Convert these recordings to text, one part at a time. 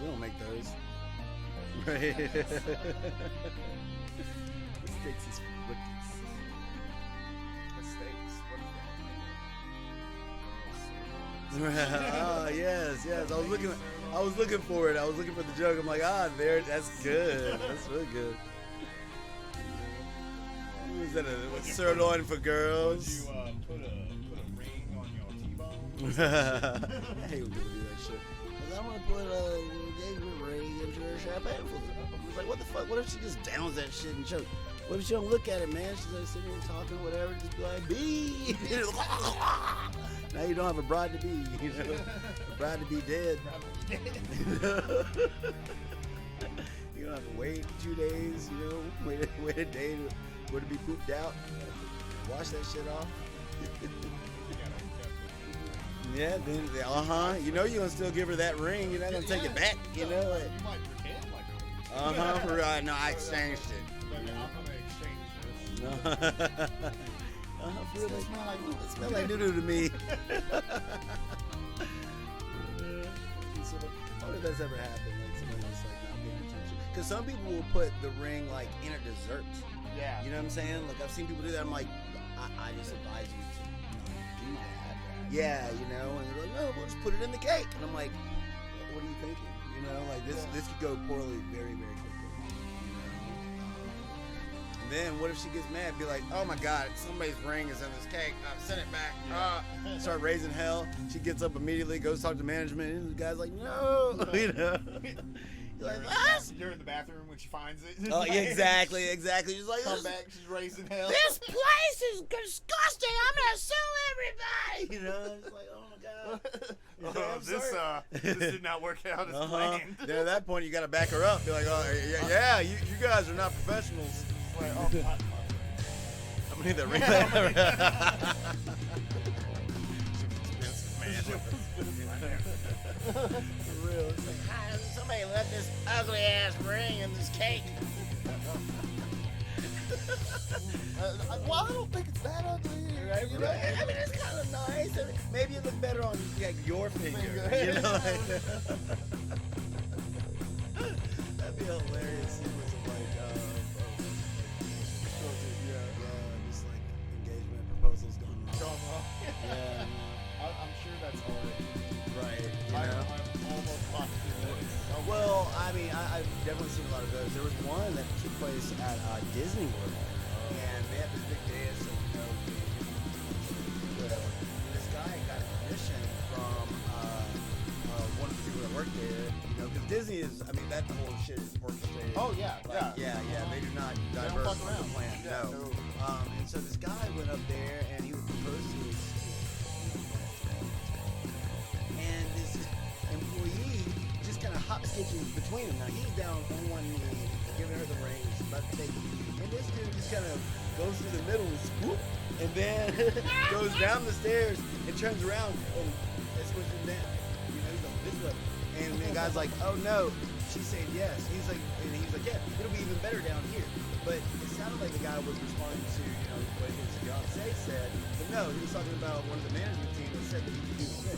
We don't make those. Right. This takes his rookies. Mistakes. Oh yes. I was looking for it. I was looking for the joke. I'm like, there. That's good. That's really good. Is that a sirloin for girls? Would you put a ring on your T-bone? I hate when people do that shit. I'm gonna put a engagement ring into her champagne for her. I was like, what the fuck? What if she just downs that shit and chokes? What if she don't look at it, man? She's like sitting there talking, whatever, just be like, bee. Now you don't have a bride to be, you know? A bride to be dead. You don't have to wait 2 days, you know? Wait a day for it to be pooped out. Wash that shit off. Yeah, then you know you're gonna still give her that ring. You're not gonna take it back, you know. Like, you might pretend like it. Right. No, I exchanged it. Maybe I'm gonna exchange this. No. For real, it smells like doo-doo to me. I wonder if that's ever happened. Like somebody just like not paying attention. Because some people will put the ring like in a dessert. Yeah. You know what I'm saying? Like I've seen people do that. I'm like, I just advise you to not do that. Yeah, you know, and they're like, no, we'll just put it in the cake. And I'm like, what are you thinking? You know, like this could go poorly very, very quickly. You know? And then what if she gets mad? Be like, oh my God, somebody's ring is in this cake. Send it back. Start raising hell. She gets up immediately, goes talk to management, and the guy's like, no, you know. You're like, what? You're in the bathroom when she finds it. Oh, yeah, exactly. She's like, Come back, she's raising hell. This place is disgusting. I'm gonna sue everybody. You know, it's like, oh my God. This did not work out as planned. Then at that point, you gotta back her up. Be like, oh yeah, you guys are not professionals. Like, I'm gonna need that ring. For real. It's like, somebody left this ugly ass ring in this cake. Well, I don't think it's that ugly. Right? You know, I mean, it's kind of nice. I mean, maybe it look better on like your finger. You know, like, that'd be hilarious. It was like, just like engagement proposals going wrong. Yeah, I'm sure that's already right. You I'm know? almost positive that it's Well, I mean, I've definitely seen a lot of those. There was one that took place at Disney World, and they had this big dance, and you know, whatever. And this guy got permission from one of the people that worked there, you know, because Disney is, I mean, that whole shit is orchestrated. Oh, yeah, Like, yeah. They do not They don't divert fuck from around. the plan. Yeah, No. And so this guy went up there, and he was proposed to his and this employee just kind of hop skitches between them. Now he's down on one knee, giving her the ring, she's about to take it. And this dude just kind of goes through the middle and swoop, and then goes down the stairs and turns around and switches down. You know, he's like, this way. And the guy's like, oh no, she said yes. He's like, yeah, it'll be even better down here. But it sounded like the guy was responding to, you know, what his fiance said. But no, he was talking about one of the management team that said that he could do the thing.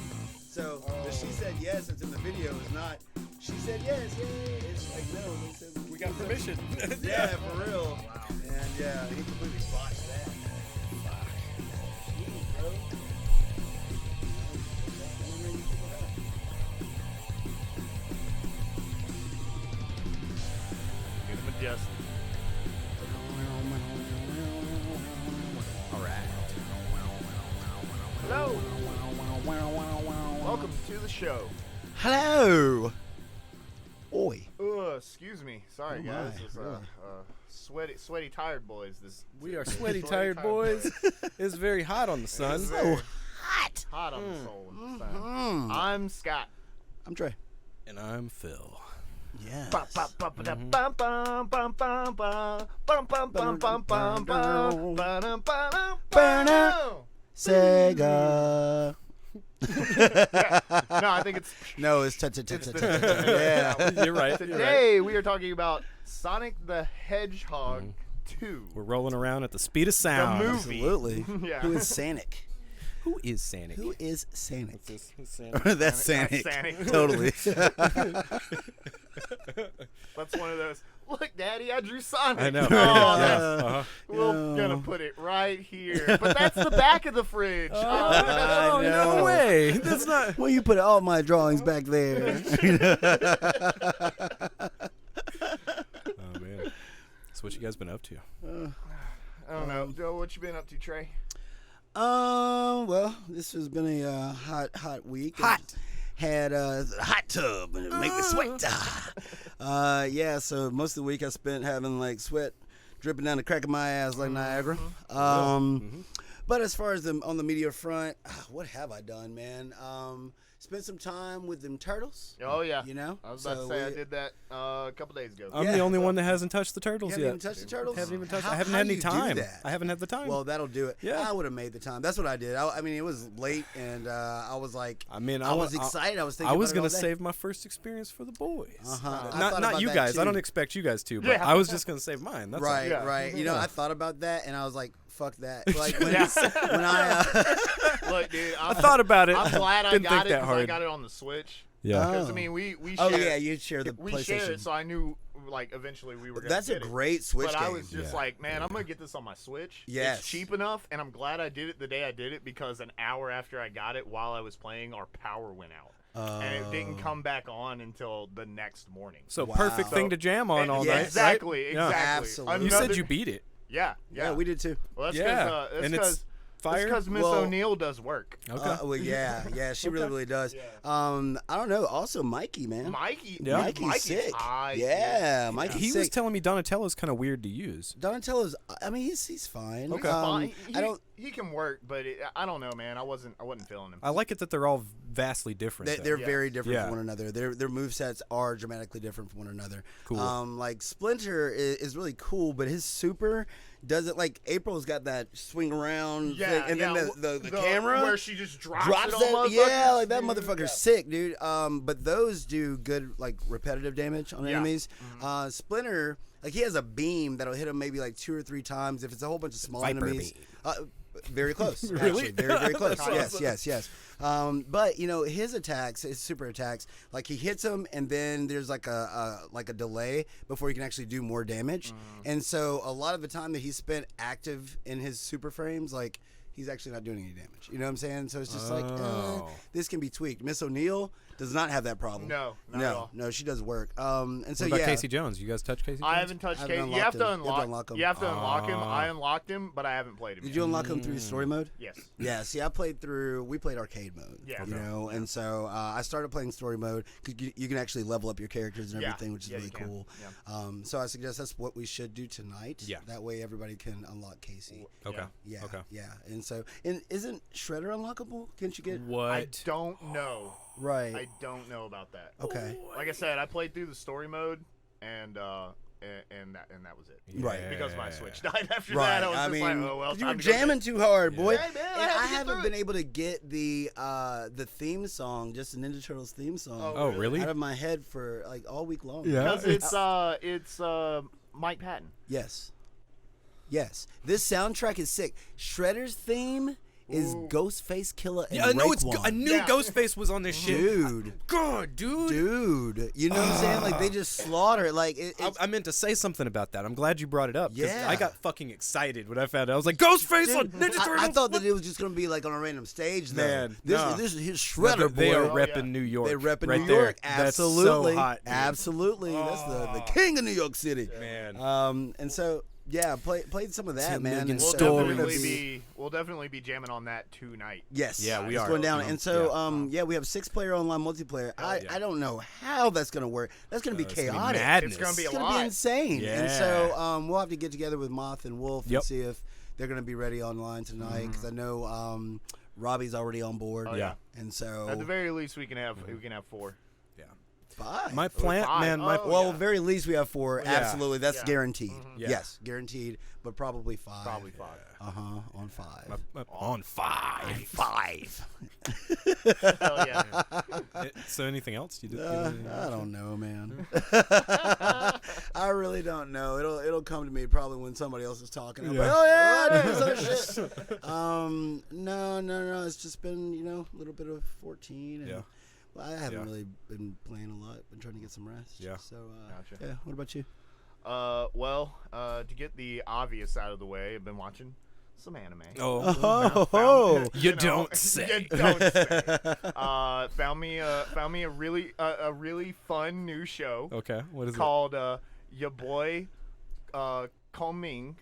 So the she said yes that's in the video is not she said yes, yay. It's like no, they said We got permission. yeah, for real. Wow. And yeah, he completely botched that. Fuck. Jeez, bro. Get him adjusted. All right. Hello. Welcome to the show. Hello. Oi. Excuse me. Sorry, Oh guys. my, It's, really? sweaty, tired boys. We are sweaty, tired boys. It's very hot on the sun. It's So hot. hot on the soul. I'm Scott. I'm Trey. And I'm Phil. Yes. Sega. No, I think it's No, it's yeah. You're right. today we are talking about Sonic the Hedgehog 2. We're rolling around at the speed of sound. movie. Absolutely. Yeah. Who is Sonic? Who is Sonic? Who is Sonic? That's Sonic. Sonic. Totally. That's one of those. Look, Daddy, I drew Sonic. I know. Oh, Yeah. we're gonna put it right here. But that's the back of the fridge. Oh, no way. That's not. Well, you put all my drawings back there. Oh man. So what you guys been up to? I don't know. Joe, what you been up to, Trey? Well, this has been a hot week. Hot. Had a hot tub and it make me sweat. Yeah, so most of the week I spent having like sweat dripping down the crack of my ass like Niagara. But as far as on the media front, what have I done, man? Spent some time with them turtles. Oh, yeah. You know? I was about to say I did that a couple days ago. I'm the only one that hasn't touched the turtles You yet. haven't even touched the turtles? Haven't even touched. How- I haven't how had do any you do time. that? I haven't had the time. Well, that'll do it. Yeah. I would have made the time. That's what I did. I mean, it was late, and I was like, I mean, I was excited. I was thinking I was about it all gonna day. save my first experience for the boys. I thought Not about you that guys. I too. don't expect you guys to, but Yeah. I was just gonna save mine. That's all. Right, Yeah. right. You know, Yeah. I thought about that, and I was like, "Fuck that!" Like when, Yeah. when I, Look, dude, I thought about it. I'm glad I Didn't got think it that because hard. I got it on the Switch. Yeah. Because, I mean, we oh share yeah, you share the we PlayStation. share it, so I knew, like, eventually we were going to That's a get it. great Switch But game. I was just Yeah. like, man, I'm going to get this on my Switch. Yes. It's cheap enough, and I'm glad I did it the day I did it because an hour after I got it, while I was playing, our power went out. And it didn't come back on until the next morning. So Wow. perfect thing to jam on all Yeah, night. Exactly, right? Yeah. exactly. Absolutely. You said Another- you beat it. Yeah, yeah, we did too. Well, that's Yeah. because And it's fire. Miss Well- O'Neill does work. Okay. Well, yeah, she really does. Yeah. I don't know. Also, Mikey, man. Mikey, Yeah. Mikey's sick. high, Yeah, dude. Mikey's he sick. was telling me Donatello's kind of weird to use. Donatello's. I mean, he's fine. Okay. Fine. I don't. He can work, but I don't know, man. I wasn't feeling him. I like it that they're all vastly different. though. They're Yeah. very different Yeah. from one another. Their movesets are dramatically different from one another. Cool. Like Splinter is really cool, but his super doesn't like April's got that swing around thing, and then the camera where she just drops drops it on it. Yeah, motherfuckers. like that Dude, motherfucker's yeah. sick, dude. But those do good like repetitive damage on Yeah. enemies. Splinter, like he has a beam that'll hit him maybe like 2 or 3 times if it's a whole bunch of small Viper enemies. beam. Very close. Really? Actually. Very close. That's Yes. But you know his attacks, his super attacks, like he hits them and then there's like a delay before he can actually do more damage. And so a lot of the time that he spent active in his super frames, like he's actually not doing any damage. You know what I'm saying? So it's just like this can be tweaked. Miss O'Neill does not have that problem. No, not at all. No, she does work. And so What about yeah. Casey Jones? You guys touch Casey Jones? I haven't touched I haven't Casey. You have to unlocked him. unlock. him. You have to unlock him. I unlocked him, but I haven't played him. Did yet. you unlock him through story mode? Yes. Yeah, see, we played arcade mode. Yeah. You know, and so I started playing story mode because you can actually level up your characters and Yeah. everything, which is Yeah, really you can. cool. Yeah. So I suggest that's what we should do tonight. Yeah. That way everybody can unlock Casey. Okay. Yeah. Okay. Yeah. And so, isn't Shredder unlockable? Can't you get What? I don't know. right? I don't know about that. Okay. Like I said, I played through the story mode, and that was it. Right. Because my Switch died after Right. that. I was just mean, like, oh well. you were time to go jamming too hard, boy. Yeah, man, I and had to I get haven't through been it. able to get the theme song, just the Ninja Turtles theme song, Oh, really? out of my head for like all week long. Yeah. Because it's Mike Patton. Yes. This soundtrack is sick. Shredder's theme is Ooh. Ghostface Killer and Yeah, I know it's. Raekwon. I knew Yeah. Ghostface was on this shit. Dude. God, dude. You know what I'm saying? Like they just slaughter it. Like I meant to say something about that. I'm glad you brought it up. 'Cause Yeah. I got fucking excited when I found out. I was like, Ghostface on Ninja Turtles. I thought that it was just gonna be like on a random stage though. Man, this no. is his No, Shredder they are boy. yeah. repping New York. They repping right New York. There. Absolutely. That's so hot, dude. Absolutely. That's the king of New York City. Man. And so yeah, played some of that, 10 man. million And We'll so stories. we'll definitely be jamming on that tonight. Yes. Yeah, we it's are. going down. Yeah. And so, yeah, we have 6-player online multiplayer. yeah. I don't know how that's going to work. That's going to be It's gonna be chaotic. madness. It's gonna be It's a going to be lot. insane. Yeah. And so, we'll have to get together with Moth and Wolf Yep. and see if they're going to be ready online tonight. Because I know Robbie's already on board. Oh, yeah. And so, At the very least, we can have 4. Yeah. 5. My plant, five. man. My Oh, Well, yeah. very least we have 4. Yeah. Absolutely, that's Yeah. guaranteed. Yeah. Yes, guaranteed, but probably 5. Probably 5. On 5. on 5. 5. Hell yeah. So anything else you did? I don't know, man. I really don't know. It'll come to me probably when somebody else is talking. I'm like, Yeah. oh yeah, I did some shit. No. It's just been a little bit of 14. And, Yeah. Well, I haven't Yeah. really been playing a lot. Been trying to get some rest. Yeah. So Gotcha. yeah. What about you? Well, to get the obvious out of the way, I've been watching some anime. Oh, you don't say. You don't say. Found me a really fun new show Okay, what is called Ya Boy Coming.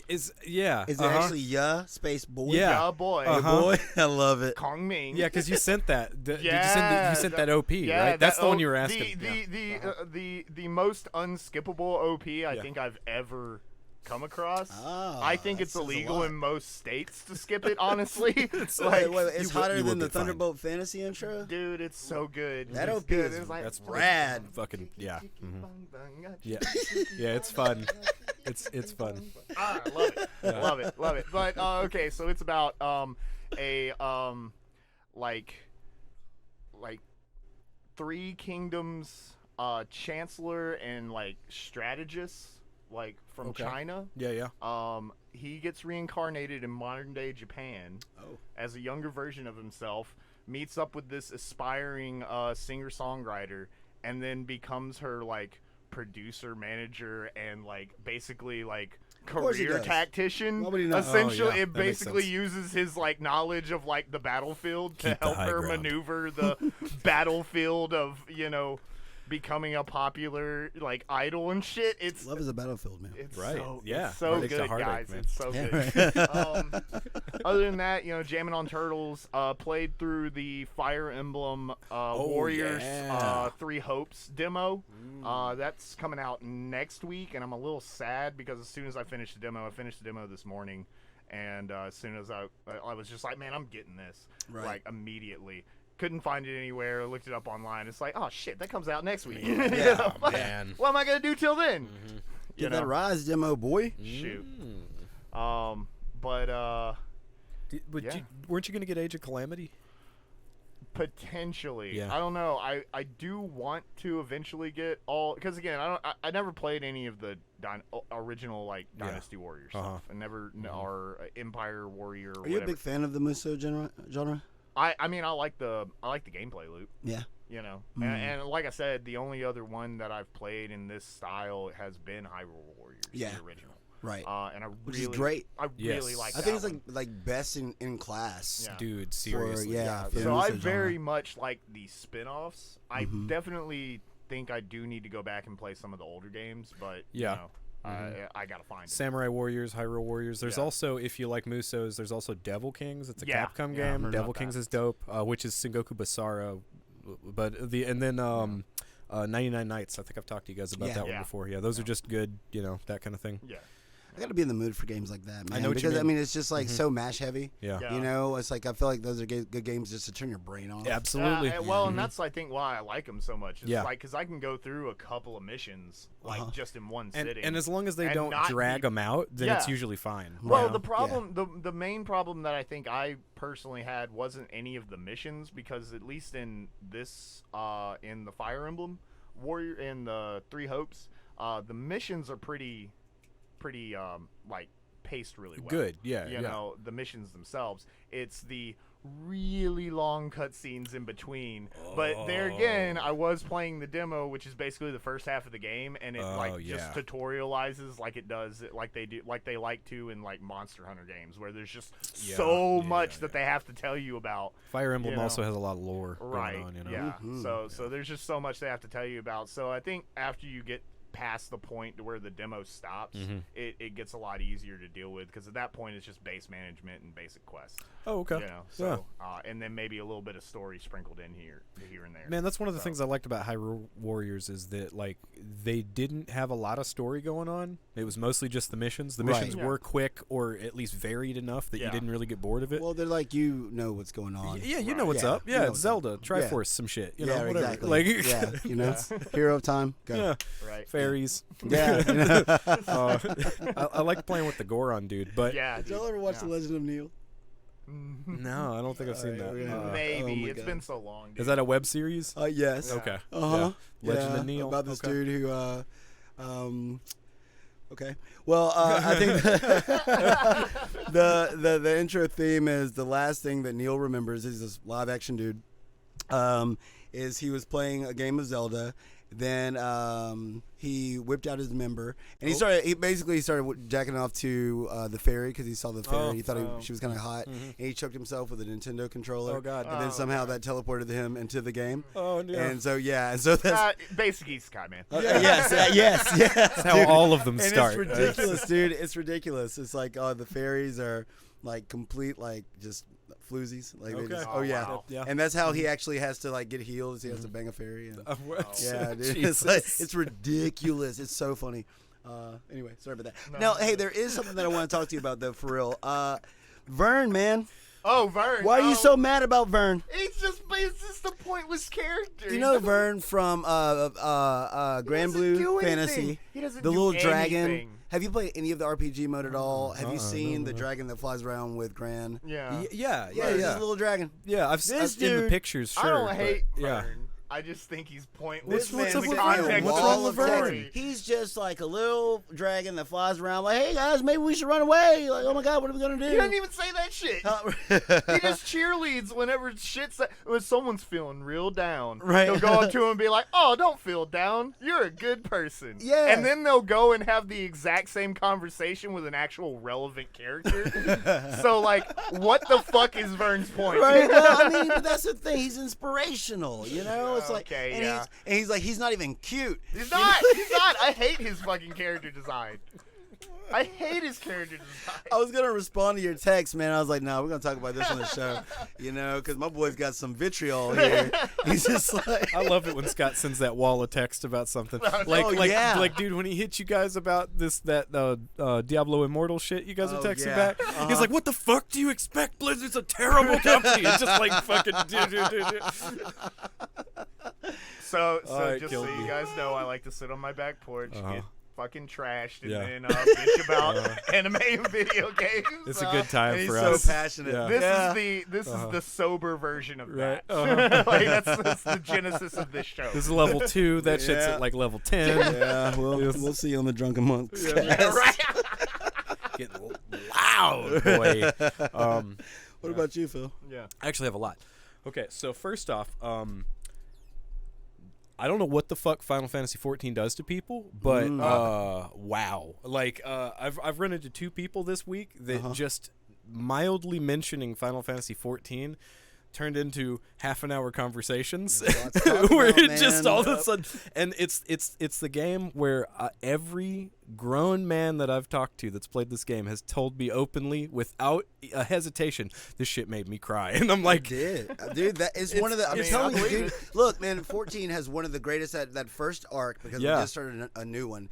Is it actually space boy? Yeah. Ya Boy Boy, I love it. Kong Ming. Yeah, because you sent that. Yeah, you sent that OP, Yeah, right? That's that the one you were asking. The most unskippable OP I think I've ever come across. I think it's that says a illegal lot. in most states to skip it. Honestly, Wait, it's hotter you will than the be fine. Thunderbolt Fantasy intro. dude, it's so good. That It's OP good. is It's like, That's rad. Fucking yeah. Yeah, yeah, it's fun. It's fun. I love it. Love it. But okay, so it's about like Three Kingdoms chancellor and like strategist like from Okay. China. Yeah. He gets reincarnated in modern day Japan as a younger version of himself, meets up with this aspiring singer-songwriter, and then becomes her like producer, manager, and like basically like course he career does. tactician. Nobody knows. Essentially, Oh, yeah, it that makes basically sense. uses his like knowledge of like the battlefield to Keep the help high her ground. maneuver the battlefield of becoming a popular like idol and shit. It's Love is a battlefield, man. it's Right, so, yeah. it's so It makes the good, heart ache, guys. man. It's so Yeah, good. Other than that, jamming on Turtles. Played through the Fire Emblem Warriors yeah. 3 Hopes demo. That's coming out next week, and I'm a little sad because as soon as I finished the demo this morning, and as soon as I was just like, man, I'm getting this like immediately. Couldn't find it anywhere. Looked it up online. It's like, oh shit, that comes out next week. Yeah, man. What am I gonna do till then? Get that Rise demo, boy. Shoot. Mm. But Weren't you going to get Age of Calamity? potentially, Yeah. I don't know. I do want to eventually get all because again, I never played any of the original like Dynasty Warrior stuff. I never or Empire Warrior. Or Are you a big fan of the Muso genre? I mean, I like the gameplay loop. Yeah. And like I said, the only other one that I've played in this style has been Hyrule Warriors, the original. Right. And Which is great. I really like. I think it's like best in class. Yeah. Dude, seriously. for the So I Muso very genre. much like the spin-offs. I definitely think I do need to go back and play some of the older games, but I gotta find it. Samurai Warriors, Hyrule Warriors. There's Yeah. also, if you like Musos, there's also Devil Kings. It's a Yeah. Capcom Yeah, I've game. heard Devil about Kings that. is dope, which is Sengoku Basara. But 99 Nights. I think I've talked to you guys about that one Yeah. before. Yeah, those are just good, that kind of thing. Yeah. I gotta be in the mood for games like that, man. I know what you because mean. it's just like so mash heavy. Yeah. Yeah. It's like I feel like those are good games just to turn your brain on. Absolutely. And that's I think why I like them so much. It's Yeah. like because I can go through a couple of missions like just in one and, sitting. and as long as they and don't not drag be- them out, then it's Yeah. usually fine. Well, you the know? problem, the main problem that I think I personally had wasn't any of the missions because at least in this, in the Fire Emblem Warrior and the 3 Hopes, the missions are pretty, like paced really well. Good, yeah. You know, the missions themselves. It's the really long cutscenes in between. But there again, I was playing the demo, which is basically the first half of the game, and it just tutorializes like it does, like they like to in like Monster Hunter games, where there's just so much that they have to tell you about. Fire Emblem you know. also has a lot of lore Right. going on, Yeah. So there's just so much they have to tell you about. So I think after you get past the point to where the demo stops, it gets a lot easier to deal with, because at that point it's just base management and basic quests. Oh, okay. You know, so and then maybe a little bit of story sprinkled in here and there. Man, that's one of the things I liked about Hyrule Warriors is that like they didn't have a lot of story going on. It was mostly just the missions. The missions were quick or at least varied enough that you didn't really get bored of it. Well, they're like, you know what's going on. Yeah, you know what's up. Yeah, it's Zelda, Triforce, some shit. You know, whatever. Exactly. Like, you know, hero of time. Go. Yeah, right. Fairies. Yeah. You know? I like playing with the Goron dude, but Did y'all ever watch The Legend of Neil? No, I don't think I've seen that. Maybe it's been so long. Dude. Is that a web series? Yes. Okay. Yeah. Legend of Neil. About this dude who okay. Well, I think the intro theme is the last thing that Neil remembers is this live action dude. Is he was playing a game of Zelda. Then he whipped out his member, and he basically started jacking off to the fairy because he saw the fairy. He thought she was kind of hot, and he choked himself with a Nintendo controller. Oh God! And then somehow that teleported him into the game. Oh no! And so that's basic Isekai, man. yes. That's how all of them start. It's ridiculous, dude. It's ridiculous. It's like the fairies are like complete like just floozies. Like they just, wow. And that's how he actually has to like get healed. Is he has to bang a fairy. And, yeah, dude. It's ridiculous. It's so funny. Anyway, sorry about that. Now, hey, there is something that I want to talk to you about though, for real. Vern, man. Oh, Vern. Why are you so mad about Vern? It's just a pointless character. You know Vern from Grand Blue Fantasy, he doesn't the do little anything. dragon. Have you played any of the RPG mode at all? Have you seen the dragon that flies around with Gran? Yeah. He's just a little dragon. Yeah, I've seen the pictures. Sure, I don't hate Vern. Yeah. I just think he's pointless. What's up with Vern? What's wrong with Vern? He's just like a little dragon that flies around like, hey guys, maybe we should run away. Like, oh my God, what are we gonna do? He doesn't even say that shit. He just cheerleads whenever when someone's feeling real down. Right. He'll go up to him and be like, "Oh, don't feel down. You're a good person." Yeah. And then they'll go and have the exact same conversation with an actual relevant character. So like, what the fuck is Vern's point? Right. Well, I mean, but that's the thing. He's inspirational. You know, it's like, okay, he's like, he's not even cute. He's not. He's not. I hate his fucking character design. I hate his character design. I was gonna respond to your text, man. I was like, no, we're gonna talk about this on the show, you know, because my boy's got some vitriol here. He's just like, I love it when Scott sends that wall of text about something. Like, dude, when he hit you guys about that Diablo Immortal shit, you guys are texting back. He's like, what the fuck do you expect? Blizzard's a terrible company. It's just like fucking dude. So right, just so killed you me. guys know, I like to sit on my back porch, get fucking trashed, and Yeah. then bitch about anime and video games. It's a good time he's for so us. passionate. Yeah. This is the sober version of Right. that. Like that's the genesis of this show. This is level 2. That shit's at like level 10. Yeah, we'll see you on the Drunken Monks. Yeah, right. Getting loud, boy. What about you, Phil? Yeah. I actually have a lot. Okay, so first off, I don't know what the fuck Final Fantasy XIV does to people, but wow. Like, I've run into 2 people this week that just mildly mentioning Final Fantasy XIV turned into half-an-hour conversations where it just all of a sudden, and it's the game where every grown man that I've talked to that's played this game has told me openly without a hesitation, this shit made me cry. And I'm like, dude, that is one of the, I'm telling you, dude, look, man, 14 has one of the greatest, that first arc, because we just started a new one.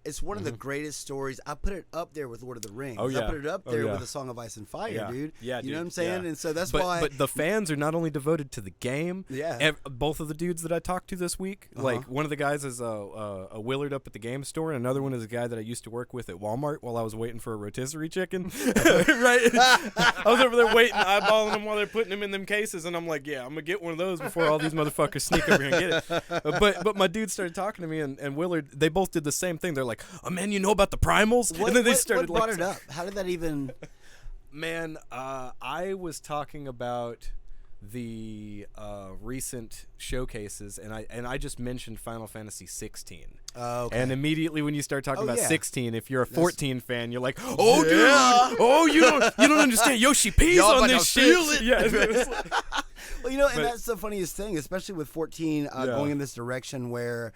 It's one of the greatest stories. I put it up there with Lord of the Rings. I put it up there with A Song of Ice and Fire, dude. Yeah, you know what I'm saying? And so that's why. But the fans are not only devoted to the game. Yeah. Both of the dudes that I talked to this week, like one of the guys is a Willard up at the game store, and another one is a guy that I used to work with at Walmart while I was waiting for a rotisserie chicken. Right? I was over there waiting, eyeballing them while they're putting them in them cases, and I'm like, yeah, I'm gonna get one of those before all these motherfuckers sneak over here and get it. But my dude started talking to me, and Willard, they both did the same thing. They're like, oh man, you know about the primals? And then they started what brought it up? How did that even? Man, I was talking about the recent showcases, and I just mentioned Final Fantasy 16. Okay. And immediately when you start talking about 16, if you're a 14 fan, you're like, oh dude, oh you don't understand. Yoshi P's on this shit. Yeah. Well, and that's the funniest thing, especially with 14 going in this direction where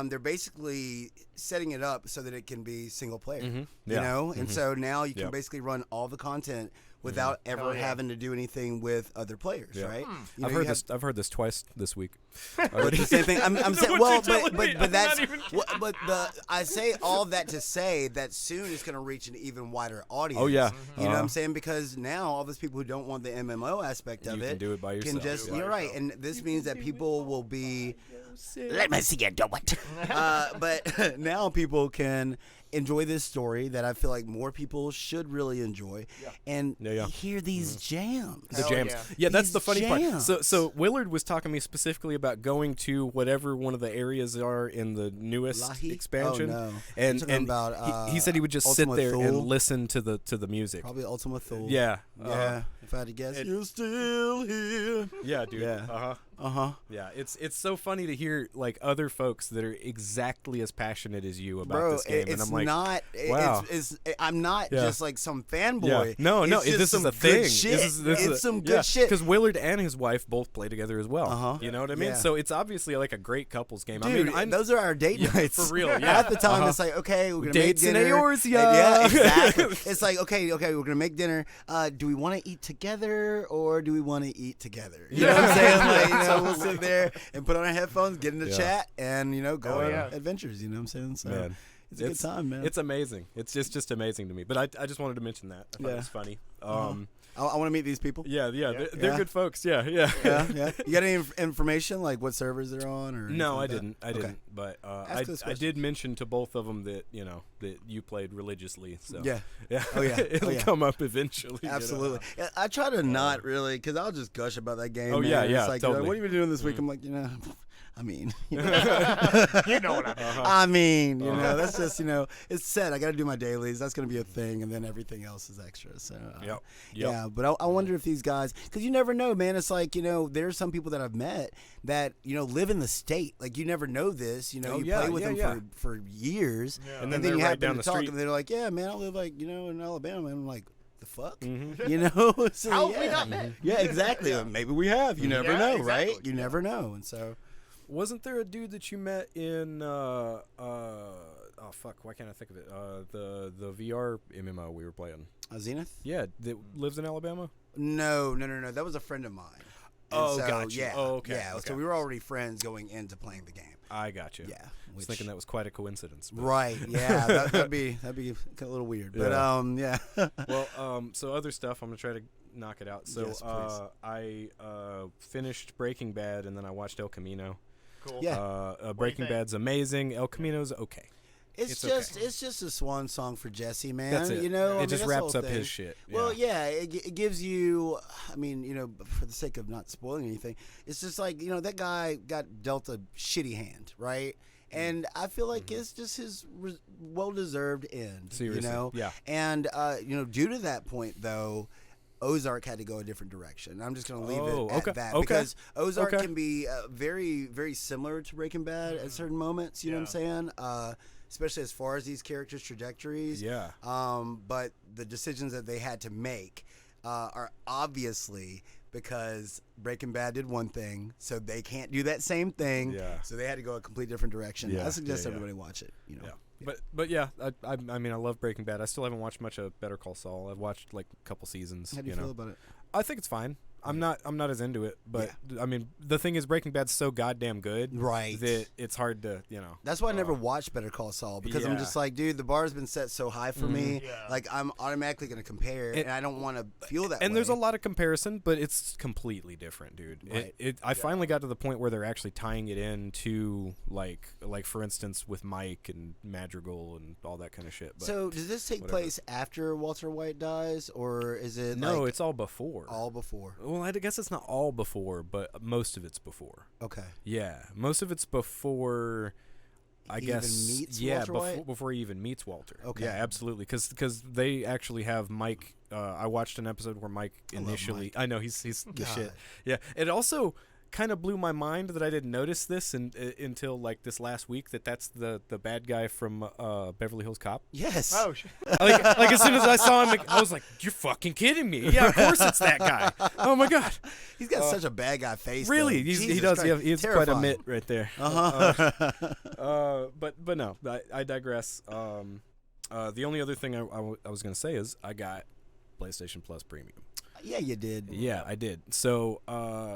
they're basically setting it up so that it can be single player. You know, and so now you can basically run all the content without ever having to do anything with other players, right? I've heard this twice this week. But the same thing. I'm saying, well, but that's I say all that to say that soon it's going to reach an even wider audience. Oh yeah, you know what I'm saying? Because now all those people who don't want the MMO aspect of you it can do it by yourself. You're right, and this means that people will be. Let me see you do it. But now people can enjoy this story that I feel like more people should really enjoy and hear these jams. The jams. Yeah, that's the funny part. So Willard was talking to me specifically about going to whatever one of the areas are in the newest expansion. Oh, no. And about, he said he would just Ultima sit there Thule. and listen to the music. Probably Ultima Thule. Yeah. If I had to guess. You're still here. Yeah, dude. Yeah. Yeah, it's so funny to hear like other folks that are exactly as passionate as you about this game, and I'm like, wow. I'm not just like some fanboy. Yeah. No, this is a thing. It's some good shit. Because Willard and his wife both play together as well. You know what I mean? Yeah. So it's obviously like a great couples game. Dude, I mean, those are our date nights for real. Yeah. Half the time it's like, okay, we're gonna Dates make dinner. in Eorzea. Yeah, exactly. It's like, okay, we're gonna make dinner. Do we want to eat together or do we want to eat together? You know what I'm saying? Like, we'll sit there and put on our headphones, get in the chat, and go on adventures. You know what I'm saying? So man. It's a good time, man. It's amazing. It's just amazing to me. But I just wanted to mention that. I thought it was funny. I want to meet these people. Yeah. They're good folks. Yeah. Yeah. You got any information like what servers they're on or? No, I didn't. But I did mention to both of them that that you played religiously. So yeah. Oh yeah. It'll come up eventually. Absolutely. Yeah, I try to not really because I'll just gush about that game. Oh man. yeah. It's like, totally. what have you been doing this week? I'm like, I mean, you know what I mean. I mean, that's just, it's set. I got to do my dailies. That's going to be a thing, and then everything else is extra. So, yeah. But I wonder if these guys, because you never know, man. It's like, there's some people that I've met that live in the state. Like you never know this. You play with them for years, and then you happen to talk, and they're like, yeah, man, I live like in Alabama, and I'm like. The fuck, so, how have we not met? Yeah, exactly. Maybe we have. You never know, right? You never know, and so. Wasn't there a dude that you met in oh fuck, why can't I think of it? The VR MMO we were playing. Zenith? Yeah, that lives in Alabama? No. That was a friend of mine. And gotcha. Yeah. Oh, okay. Yeah, okay. So we were already friends going into playing the game. I got you. Yeah. I was thinking that was quite a coincidence. Right. Yeah. that'd be a little weird. But yeah. Well, so other stuff. I'm gonna try to knock it out. So yes, I finished Breaking Bad and then I watched El Camino. Cool. Yeah. Breaking Bad's amazing. El Camino's okay. It's just a swan song for Jesse, man. That's it. It just wraps up his shit. Well, it gives you. I mean, for the sake of not spoiling anything, it's just like that guy got dealt a shitty hand, right? And I feel like it's just his well-deserved end. Seriously, yeah. And due to that point, though. Ozark had to go a different direction. I'm just going to leave it at that because Ozark can be very, very similar to Breaking Bad at certain moments. You know what I'm saying? Especially as far as these characters' trajectories. Yeah. But the decisions that they had to make are obviously because Breaking Bad did one thing, so they can't do that same thing. Yeah. So they had to go a complete different direction. Yeah. I suggest everybody watch it. Yeah. But yeah, I mean I love Breaking Bad. I still haven't watched much of Better Call Saul. I've watched like a couple seasons. How do you feel about it? I think it's fine. I'm not as into it, but I mean the thing is Breaking Bad's so goddamn good, right? That it's hard to That's why I never watched Better Call Saul because I'm just like, dude, the bar's been set so high for me. Yeah. Like I'm automatically gonna compare, and I don't want to feel that. And there's a lot of comparison, but it's completely different, dude. Right. I finally got to the point where they're actually tying it into like for instance with Mike and Madrigal and all that kind of shit. But so does this take place after Walter White dies, or is it? No, it's all before. All before. Well, I guess it's not all before, but most of it's before. Okay. Yeah, most of it's before. I guess even meets Walter White? Before he even meets Walter. Okay. Yeah, absolutely. Because they actually have Mike. I watched an episode where Mike initially. Mike. I know he's the shit. Yeah. It also kind of blew my mind that I didn't notice this until like this last week. That's the bad guy from Beverly Hills Cop. Yes. Oh shit. like as soon as I saw him, I was like, "You're fucking kidding me!" Yeah, of course it's that guy. Oh my god. He's got such a bad guy face. Really, though. he does. Christ. He's Terrifying. quite a mitt right there. But no, I digress. The only other thing I was gonna say is I got PlayStation Plus Premium. Yeah, you did. Yeah, I did. So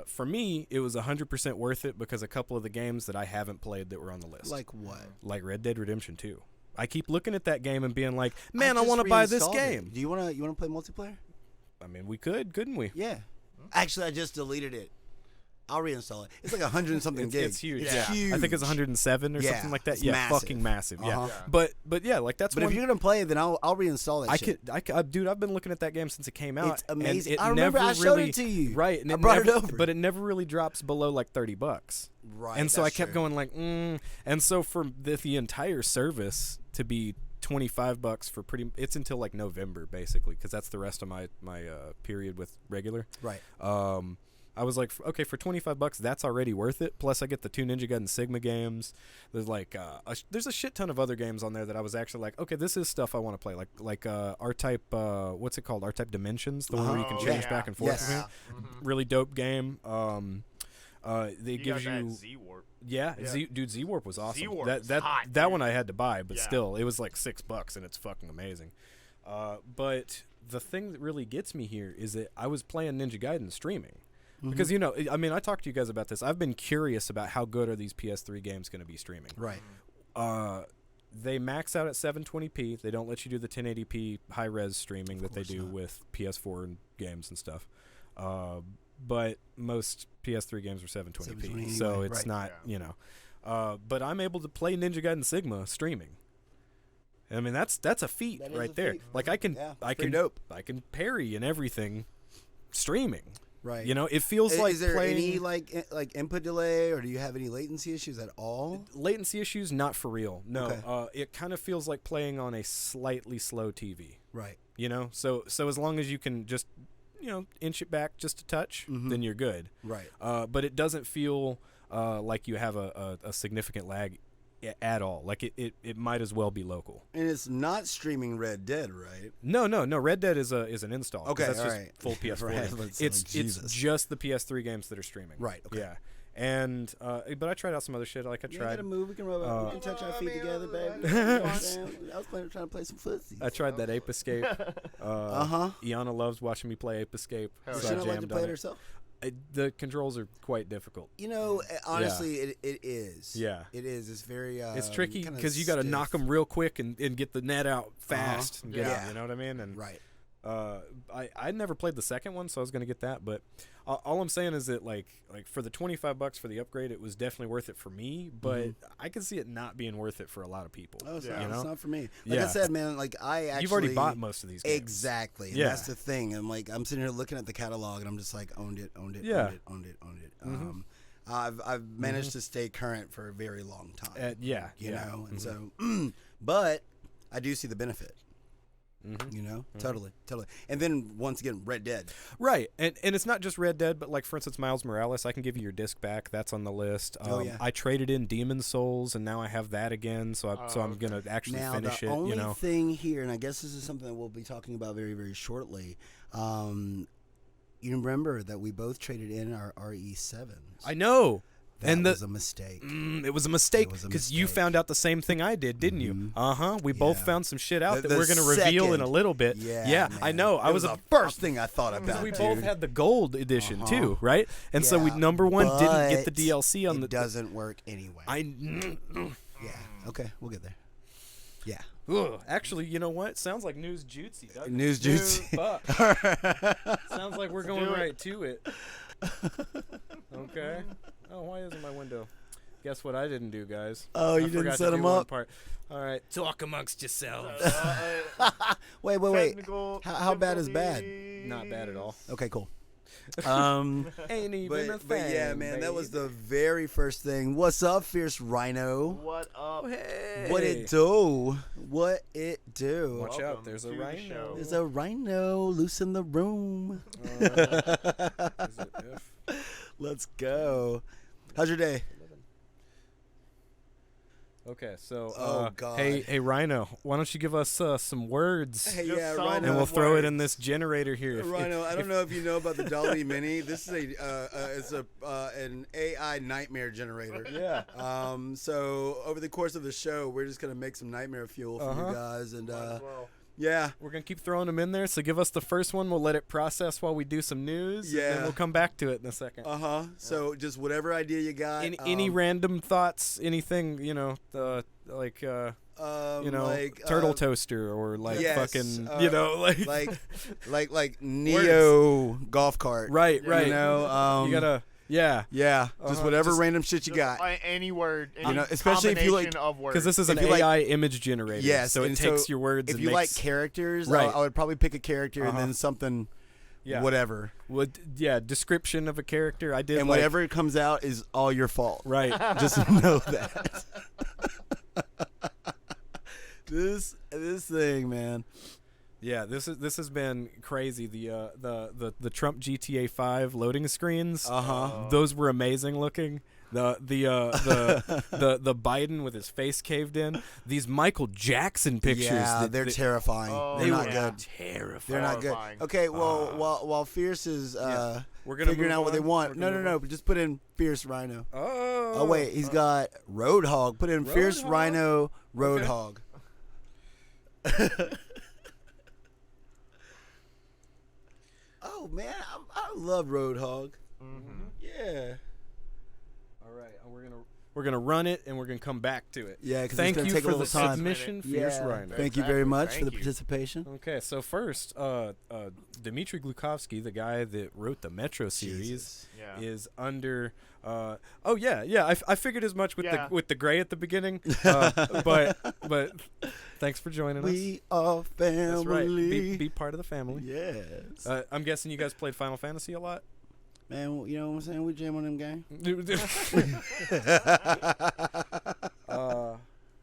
for me, it was 100% worth it because a couple of the games that I haven't played that were on the list. Like what? Like Red Dead Redemption 2. I keep looking at that game and being like, man, I want to buy this game. Do you wanna play multiplayer? I mean, we could, couldn't we? Yeah. Actually, I just deleted it. I'll reinstall it. It's like 100 and something gigs. It's huge. It's huge. I think it's 107 or something like that. It's Yeah, massive. fucking massive. Yeah. Uh-huh. But yeah, like that's. But if you're gonna play it, then I'll reinstall that. Dude, I've been looking at that game since it came out. It's amazing. And I remember I showed it to you. Right, and I brought it over. but it never really drops below like $30. Right. And so I that's kept true. going like, and so for the entire service to be $25 for it's until like November basically, because that's the rest of my period with regular. Right. I was like, okay, for $25, that's already worth it. Plus, I get the 2 Ninja Gaiden Sigma games. There's like, there's a shit ton of other games on there that I was actually like, okay, this is stuff I want to play. Like R-Type, what's it called? R-Type Dimensions, the one where you can change back and forth. Yes. Really dope game. They gives you Z-Warp. Yeah, Z-Warp was awesome. Z-Warp that hot, that one I had to buy, but still, it was like $6 and it's fucking amazing. But the thing that really gets me here is that I was playing Ninja Gaiden streaming. Because, you know, I mean, I talked to you guys about this. I've been curious about how good are these PS3 games going to be streaming. Right. They max out at 720p. They don't let you do the 1080p high-res streaming that they do with PS4 and games and stuff. But most PS3 games are 720p. So it's not, you know. But I'm able to play Ninja Gaiden Sigma streaming. I mean, that's a feat right there. Feat. Like I can parry and everything streaming. Right. You know, it feels like is there playing... any like input delay, or do you have any latency issues at all? Latency issues, not for real. No. Okay. It kind of feels like playing on a slightly slow TV. Right. You know, so as long as you can just, you know, inch it back just a touch, then you're good. Right. But it doesn't feel like you have a significant lag at all. Like it might as well be local. And it's not streaming Red Dead, right? No. Red Dead is an install. Okay, that's all just right. full PS4. Right, It's just the PS3 games that are streaming. Right. Okay. Yeah. And but I tried out some other shit. Like I tried. We gotta move. We can rub up. We can touch our feet together, baby. You know what I'm saying? I was trying to play some footsie. I tried that Ape Escape. Iana loves watching me play Ape Escape. Does she not like to play it herself? The controls are quite difficult. You know, honestly, it is. Yeah. It is. It's very. It's tricky because you got to knock them real quick and get the net out fast and get out. You know what I mean? And right. I never played the second one, so I was gonna get that. But all I'm saying is that like for the $25 for the upgrade, it was definitely worth it for me. But I can see it not being worth it for a lot of people. Oh, it's it's not for me. Like I said, man, like I actually you've already bought most of these games. Exactly. And that's the thing. And like I'm sitting here looking at the catalog, and I'm just like owned it. Owned it. I've managed to stay current for a very long time. You know, and so, but I do see the benefit. You know, totally. And then once again, Red Dead. Right, and it's not just Red Dead, but like for instance, Miles Morales. I can give you your disc back. That's on the list. I traded in Demon's Souls, and now I have that again. So I'm gonna actually finish it. Now the you know, only thing here, and I guess this is something that we'll be talking about very, very shortly. You remember that we both traded in our RE7s. I know. That was a mistake. It was a mistake because you found out the same thing I did, didn't you? We both found some shit out that we're going to reveal in a little bit. Yeah, I know. I was the first thing I thought about. We both had the gold edition too, right? And so we number one didn't get the DLC on it doesn't work anyway. Yeah. Okay, we'll get there. Yeah. Ugh. Actually, you know what? Sounds like news jutsu. News jutsu. Sounds like we're going right to it. Okay. Oh, why isn't my window? Guess what I didn't do, guys? Oh, you didn't set them up? All right. Talk amongst yourselves. Wait. How bad is bad? Not bad at all. Okay, cool. Ain't even a thing. But yeah, man, babe. that was the very first thing. What's up, Fierce Rhino? What up? Hey. What it do? What it do? Watch out, there's a rhino. There's a rhino loose in the room. Is it if? Let's go. How's your day? Okay, so God. hey Rhino, why don't you give us some words? Hey, Just yeah, some Rhino. And we'll throw it in this generator here. Rhino, I don't know if you know about the Dolly Mini. This is an AI nightmare generator. Yeah. So over the course of the show, we're just gonna make some nightmare fuel for you guys, and yeah, We're going to keep throwing them in there, so give us the first one. We'll let it process while we do some news, and Yeah. then we'll come back to it in a second. So just whatever idea you got. Any random thoughts, anything, like, turtle toaster or like yes, fucking, like Neo golf cart. Right. You know, You gotta, yeah. Just whatever random shit you got. Any word, especially if you like, because this is an If you like- AI image generator. Yes, so it and takes so your words. If and you like makes, characters, Right. I would probably pick a character and then something, whatever. Description of a character. I did, And whatever comes out is all your fault. Right. Just know that. This thing, man. Yeah, this has been crazy. The Trump GTA 5 loading screens. Those were amazing looking. The Biden with his face caved in. These Michael Jackson pictures. Yeah, they're terrifying. They're not good. Terrifying. They're not good. Okay, well, while Fierce is We're gonna figuring move out what they on. want. We're gonna No. But just put in Fierce Rhino. Oh wait, he's got Roadhog. Put in Fierce Roadhog? Rhino Roadhog. Oh man, I love Roadhog. Yeah. All right, we're gonna run it and we're gonna come back to it. Yeah, 'cause it's thank gonna you take a for little the time. submission, Fierce Rhino. Thank you very much Thank for the you. participation. Okay, so first, Dmitry Glukovsky, the guy that wrote the Metro series, Jesus. Yeah. is under. I figured as much with the gray at the beginning, but thanks for joining us. We are family. That's right. Be part of the family. Yes. I'm guessing you guys played Final Fantasy a lot. Man, you know what I'm saying? We jam on them gang.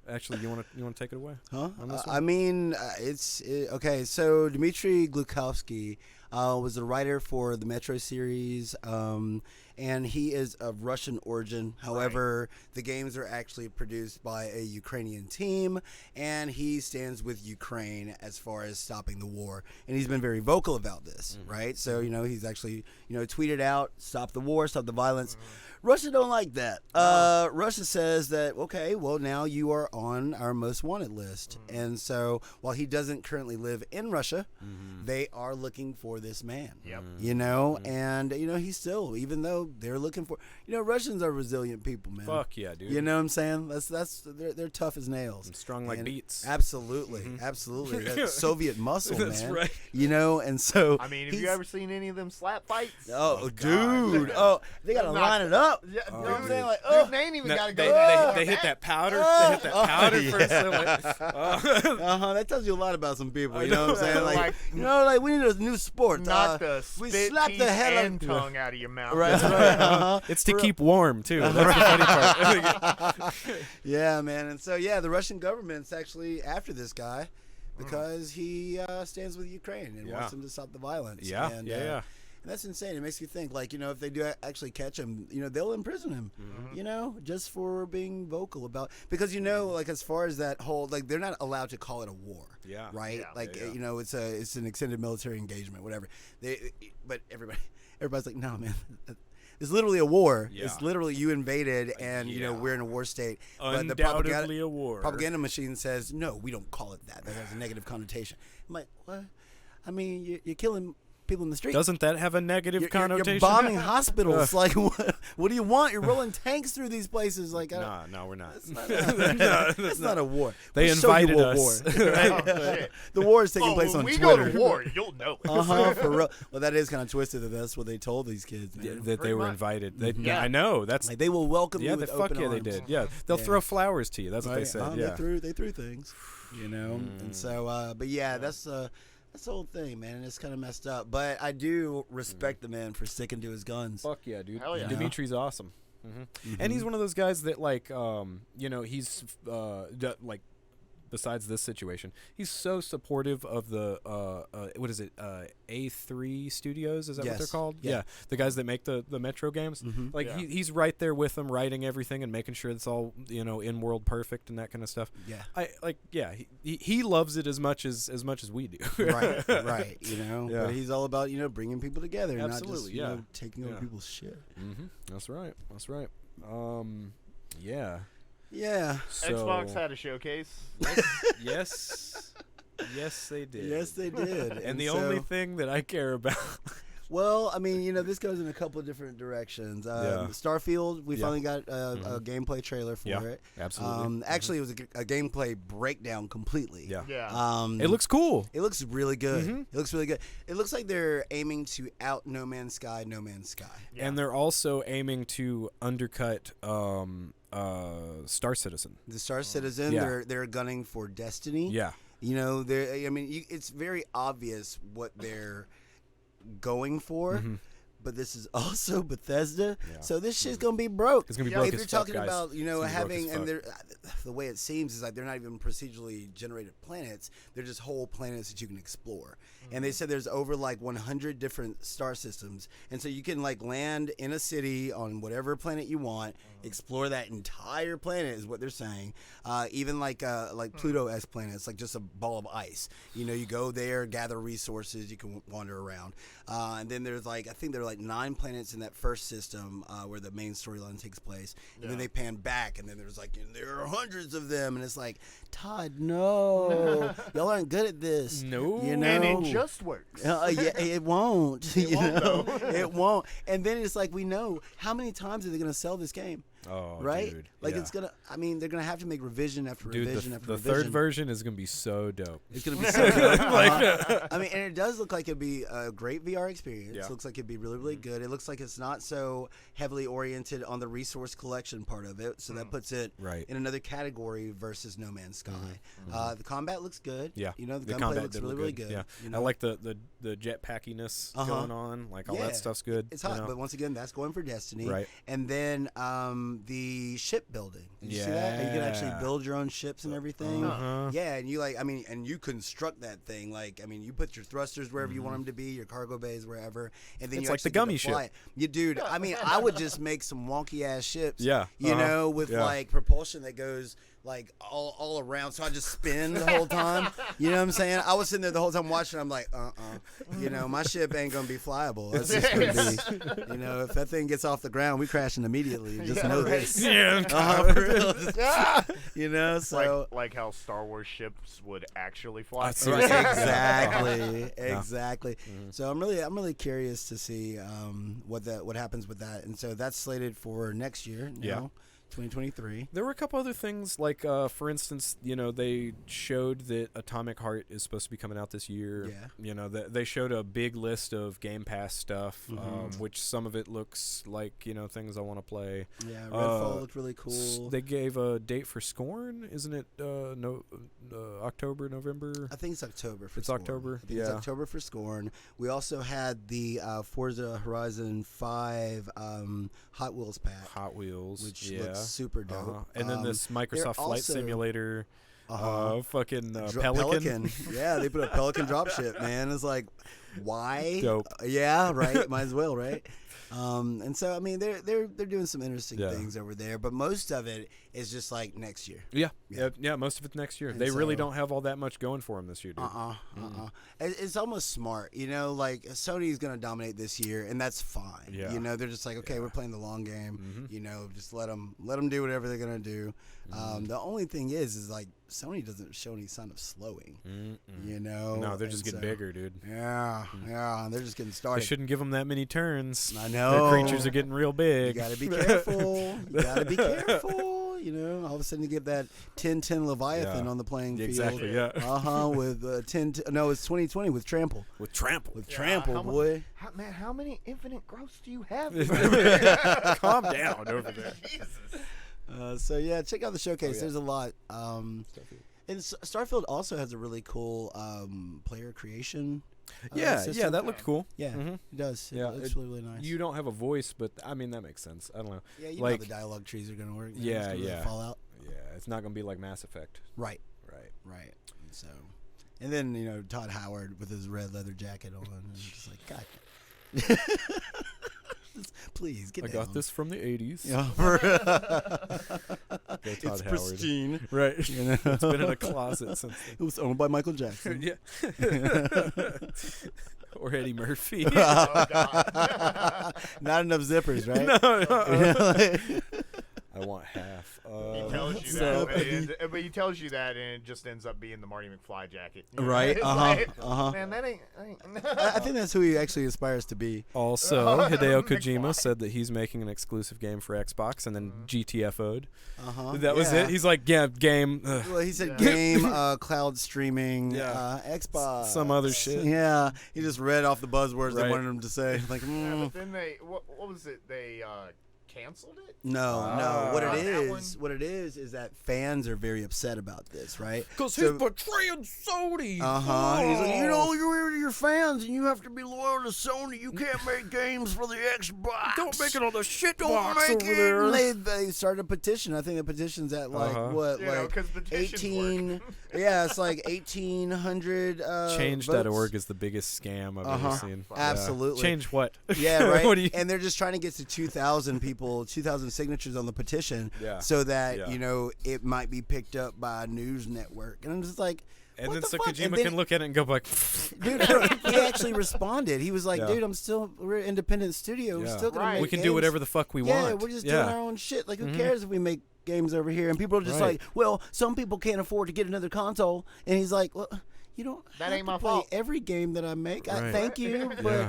Actually, you want to take it away? Huh? On this one? I mean, okay. So Dmitry Glukovsky was the writer for the Metro series, and he is of Russian origin. However, the games are actually produced by a Ukrainian team, and he stands with Ukraine as far as stopping the war. And he's been very vocal about this, right? So he's actually tweeted out, "Stop the war, stop the violence." Russia don't like that. Russia says that, okay, well, now you are on our most wanted list. And so while he doesn't currently live in Russia, they are looking for this man. Yep. And, he's still, even though they're looking for, Russians are resilient people, man. Fuck yeah, dude. You know what I'm saying? They're tough as nails. And strong like beets. Absolutely. Absolutely. That's Soviet muscle, man. That's right. And so. I mean, have you ever seen any of them slap fights? Oh, dude. Oh, they got to line it up. Yeah, You know what I'm saying? Like, dude, they ain't even No, got to go. they hit that powder. They hit that powder first. That tells you a lot about some people. You know what I'm saying? Like, Like we need a new sport. Not the we spit slap teeth the hell and tongue out of your mouth. Right. Right. It's to keep warm too. That's the funny part. Yeah, man. And so the Russian government's actually after this guy because he stands with Ukraine and wants them to stop the violence. Yeah. And, Yeah. And that's insane. It makes me think, like, if they do actually catch him, they'll imprison him, just for being vocal about, because, like, as far as that whole, like, they're not allowed to call it a war. Yeah. Right? Yeah. Like, it's an extended military engagement, whatever. But everybody's like, no, man. It's literally a war. Yeah. It's literally you invaded, and we're in a war state. But the Undoubtedly a war. propaganda machine says, no, we don't call it that. That has a negative connotation. I'm like, what? I mean, you're killing people in the street. Doesn't that have a negative connotation? You're bombing hospitals. Like, what do you want? You're rolling tanks through these places. Like, No, we're not. That's not a war. They We'll show you invited a us. war. Shit. The war is taking place when on we Twitter. go to war, you'll know. For real. Well, that is kind of twisted. That's what they told these kids, man. That they were much. invited. Yeah. I know. That's Like, they will welcome you they with fuck open yeah, arms. they did. Yeah, they'll throw flowers to you. That's what they Right? said. They threw things, And so, but that's the whole thing, man. And it's kind of messed up. But I do respect the man for sticking to his guns. Fuck yeah, dude. Hell yeah. Dimitri's awesome. And he's one of those guys that, like, he's like besides this situation, he's so supportive of the what is it, A3 Studios? Is that what they're called? Yeah, the guys that make the Metro games. Like he's right there with them, writing everything and making sure it's all in world perfect and that kind of stuff. He loves it as much as we do. right. But he's all about bringing people together, absolutely, not just taking over people's shit. That's right. Yeah. So, Xbox had a showcase. Yes, they did. Yes, they did. And the only thing that I care about. Well, I mean, this goes in a couple of different directions. Starfield, we finally got a gameplay trailer for it. Absolutely. Actually, it was a gameplay breakdown completely. Yeah. It looks cool. It looks really good. It looks really good. It looks like they're aiming to out No Man's Sky. Yeah. And they're also aiming to undercut Star Citizen. The Star Citizen, they're gunning for Destiny. Yeah. It's very obvious what they're going for, but this is also Bethesda, so this shit's gonna be broke. It's gonna be broke. If you're talking about having, and the way it seems is like they're not even procedurally generated planets; they're just whole planets that you can explore. And they said there's over like 100 different star systems, and so you can like land in a city on whatever planet you want, explore that entire planet is what they're saying. Even like Pluto-esque planets, like just a ball of ice. You go there, gather resources, you can wander around. And then there's I think there are 9 planets in that first system where the main storyline takes place. And then they pan back, and then there's there are hundreds of them, and it's like, Todd, no, y'all aren't good at this. No, and it just works. It won't. It won't. And then it's like, we know how many times are they going to sell this game? Oh, right? Dude. It's gonna. They're gonna have to make revision after revision after revision. The third version is gonna be so dope. It's gonna be so dope. And it does look like it'd be a great VR experience. It looks like it'd be really, really good. It looks like it's not so heavily oriented on the resource collection part of it, so that puts it in another category versus No Man's Sky. The combat looks good. Yeah, the gunplay looks really, really good. Yeah, I like the jetpackiness going on. Like all that stuff's good. It's hot, but once again, that's going for Destiny. Right. And then the ship building. Did you see that? You can actually build your own ships and everything. Yeah, and you and you construct that thing. You put your thrusters wherever you want them to be, your cargo bays wherever, and then it's you like actually the gummy ship. You dude, I would just make some wonky ass ships. Yeah, with propulsion that goes all around, so I just spin the whole time. You know what I'm saying? I was sitting there the whole time watching. I'm like, my ship ain't gonna be flyable. That's just gonna be, if that thing gets off the ground, we crashing immediately. Just know this. So like how Star Wars ships would actually fly. Exactly. So I'm really curious to see what happens with that, and so that's slated for next year. 2023. There were a couple other things, for instance, they showed that Atomic Heart is supposed to be coming out this year. They showed a big list of Game Pass stuff, which some of it looks like things I want to play. Yeah, Redfall looked really cool. They gave a date for Scorn, isn't it? October, November. I think it's October. It's October. I think it's October for Scorn. We also had the Forza Horizon 5 Hot Wheels pack. Hot Wheels, which looks super dope. And then this Microsoft Flight Simulator, Pelican. Pelican. Yeah, they put a Pelican dropship, man. It's like, why? Dope. Yeah, right. Might as well, right? And so they're doing some interesting things over there, but most of it is just next year. Yeah. Most of it's next year. And they really don't have all that much going for them this year, dude. It's almost smart, Sony's gonna dominate this year, and that's fine. They're just we're playing the long game. Just let them do whatever they're gonna do. The only thing is Sony doesn't show any sign of slowing. No, they're just getting bigger, dude. Yeah, they're just getting started. They shouldn't give them that many turns. I know. Their creatures are getting real big. You gotta be careful. All of a sudden you get that 10-10 Leviathan on the playing field. Exactly, yeah. With 10. It's 2020 with Trample. With Trample, boy. How many infinite growths do you have? Calm down over there. Jesus. Check out the showcase. There's a lot. And Starfield also has a really cool player creation. System. That looked cool. Yeah, it does. It looks really, really nice. You don't have a voice, but that makes sense. I don't know. Yeah, know the dialogue trees are gonna work. Yeah. Fallout. Yeah, it's not gonna be like Mass Effect. Right. Right. So, and then Todd Howard with his red leather jacket on, and just like, God, please get I down. got this from the 80s. Yeah. Go Todd It's Howard. pristine. Right. It's been in a closet since It was owned by Michael Jackson. yeah. Or Eddie Murphy. Oh, God. Not enough zippers, right? No. I want half. He tells you that, but he tells you that, and it just ends up being the Marty McFly jacket. Right? Man, that ain't. I think that's who he actually aspires to be. Also, Hideo Kojima said that he's making an exclusive game for Xbox, and then GTFO'd. That was it. He's like, yeah, game. Well, he said game, cloud streaming, Xbox, some other shit. Yeah, he just read off the buzzwords they Right. wanted him to say. Like, But then what was it? They canceled it? No. What that it is that fans are very upset about this, right? Because he's betraying Sony. He's like, you're fans, and you have to be loyal to Sony. You can't make games for the Xbox. Don't make it on the shit Don't box make over it. there. And they started a petition. I think the petition's at like 18. Yeah, it's like 1,800. Change.org is the biggest scam I've ever seen. Absolutely. Change what? Yeah, right. What do you... And they're just trying to get to 2,000 people, 2,000 signatures on the petition, so that it might be picked up by a news network. And I'm just like, and what then the so fuck? Kojima can look at it and go like, dude, he actually responded. He was like, dude, we're an independent studio. We're still gonna make we can games. do whatever the fuck we want. Yeah, we're just doing our own shit. Like, who cares if we make games over here? And people are just like, well, some people can't afford to get another console. And he's like, well, you don't that have ain't to my play fault. every game that I make. I thank you, but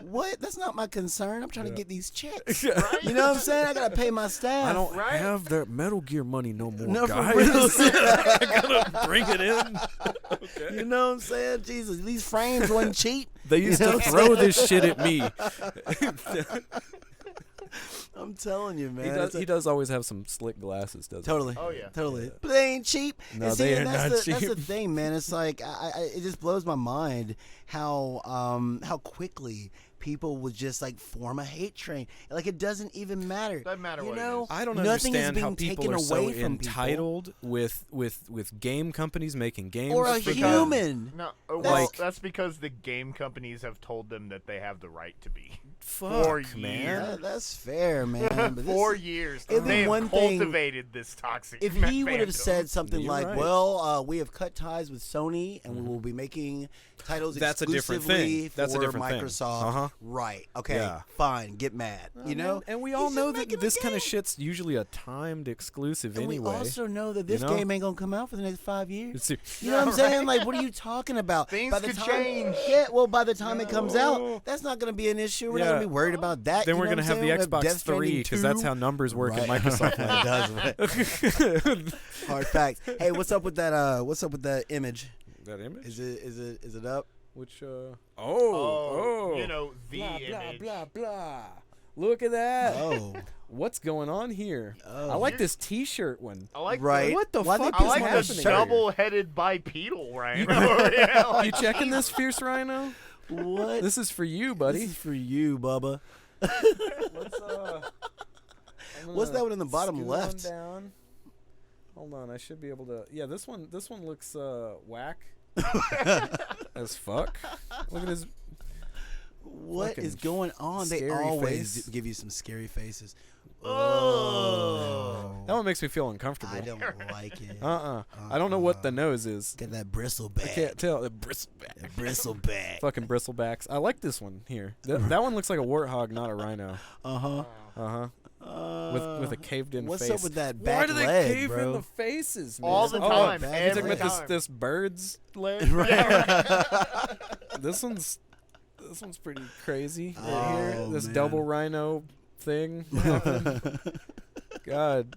what? That's not my concern. I'm trying to get these checks. Right? You know what I'm saying? I gotta pay my staff. I don't have that Metal Gear money no more, No, for guys. real. I gotta bring it in. Okay. You know what I'm saying? Jesus, these frames wasn't cheap. They used to throw this shit at me. I'm telling you, man. He does always have some slick glasses, doesn't Totally. Oh, yeah. Totally. Yeah. But they ain't cheap. No, and see, they and are that's not the, That's the cheap. thing, man. It's like it just blows my mind how quickly people would just like form a hate train. Like, it doesn't even matter. Doesn't matter you what know? it is. I don't Nothing understand is how being people taken are so away from entitled with game companies making games. Or a because- human. No, that's because the game companies have told them that they have the right to be. Fuck, 4 man. years. That's fair, man. But 4 years. it'd be They have one thing cultivated this toxic. if he would have fandom. said something You're like, right. well, we have cut ties with Sony and we will be making titles That's a different exclusively thing. That's a for different thing. Microsoft. Right. Okay. Yeah. Fine. Get mad. You know? and we He's all just know making that a this kind game. of shit's usually a timed exclusive And anyway. we also know that this you know? game ain't gonna come out for the next 5 years. It's- You know what I'm saying? Like, what are you talking about? Things by the could time, change. Yeah, well, by the time it comes out, that's not going to be an issue. We're not going to be worried about that. Then you we're know gonna what have I'm the saying? Xbox Death 3 Stranding because that's 2. how numbers work Right. at Microsoft. It does, right? Hard facts. Hey, what's up with that? What's up with that image? That image? Is it up? Which you know, the blah, image. blah blah blah. Look at that. Oh, What's going on here? Oh. I like this T-shirt one. I like right. What the Why fuck they is I like happening the here? double-headed bipedal rhino. Yeah, like, You checking this, Fierce Rhino? What? This is for you, This buddy. is for you, Bubba. Let's, What's that one in the bottom scoot left? on down. Hold on, I should be able to. Yeah, this one looks whack as fuck. Look at his. What is Fucking going on? They scary always face. give you some scary faces. Oh. That one makes me feel uncomfortable. I don't like it. I don't know what the nose is. Got that bristle I back. can't tell. The bristleback. That bristle back. Fucking bristlebacks. I like this one here. That one looks like a warthog, not a rhino. Uh-huh. With a caved in What's face. up with that Why back do they leg, cave bro? in the faces, man? All the time, back You're talking every about time. this bird's leg? Right. This one's pretty crazy right Oh, here. This man. double rhino thing. God.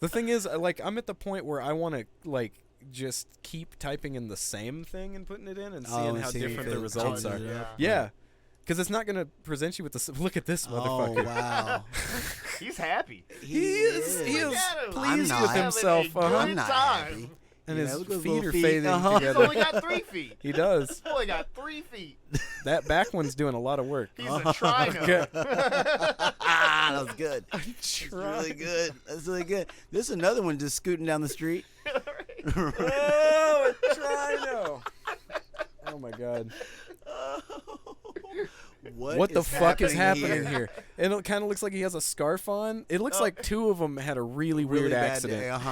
The thing is, like, I'm at the point where I want to, like, just keep typing in the same thing and putting it in and seeing how see if different it the results are. changes it up. Yeah. Because it's not going to present you with the... Look at this Oh, motherfucker. wow. He's happy. He is Look pleased at him. with I'm not. himself. Having a good I'm not time. happy. And Yeah, his look at those feet little are feet. fading Uh-huh. He's together. only got 3 feet. He does. He's only got 3 feet. That back one's doing a lot of work. He's a trino. Okay. That was good. That's really good. That's really good. This is another one just scooting down the street. Oh, a Rhino. Oh my God. What the fuck is happening here? And it kind of looks like he has a scarf on. It looks like two of them had a really weird accident.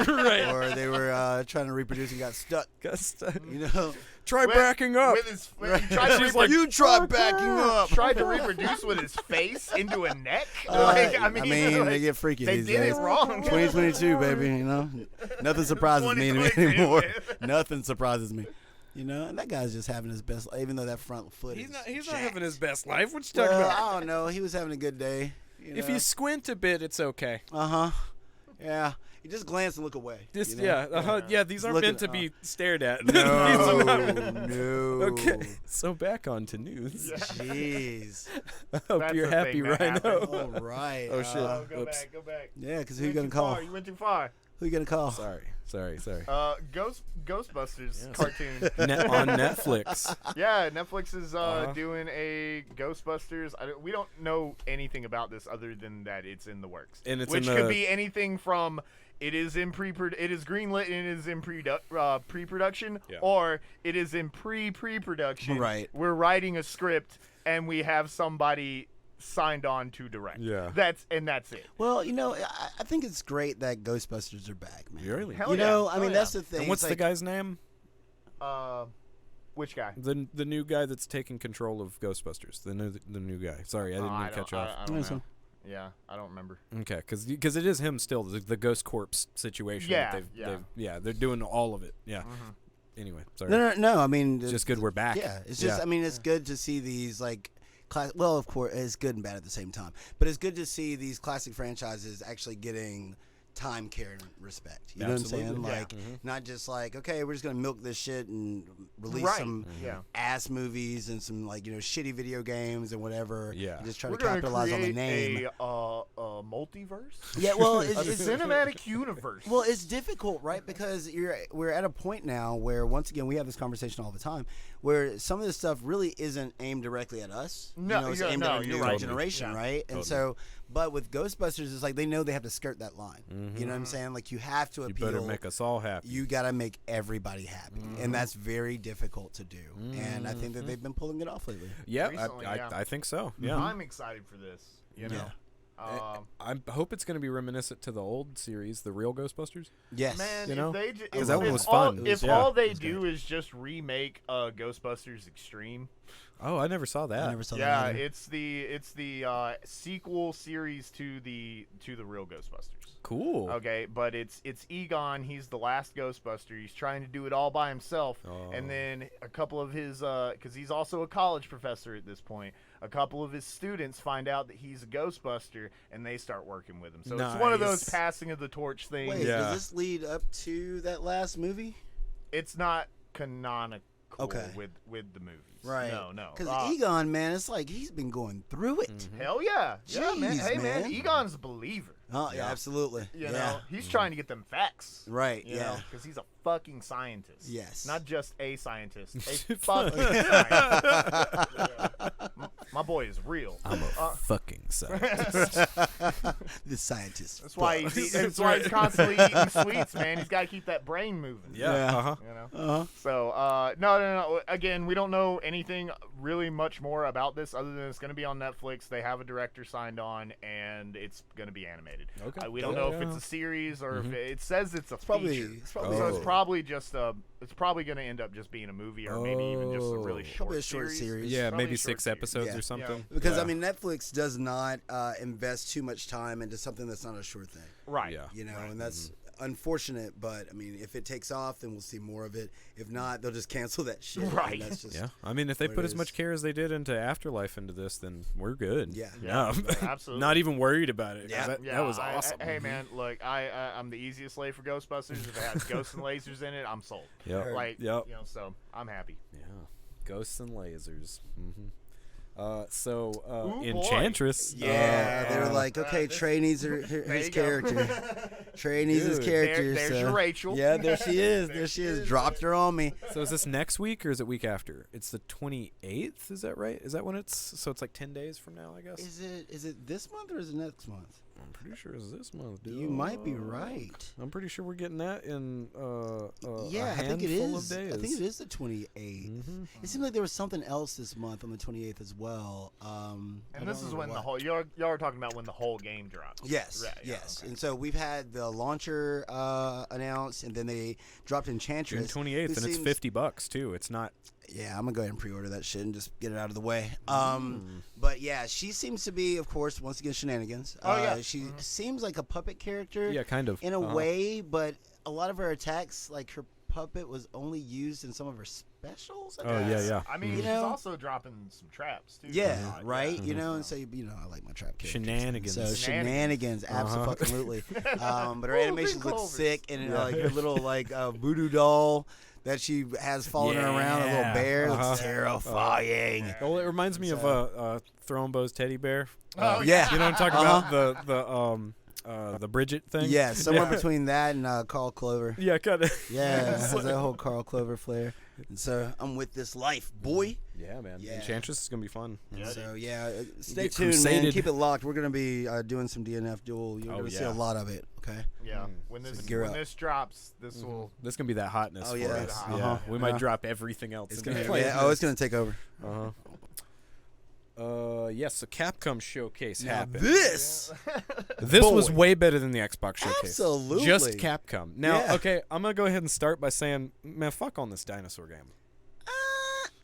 Right. Or they were trying to reproduce and got stuck. You know? Try backing up. With his, you try backing up. Tried to reproduce with his face into a neck. I mean, they get freaky they these did days. it wrong. 2022, baby. You know, nothing surprises me anymore. Nothing surprises me. You know, and that guy's just having his best, even though that front foot. He's is not having his best life. What you well, talking about? I don't know. He was having a good day. If you squint a bit, it's okay. Yeah. You just glance and look away. These you know? These aren't meant to be stared at. No, no. Okay, so back on to news. Jeez. I hope you're happy, Rhino. All right. Oh shit. Go back. Yeah, because who you gonna call? You went too far. Who you gonna call? Sorry. Ghostbusters cartoon on Netflix. Yeah, Netflix is doing a Ghostbusters. We don't know anything about this other than that it's in the works, and it's which could be anything from it is greenlit and it is in pre-production, or it is in pre-production. Right. We're writing a script and we have somebody signed on to direct. Yeah. That's it. Well, you know, I think it's great that Ghostbusters are back, man. Really? Hell you know, I mean, that's the thing. And what's the guy's name? Which guy? The new guy that's taking control of Ghostbusters. The new guy. Sorry, I didn't mean to cut you off. I don't know. Yeah, I don't remember. Okay, because it is him still, the Ghost Corps situation. Yeah, they're doing all of it. Yeah. Mm-hmm. Anyway, sorry. No. I mean, it's just good we're back. Yeah, it's just. I mean, it's good to see these like. Well, of course, it's good and bad at the same time. But it's good to see these classic franchises actually getting time, care, and respect. You know what I'm saying? Like, not just like, okay, we're just going to milk this shit and release some ass movies and some, like, you know, shitty video games and whatever. Yeah. And just try to capitalize on the name. A multiverse? Yeah, well, it's a cinematic universe. Well, it's difficult, right? Because we're at a point now where, once again, we have this conversation all the time, where some of this stuff really isn't aimed directly at us. No, you know, it's aimed at a new generation, right? Totally. And so, but with Ghostbusters, it's like they know they have to skirt that line. You know what I'm saying? Like, you have to appeal. You better make us all happy. You got to make everybody happy. And that's very difficult to do. And I think that they've been pulling it off lately. Yeah, Recently, I think so. Yeah. I'm excited for this, you know? I hope it's going to be reminiscent to the old series, the real Ghostbusters. Yes. Man, you know? Because that one was fun. If all they do is just remake Ghostbusters Extreme. Oh, I never saw that. I never saw that. Yeah, it's the sequel series to the real Ghostbusters. Cool. Okay, but it's Egon. He's the last Ghostbuster. He's trying to do it all by himself. And then a couple of his, because he's also a college professor at this point, a couple of his students find out that he's a Ghostbuster, and they start working with him. So it's one of those passing of the torch things. Wait, does this lead up to that last movie? It's not canonical okay. with the movies. Right. No. Because Egon, man, it's like he's been going through it. Hell yeah. Jeez, man. Hey, man, Egon's a believer. Oh, yeah, absolutely. You know, he's trying to get them facts. Right, you know, because he's a fucking scientist. Yes. Not just a scientist. A fucking scientist. My boy is real. I'm a fucking scientist. The scientist. That's why he's constantly eating sweets, man. He's got to keep that brain moving. Yeah. You know? So, no. Again, we don't know anything really much more about this other than it's going to be on Netflix. They have a director signed on, and it's going to be animated. Okay. We don't know if it's a series or if it says it's a feature. So it's probably just it's probably going to end up just being a movie or maybe even just a really short series. Yeah, Probably maybe a short 6 episodes series. or something. Because I mean, Netflix does not invest too much time into something that's not a sure thing. Right. Yeah. You know, and that's unfortunate, but I mean, if it takes off, then we'll see more of it. If not, they'll just cancel that shit. Right. That's just I mean, if they put as much care as they did into Afterlife into this, then we're good. Yeah. Absolutely. Not even worried about it. Yeah. That was awesome. Hey, man, look, I'm the easiest slave for Ghostbusters. If it has ghosts and lasers in it, I'm sold. Yep. You know, so I'm happy. Yeah. Ghosts and lasers. Ooh, Enchantress. Yeah, they were like, okay, Trey needs his character. Trey needs his character. There's your Rachel. Yeah, there she is. There she is. Dropped her on me. So is this next week or is it week after? It's the 28th. Is that right? Is that when it's? So it's like 10 days from now, I guess. Is it this month or is it next month? I'm pretty sure it's this month, dude. You might be right. I'm pretty sure we're getting that in a I think it handful is. of days. I think it is the 28th. It seemed like there was something else this month on the 28th as well. And this is when the whole y'all are talking about when the whole game drops. Yes, right, yes. Okay. And so we've had the launcher announced, and then they dropped Enchantress. June 28th, and it's $50 too. It's not. Yeah, I'm gonna go ahead and pre-order that shit and just get it out of the way. But yeah, she seems to be, of course, once again shenanigans. She seems like a puppet character. Yeah, kind of. In a way, but a lot of her attacks, like her puppet, was only used in some of her specials. I guess. Yeah. I mean, she's also dropping some traps too. Yeah, right. You know, and so I like my trap characters. Shenanigans. So shenanigans, absolutely. But her animations look sick, and like her little voodoo doll that she has following her around, a little bear. Looks terrifying. Well, it reminds me of Throwing Bow's teddy bear. Yeah. You know what I'm talking about? The Bridget thing? Yeah, somewhere between that and Carl Clover. Yeah, kind of. Yeah, it has that whole Carl Clover flair. And so I'm with this life, boy. Yeah, man. Yeah. Enchantress is going to be fun. Yeah, so, stay Get tuned, crusaded. man. Keep it locked. We're going to be doing some DNF duel. You're going to see a yeah. lot of it, okay? Yeah. When this drops, this will... This is going to be that hotness for us. Yeah. We might drop everything else. It's going to take over. Yes, the Capcom showcase happened. This was way better than the Xbox showcase. Absolutely. Just Capcom. Now, okay, I'm going to go ahead and start by saying, man, fuck on this dinosaur game.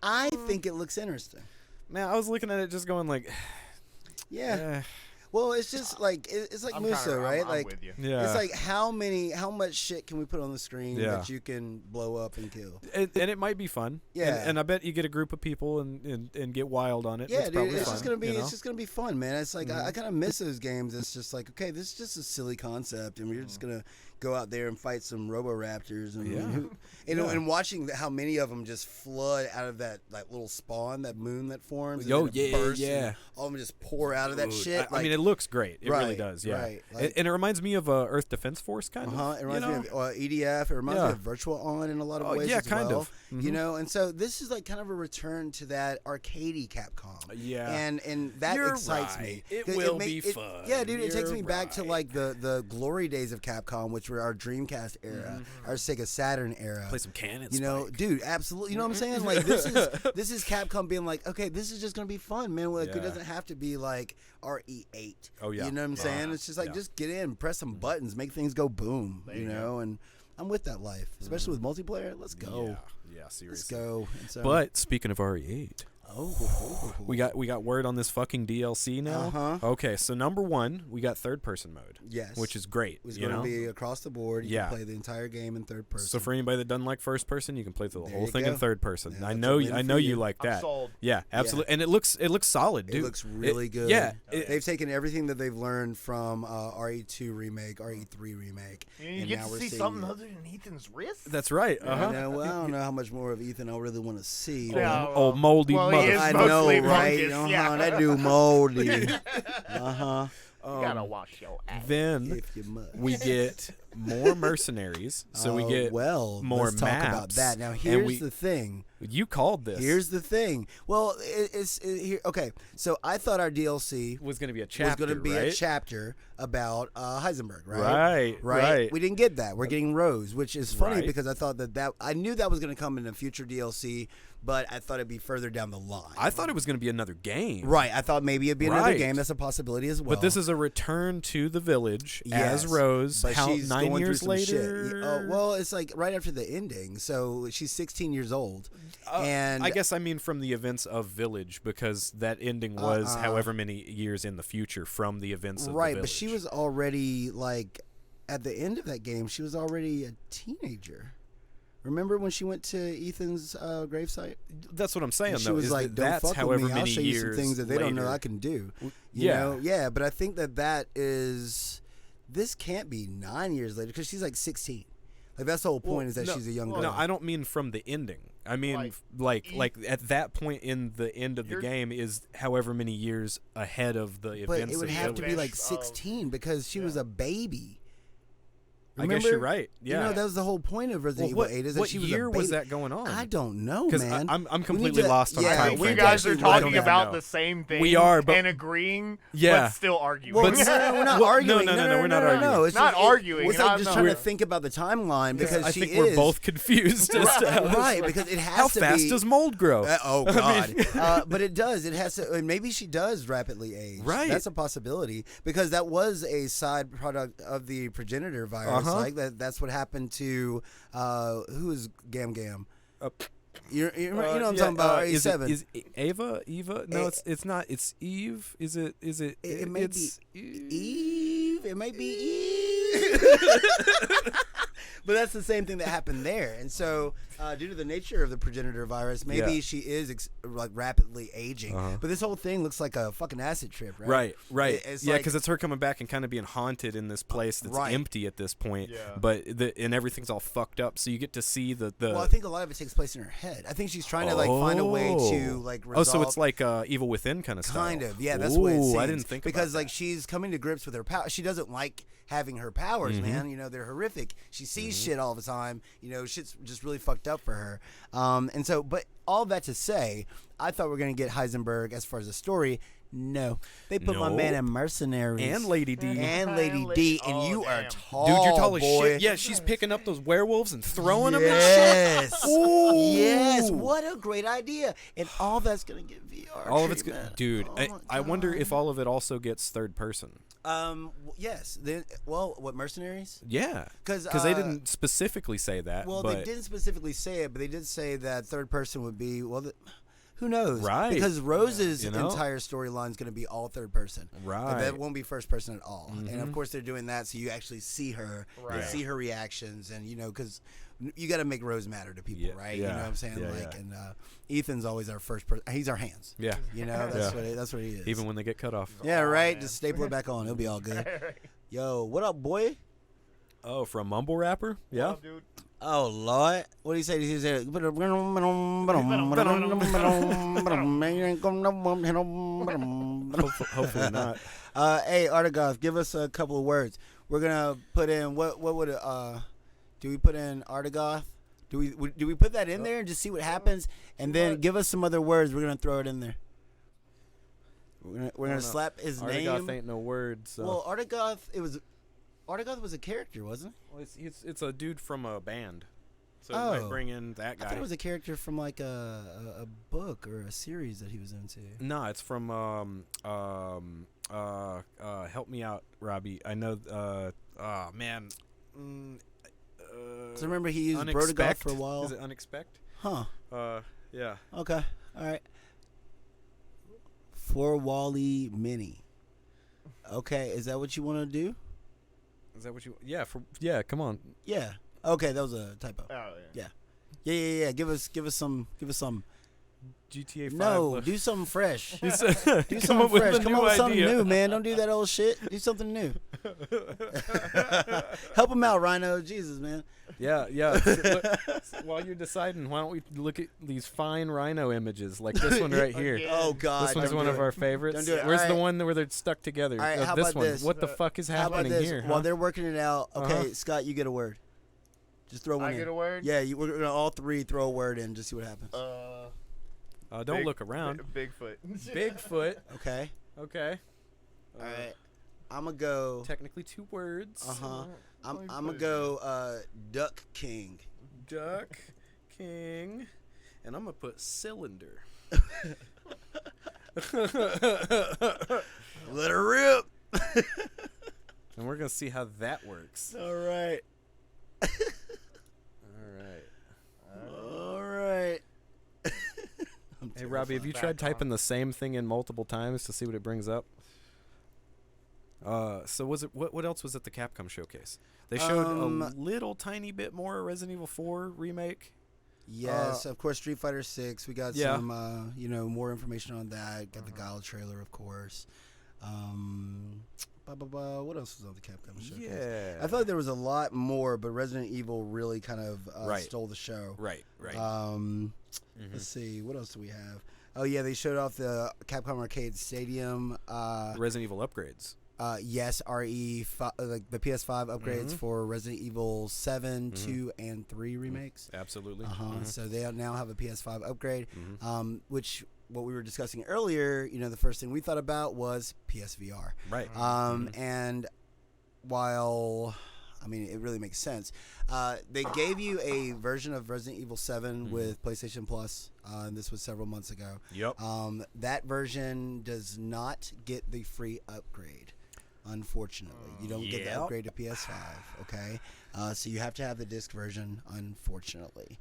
I think it looks interesting. Man, I was looking at it just going like... Yeah. Well, it's just like it's like Musa, right? I'm with you. Yeah. It's like how much shit can we put on the screen that you can blow up and kill? And it might be fun. Yeah. And I bet you get a group of people and get wild on it. Yeah, it's dude, it's fun, just gonna be it's just gonna be fun, man. It's like I kind of miss those games. It's just like, okay, this is just a silly concept, and we're just gonna go out there and fight some Roboraptors and watching how many of them just flood out of that little spawn, that moon that forms. Yo, and then it bursts yeah. And all of them just pour out of that shit. I mean, it looks great. It really does. Yeah. Right. And it reminds me of Earth Defense Force, kind of. It reminds me of EDF. It reminds me of Virtual On in a lot of ways. Yeah, as kind well. of. You know, and so this is like kind of a return to that arcadey Capcom. Yeah. And that excites me. It will be fun. Yeah, dude, it takes me back to like the glory days of Capcom, which were our Dreamcast era, our Sega Saturn era. Play some cannons. You know, dude, absolutely. You know what I'm saying? Like this is Capcom being like, okay, this is just gonna be fun, man. Like it doesn't have to be like RE8. Oh yeah. You know what I'm saying? It's just like just get in, press some buttons, make things go boom. You know, and I'm with that life, especially with multiplayer. Let's go. Yeah, seriously. Let's go. And so, But speaking of RE8. We got word on this fucking DLC now. Okay, so number one, we got third person mode. Yes, which is great. It's going to be across the board. You can play the entire game in third person. So for anybody that doesn't like first person, you can play the whole thing go. in third person. Yeah, I know you like that. I'm sold. Yeah, absolutely. And it looks solid, dude. It looks really good. Yeah, they've taken everything that they've learned from RE2 remake, RE3 remake. You get to see something other than Ethan's wrist. That's right. I don't know how much more of Ethan I really want to see. Oh, moldy mother. I know, right? That dude moldy. You gotta wash your ass. Then if you must. we get more mercenaries. So we get more let's maps. Talk about that. Now here's the thing. You called this. Here's the thing. Well, it's here. Okay, so I thought our DLC was going to be a chapter, about Heisenberg, right? Right. We didn't get that. We're getting Rose, which is funny because I thought that I knew that was going to come in a future DLC, but I thought it'd be further down the line. I thought it was going to be another game. Right. I thought maybe it'd be another game. That's a possibility as well. But this is a return to the village as Rose. But she's 9 going years through some later? shit. Well, it's like right after the ending. So she's 16 years old. And I guess I mean from the events of Village, because that ending was however many years in the future from the events of the Village. Right, but she was already like at the end of that game. She was already a teenager. Remember when she went to Ethan's gravesite? That's what I'm saying. And she was like, "Don't that's fuck however with me. I'll many show you years some things that they don't know later. I can do." You know? Yeah. But I think that is this can't be 9 years later because she's like 16. Like that's the whole point is that she's a young girl. No, I don't mean from the ending. I mean like at that point in the end of the game is however many years ahead of the events. But it would have to be like Village 16 because she was a baby. I guess you're right. Yeah. You know, that was the whole point of Resident Evil 8 is that she was a baby. What year was that going on? I don't know, man. I'm completely lost on time. You guys are talking about the same thing. We are, but and agreeing, but still arguing. Well, we're not arguing. No, we're not arguing. It's not arguing. We're just trying to think about the timeline because I think we're both confused as to right, because it has how to fast does mold grow? Oh God! But it does. It has to. Maybe she does rapidly age. Right. That's a possibility because that was a side product of the progenitor virus. Like that's what happened to who is Gam Gam. You know what I'm talking about? A7. Is Eva? No, it's not. It's Eve. Is it? It may be Eve. It may be Eve. But that's the same thing that happened there. And so, due to the nature of the progenitor virus, maybe she is like rapidly aging. But this whole thing looks like a fucking acid trip, right? Right. It's yeah, because it's her coming back and kind of being haunted in this place that's empty at this point. Yeah. But and everything's all fucked up. So you get to see the. Well, I think a lot of it takes place in her head. I think she's trying to find a way to resolve. Oh, so it's like Evil Within kind of stuff. Kind of, yeah. That's what it seems. I didn't think because about that. she's coming to grips with her power. She doesn't like having her powers, man. You know, they're horrific. She sees shit all the time. You know, shit's just really fucked up for her. And so, but all that to say, I thought we were going to get Heisenberg as far as the story. No. They put my man in Mercenaries. And Lady D. And Lady D. And you are tall, dude, you're tall as boy. shit. Yeah, she's picking up those werewolves and throwing them and shit. Ooh. Yes. What a great idea. And all that's going to get VR all of it's good. Dude, I wonder if all of it also gets third person. Yes. Then, what, Mercenaries? Yeah. Because they didn't specifically say that. Well, but they didn't specifically say it, but they did say that third person would be, who knows? Right. Because Rose's entire storyline is going to be all third person. Right. That won't be first person at all. And of course, they're doing that so you actually see her, and see her reactions, and because you got to make Rose matter to people, right? Yeah. You know what I'm saying? Yeah, and Ethan's always our first person. He's our hands. Yeah. You know, that's what he is. Even when they get cut off. Yeah, right. Just staple it back on. It'll be all good. Yo, what up, boy? Oh, from Mumble Rapper? Yeah. Up, dude? Oh Lord, what do you say? He said, Hopefully not. Hey, Artagoth, give us a couple of words. We're gonna put in what would do we put in Artagoth? Do we put that in there and just see what happens, and then give us some other words? We're gonna throw it in there. We're gonna slap his name. Artagoth ain't no word. So. Well, Artagoth was a character, wasn't it? Well, it's a dude from a band, so Oh. it might bring in that guy. I thought it was a character from like a book or a series that he was into. No, it's from help me out, Robbie. I know. Oh man. So remember he used Brotagoth for a while. Is it Unexpect? Huh. Yeah. Okay. All right. For Wally Mini. Okay, is that what you want to do? Is that what you? Yeah. Come on. Yeah. Okay, that was a typo. Oh yeah. Yeah. Give us some. GTA 5. No, do something fresh. Do something fresh. Come up with something new, man. Don't do that old shit. Do something new. Help him out, Rhino. Jesus, man. Yeah. While you're deciding, why don't we look at these fine Rhino images, like this one right here? Oh God, this one's one of our favorites. Don't do it. Where's the one where they're stuck together? All right, how this about one. this? What the fuck is How happening about this? here? While they're working it out, okay, Scott, you get a word. Just throw one in. I get a word? Yeah, we're gonna all three throw a word in. Just see what happens. Don't look around. Bigfoot. Bigfoot. Okay. All right. I'm gonna go. Technically 2 words. I'm gonna go. Duck King. Duck King, and I'm gonna put cylinder. Let her rip. And we're gonna see how that works. All right. Hey Robbie, have you tried typing the same thing in multiple times to see what it brings up? So was it what else was at the Capcom showcase? They showed a little tiny bit more Resident Evil 4 remake. Yes, of course, Street Fighter 6. We got some, more information on that. Got the Guile trailer, of course. What else was on the Capcom showcase? Yeah, I feel like there was a lot more, but Resident Evil really kind of stole the show. Right. Let's see, what else do we have? Oh yeah, they showed off the Capcom Arcade Stadium. Resident Evil upgrades. Yes, like the PS5 upgrades for Resident Evil 7, 2, and 3 remakes. Absolutely. So they now have a PS5 upgrade, which what we were discussing earlier, the first thing we thought about was PSVR. Right. And while, it really makes sense, they gave you a version of Resident Evil 7 with PlayStation Plus, and this was several months ago. Yep. That version does not get the free upgrade. Unfortunately, you don't get the upgrade to PS5. Okay, so you have to have the disc version. Unfortunately,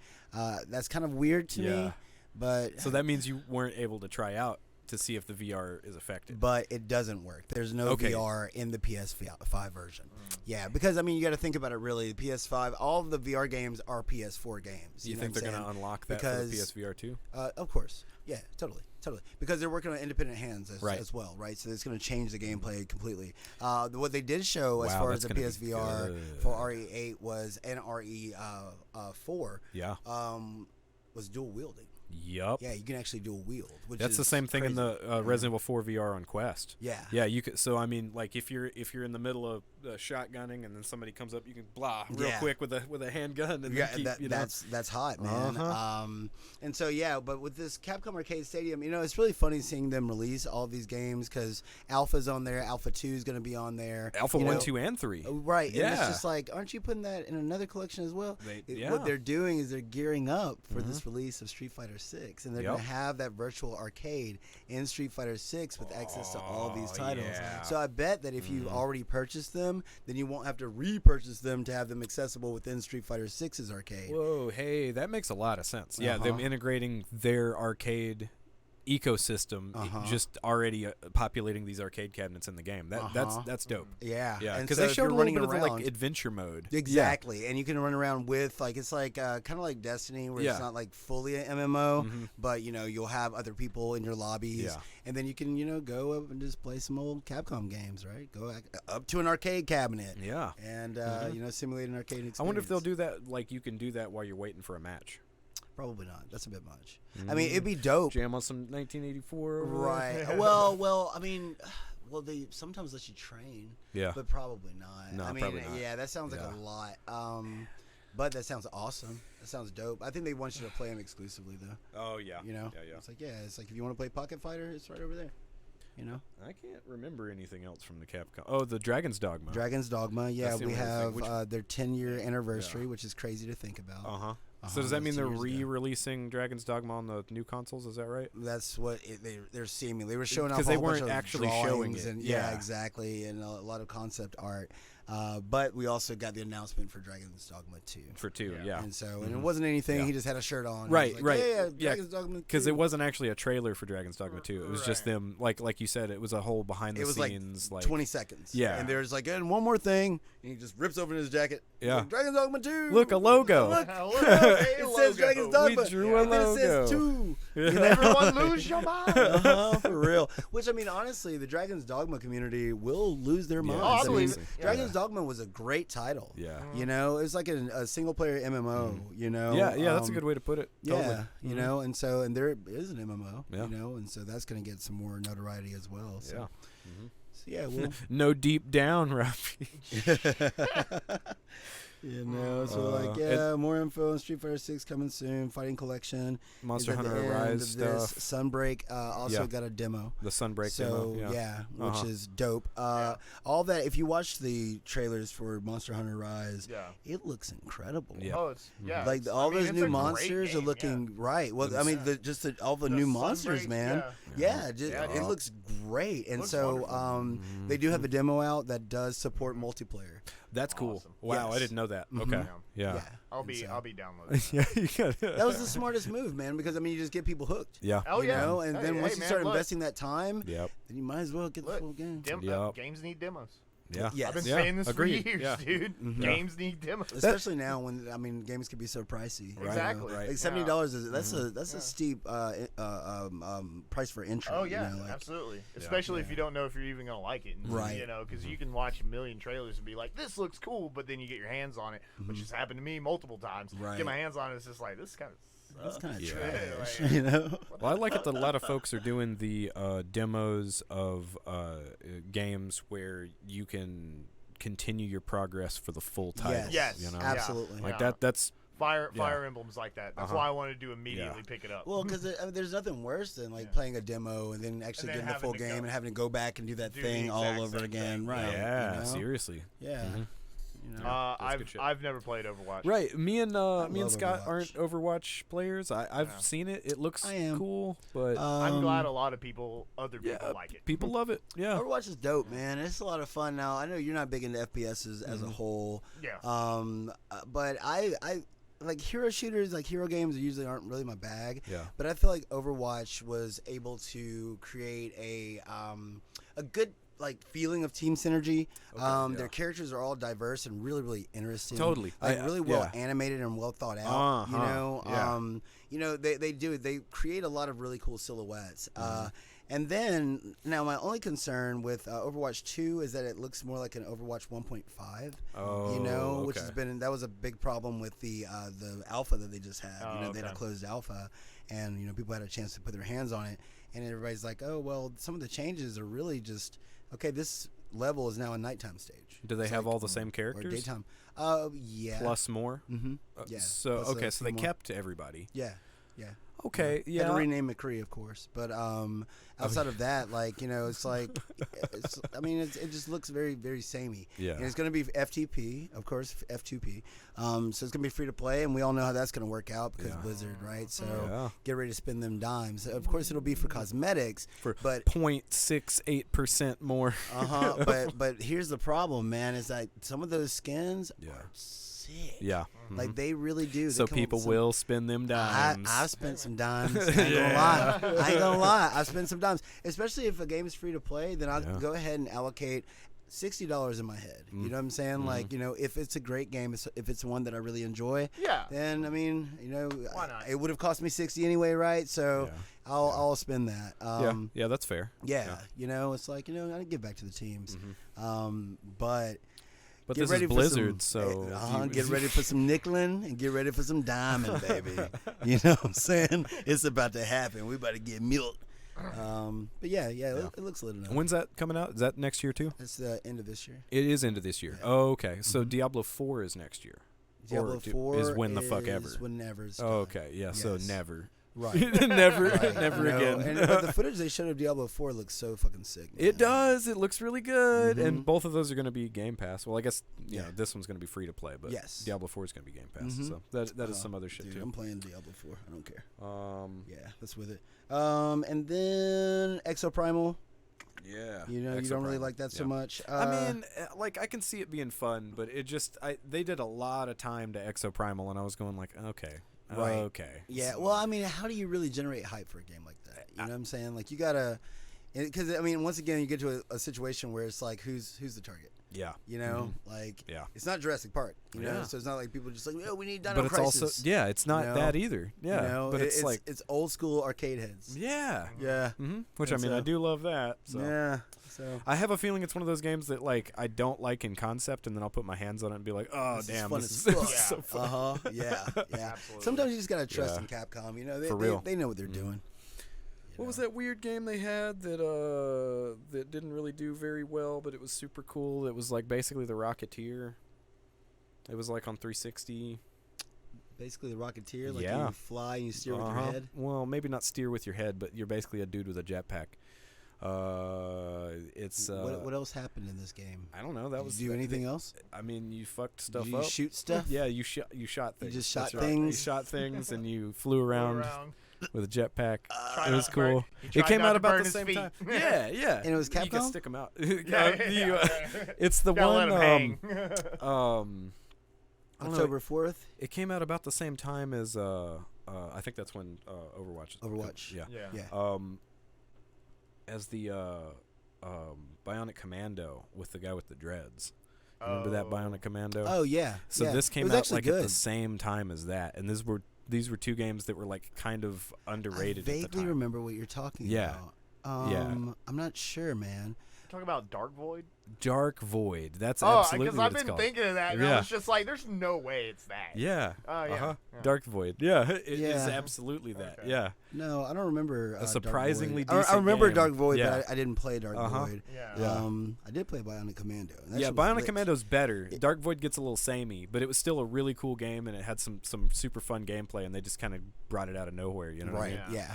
that's kind of weird to me. But so that means you weren't able to try out to see if the VR is affected. But it doesn't work. There's no VR in the PS5 version. Yeah, because you got to think about it. Really, the PS5, all of the VR games are PS4 games. You think they're going to unlock that for the PSVR too? Of course. Yeah, totally. Because they're working on independent hands as well, right? So it's going to change the gameplay completely. What they did show as far as the PSVR for RE8 was and RE4 was dual wielding. Yep. Yeah, you can actually dual wield. That's the same thing in the Resident Evil 4 VR on Quest. Yeah. Yeah, you could. So like if you're in the middle of shotgunning and then somebody comes up, you can real quick with a handgun and that's hot, man. And so but with this Capcom Arcade Stadium, it's really funny seeing them release all these games because Alpha's on there, Alpha 2 is going to be on there, Alpha 1, 2, and 3. Right. Yeah. And it's just like, aren't you putting that in another collection as well? What they're doing is they're gearing up for this release of Street Fighter 6, and they're going to have that virtual arcade in Street Fighter 6 with access to all these titles. Yeah. So I bet that if you already purchased them, then you won't have to repurchase them to have them accessible within Street Fighter 6's arcade. Whoa, hey, that makes a lot of sense. Yeah, them integrating their arcade ecosystem just already populating these arcade cabinets in the game. That's dope. Yeah, because they showed a little bit of the, like adventure mode. Exactly, and you can run around with it's like kind of like Destiny, where it's not like fully an MMO, but you'll have other people in your lobbies, and then you can go up and just play some old Capcom games, right? Go up to an arcade cabinet, and simulate an arcade experience. I wonder if they'll do that. Like you can do that while you're waiting for a match. Probably not. That's a bit much. It'd be dope. Jam on some 1984. Right. well, they sometimes let you train. Yeah. But probably not. No, probably not. Yeah, that sounds like a lot. But that sounds awesome. That sounds dope. I think they want you to play them exclusively, though. Oh, yeah. Yeah. It's like if you want to play Pocket Fighter, it's right over there. I can't remember anything else from the Capcom. Oh, the Dragon's Dogma. Dragon's Dogma. Yeah, we have their 10-year anniversary, which is crazy to think about. So does that mean they're re-releasing Dragon's Dogma on the new consoles? Is that right? That's what they're seeming. They were showing off because they weren't actually showing it. And, exactly, and a lot of concept art. But we also got the announcement for Dragon's Dogma 2. For 2, yeah. And so, and it wasn't anything. He just had a shirt on. Right, like, Yeah, Dragon's Dogma 2. Because it wasn't actually a trailer for Dragon's Dogma 2. It was just them, like you said, it was a whole behind the scenes. Like 20 seconds. Yeah. And there's and one more thing. And he just rips open his jacket. Yeah. Like, Dragon's Dogma 2. Look, a logo. Look. It says Dragon's Dogma. We drew a logo. And it says 2. Everyone lose your mind. For real. Which, honestly, the Dragon's Dogma community will lose their minds. I believe it. Dragon's Dogma was a great title. Yeah. It's like a single player MMO, Yeah, that's a good way to put it. Totally. Yeah, and there is an MMO, and so that's going to get some more notoriety as well. So. Yeah. Well, no deep down, Rafi. more info on Street Fighter 6 coming soon. Fighting Collection, Monster Hunter Rise stuff. Sunbreak also got a demo. The Sunbreak demo, which is dope. All that. If you watch the trailers for Monster Hunter Rise, it looks incredible. Yeah. Oh, it's like all those new monsters are looking right. Well, all the new monsters, man. It looks great, and they do have a demo out that does support multiplayer. That's cool. Awesome. Wow, Yes. I didn't know that. Okay. Yeah. I'll be downloading. That was the smartest move, man, because you just get people hooked. Yeah. Oh yeah. And then once you start investing that time, Yep. then you might as well get the full game. Games need demos. Yeah. Yes. I've been saying this Agreed. for years, dude. Games need demos. Especially now when games can be so pricey. Exactly. Right. Like $70 is that's a steep price for entry. Oh yeah, absolutely. Especially if you don't know if you're even gonna like it. Right. Because you can watch a million trailers and be like, "This looks cool," but then you get your hands on it, which has happened to me multiple times. Right. Get my hands on it, it's just like this kind of That's kind of Yeah. trash, you know. Well, I like it that a lot of folks are doing the demos of games where you can continue your progress for the full title. Yes. You know? Absolutely. Like Yeah. that's Fire Emblem's like that. That's why I wanted to immediately pick it up. Well, because there's nothing worse than like playing a demo and then actually And then getting the full having to game go and having to go back and do that do thing the all exact over same again. thing. Right. yeah, you know? seriously. Yeah. Mhm. You know? good shit. I've never played Overwatch. Right, me and love Scott Overwatch. aren't Overwatch players. I've Yeah. seen it. It looks I am. cool, but I'm glad a lot of other people yeah, like it. people love it. Yeah, Overwatch is dope, man. It's a lot of fun. Now I know you're not big into FPSs as a whole. Yeah. But I like hero shooters, like hero games usually aren't really my bag. Yeah. But I feel like Overwatch was able to create a good like feeling of team synergy. Their characters are all diverse and really, really interesting. Totally. Like really well animated and well thought out. You know, Yeah. you know they create a lot of really cool silhouettes. And then now my only concern with Overwatch 2 is that it looks more like an Overwatch 1.5. Oh, you know, which has okay. that was a big problem with the alpha that they just had. You know, they had a okay. closed alpha, and you know people had a chance to put their hands on it, and everybody's like, oh well, some of the changes are really just okay. This level is now a nighttime stage. Do they It's have like- all the same or characters? daytime? Yeah. Plus more. Mm-hmm. Yeah. So plus a okay, so few they more. kept everybody. Yeah. Yeah. Okay. Had Yeah. to rename McCree, of course, but outside of that, like you know, it's like, I mean, it just looks very, very samey. Yeah. And it's going to be FTP, of course, F2P. So it's going to be free to play, and we all know how that's going to work out because Yeah. Blizzard, right? So Yeah. get ready to spend them dimes. Of course, it'll be for cosmetics, For but 0.68% more. but here's the problem, man, is that some of those skins Yeah. are sick. Yeah. Like they really do. They So come up with people some- will spend them dimes. I've spent some dimes. I ain't gonna lie. I ain't gonna lie. I've spent some dimes, especially if a game is free to play. Then I'll Yeah. go ahead and allocate $60 in my head. You know what I'm saying? Like, you know, if it's a great game, if it's one that I really enjoy, Yeah. then I mean, you know, Why not? it would have cost me 60 anyway, right? So Yeah. I'll spend that. Yeah, that's fair. Yeah, you know, it's like, you know, I give back to the teams. But But get this ready is for Blizzard, some, so get ready for some nickeling and get ready for some diamond, baby. You know what I'm saying? It's about to happen. We about to get milk. But yeah, it looks lit enough. When's that coming out? Is that next year too? It's the end of this year. It is into this year. Yeah. Oh, okay. So Diablo 4 is next year. Diablo Or 4 is when the fuck ever. is whenever it's Oh, done. okay. Yeah. So Yes. never. Right. never, Right. never You know, again. but the footage they showed of Diablo 4 looks so fucking sick. Man. It does. It looks really good, Mhm. and both of those are going to be Game Pass. Well, I guess you know Yeah. this one's going to be free to play, but Yes. Diablo 4 is going to be Game Pass. Mhm. So that is some other shit Dude, too. I'm playing Diablo 4. I don't care. Yeah, that's with it. And then Exoprimal. Yeah. You know, you don't really Exoprimal. like that so Yeah. much. I mean, like I can see it being fun, but it just they did a lot of time to Exoprimal, and I was going like, okay, Right. okay. Yeah, well, I mean, how do you really generate hype for a game like that? You know what I'm saying? Like, you gotta, because I mean, once again, you get to a situation where it's like, who's the target? Yeah. You know, like, Yeah. it's not Jurassic Park. You know, Yeah. so it's not like people just like, oh, we need Dino But it's Crisis. also it's not you know? that either. Yeah. You know, but it's like it's old school arcade heads. yeah. Yeah. Which And I mean, I so- do love that. So. Yeah. So. I have a feeling it's one of those games that like I don't like in concept, and then I'll put my hands on it and be like, "Oh, This is damn, fun this as is fuck. so fun." Yeah. Yeah. Absolutely. Sometimes you just gotta trust Yeah. in Capcom. You know, For real. they know what they're doing. What was that weird game they had that that didn't really do very well, but it was super cool? It was like basically the Rocketeer. It was like on 360. Basically, the Rocketeer. Like Yeah. you fly and you steer with your head. Well, maybe not steer with your head, but you're basically a dude with a jetpack. It's What else happened in this game? I don't know. That Did was you do anything else? I mean, you fucked stuff Did you up. shoot stuff? Yeah, you shot things. just That's shot right. things? You shot things and you flew around with a jetpack. Tried It was not to burn- cool. he It tried came not out to about burn the his same feet. time. Yeah. And it was You can Capcom? stick them out. Yeah. It's the Gotta let one. 'em hang. I don't know, October 4th. It came out about the same time as I think that's when Overwatch. Overwatch. Yeah. Yeah. As the Bionic Commando with the guy with the dreads. Remember that Bionic Commando? Oh yeah. So yeah. this It came was out actually like good. at the same time as that, and these were two games that were like kind of underrated. I at the vaguely time. remember what you're talking Yeah. about. Yeah. I'm not sure, man. Talk about Dark Void. Dark Void. That's absolutely what it's called. Because I've been thinking of that, and I was just like, "There's no way it's that." Yeah. Oh yeah. Yeah. Dark Void. Yeah, it is absolutely that. Okay. Yeah. No, I don't remember. A surprisingly Dark Void. decent I remember game. Dark Void, Yeah. but I didn't play Dark Void. Yeah. I did play Bionic Commando. Yeah, Bionic Commando's better. Dark Void gets a little samey, but it was still a really cool game, and it had some super fun gameplay, and they just kind of brought it out of nowhere. You know what I mean? Yeah.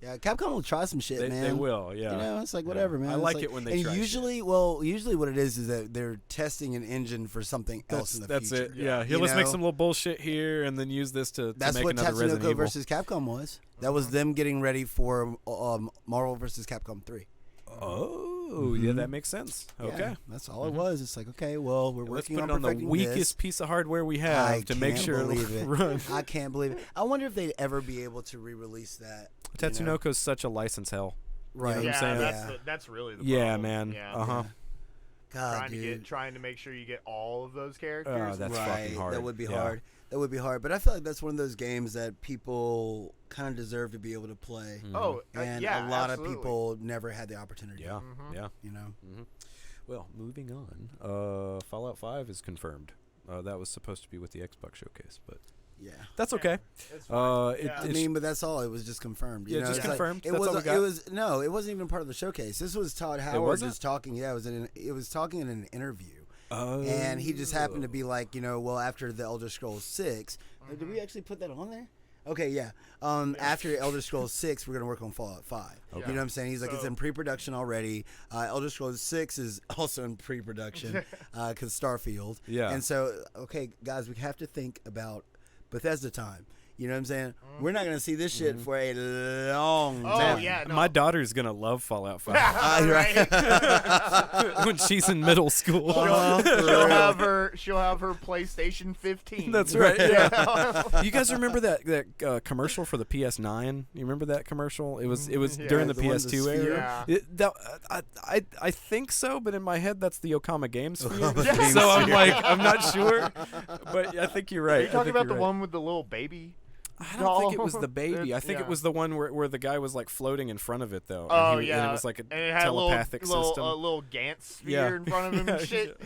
Yeah. Capcom will try some shit, man. They will. Yeah. You know, it's like whatever, man. I It's like it when they try usually, usually what it is that they're testing an engine for something else in the that's future. That's it. Yeah. Let's make some little bullshit here, and then use this to That's make what another Resident Tatsunoko Evil. versus Capcom was. That was them getting ready for Marvel versus Capcom 3. Oh, yeah, that makes sense. Okay. Yeah, that's all it was. It's like, okay, well, we're Let's working put on it on the perfecting weakest this. piece of hardware we have to make sure it. run. I can't believe it. I wonder if they'd ever be able to re-release that. Tatsunoko's such a license hell. Right. You know what I'm saying? That's really the Yeah, problem. man. Yeah. God, dude. Trying to make sure you get all of those characters. Oh, that's fucking hard. That would be hard. That would be hard. But I feel like that's one of those games that people kind of deserve to be able to play. Oh, and a lot of people never had the opportunity. Yeah. Yeah. You know. Well, moving on. Fallout 5 is confirmed. That was supposed to be with the Xbox showcase, but that's okay. I mean, but that's all. It was just confirmed. You know? Just confirmed. It that's was. all we got. It was no. It wasn't even part of the showcase. This was Todd Howard just talking. Yeah, it was talking in an interview. And he just happened to be like, well, after the Elder Scrolls 6, did we actually put that on there? Okay, yeah. After Elder Scrolls 6, we're gonna work on Fallout 5. Okay. You know what I'm saying? He's like, it's in pre-production already. Elder Scrolls 6 is also in pre-production because Starfield. Yeah. And so, okay, guys, we have to think about Bethesda time. You know what I'm saying? We're not going to see this shit for a long time. Oh, yeah. No. My daughter's going to love Fallout 5. Right. When she's in middle school. She'll have her PlayStation 15. That's right. Yeah. You guys remember that commercial for the PS9? You remember that commercial? It was during the PS2 era. Yeah. I think so, but in my head that's the Okama Game Sphere. Okama So I'm like, I'm not sure, but I think you're right. Are you talking about the one with the little baby? I don't think it was the baby. I think it was the one where the guy was like floating in front of it though. Oh, and yeah. it was like a and it had telepathic a system. little Gantt sphere in front of him and shit.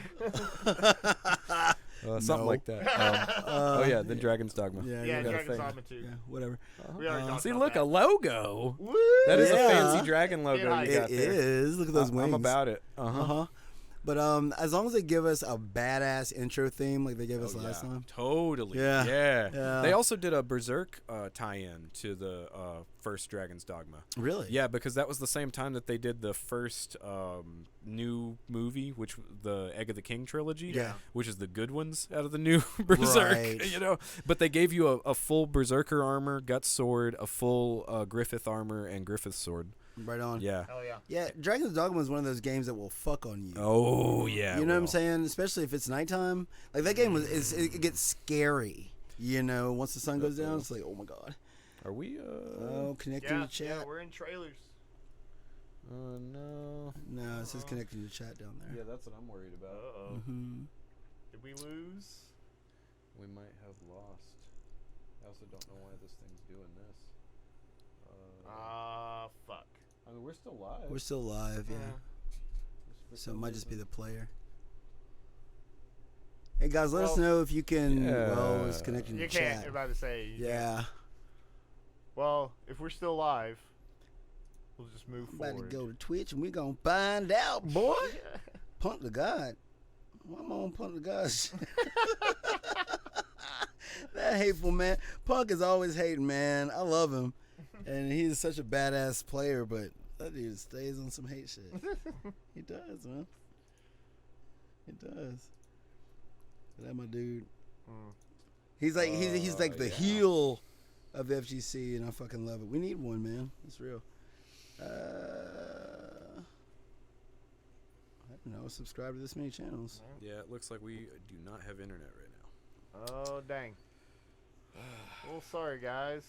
Something like that. Then Dragon's Dogma. Yeah, Dragon's Dogma 2. Yeah, whatever. We already talked See, about look, that. a logo. Woo! That is a fancy dragon logo you got It there. is. Look at those wings. I'm about it. But as long as they give us a badass intro theme like they gave us last time. Totally. Yeah. They also did a Berserk tie-in to the first Dragon's Dogma. Really? Yeah, because that was the same time that they did the first new movie, which the Egg of the King trilogy. Yeah. Which is the good ones out of the new Berserk. Right. But they gave you a full Berserker armor, Guts sword, a full Griffith armor, and Griffith sword. Right on. Yeah. Hell yeah. Yeah, Dragon's Dogma is one of those games that will fuck on you. Oh yeah. You know what I'm saying? Especially if it's nighttime. Like that game it gets scary. Once the sun goes down, it's like, oh my god. Are we? Connecting to chat. Yeah, we're in trailers. No. No, it says connecting to chat down there. Yeah, that's what I'm worried about. Uh-oh. Mm-hmm. Did we lose? We might have lost. I also don't know why this thing's doing this. Fuck. I mean, we're still live. We're still live, yeah. So it might just be the player. Hey guys, let us know if you can. Well, it's connecting to You chat. can't. I'm about to say. Yeah. Well, if we're still live, we'll just move About forward. to go to Twitch and we're gonna find out, boy. Punk the God. Well, I'm on Punk the God. That hateful man. Punk is always hating, man. I love him, and he's such a badass player, but that dude stays on some hate shit. He does, man. He does. That my dude. He's like he's like the heel of FGC, and I fucking love it. We need one, man. It's real. I don't know. Subscribe to this many channels. Yeah, it looks like we do not have internet right now. Oh dang. Well, sorry guys.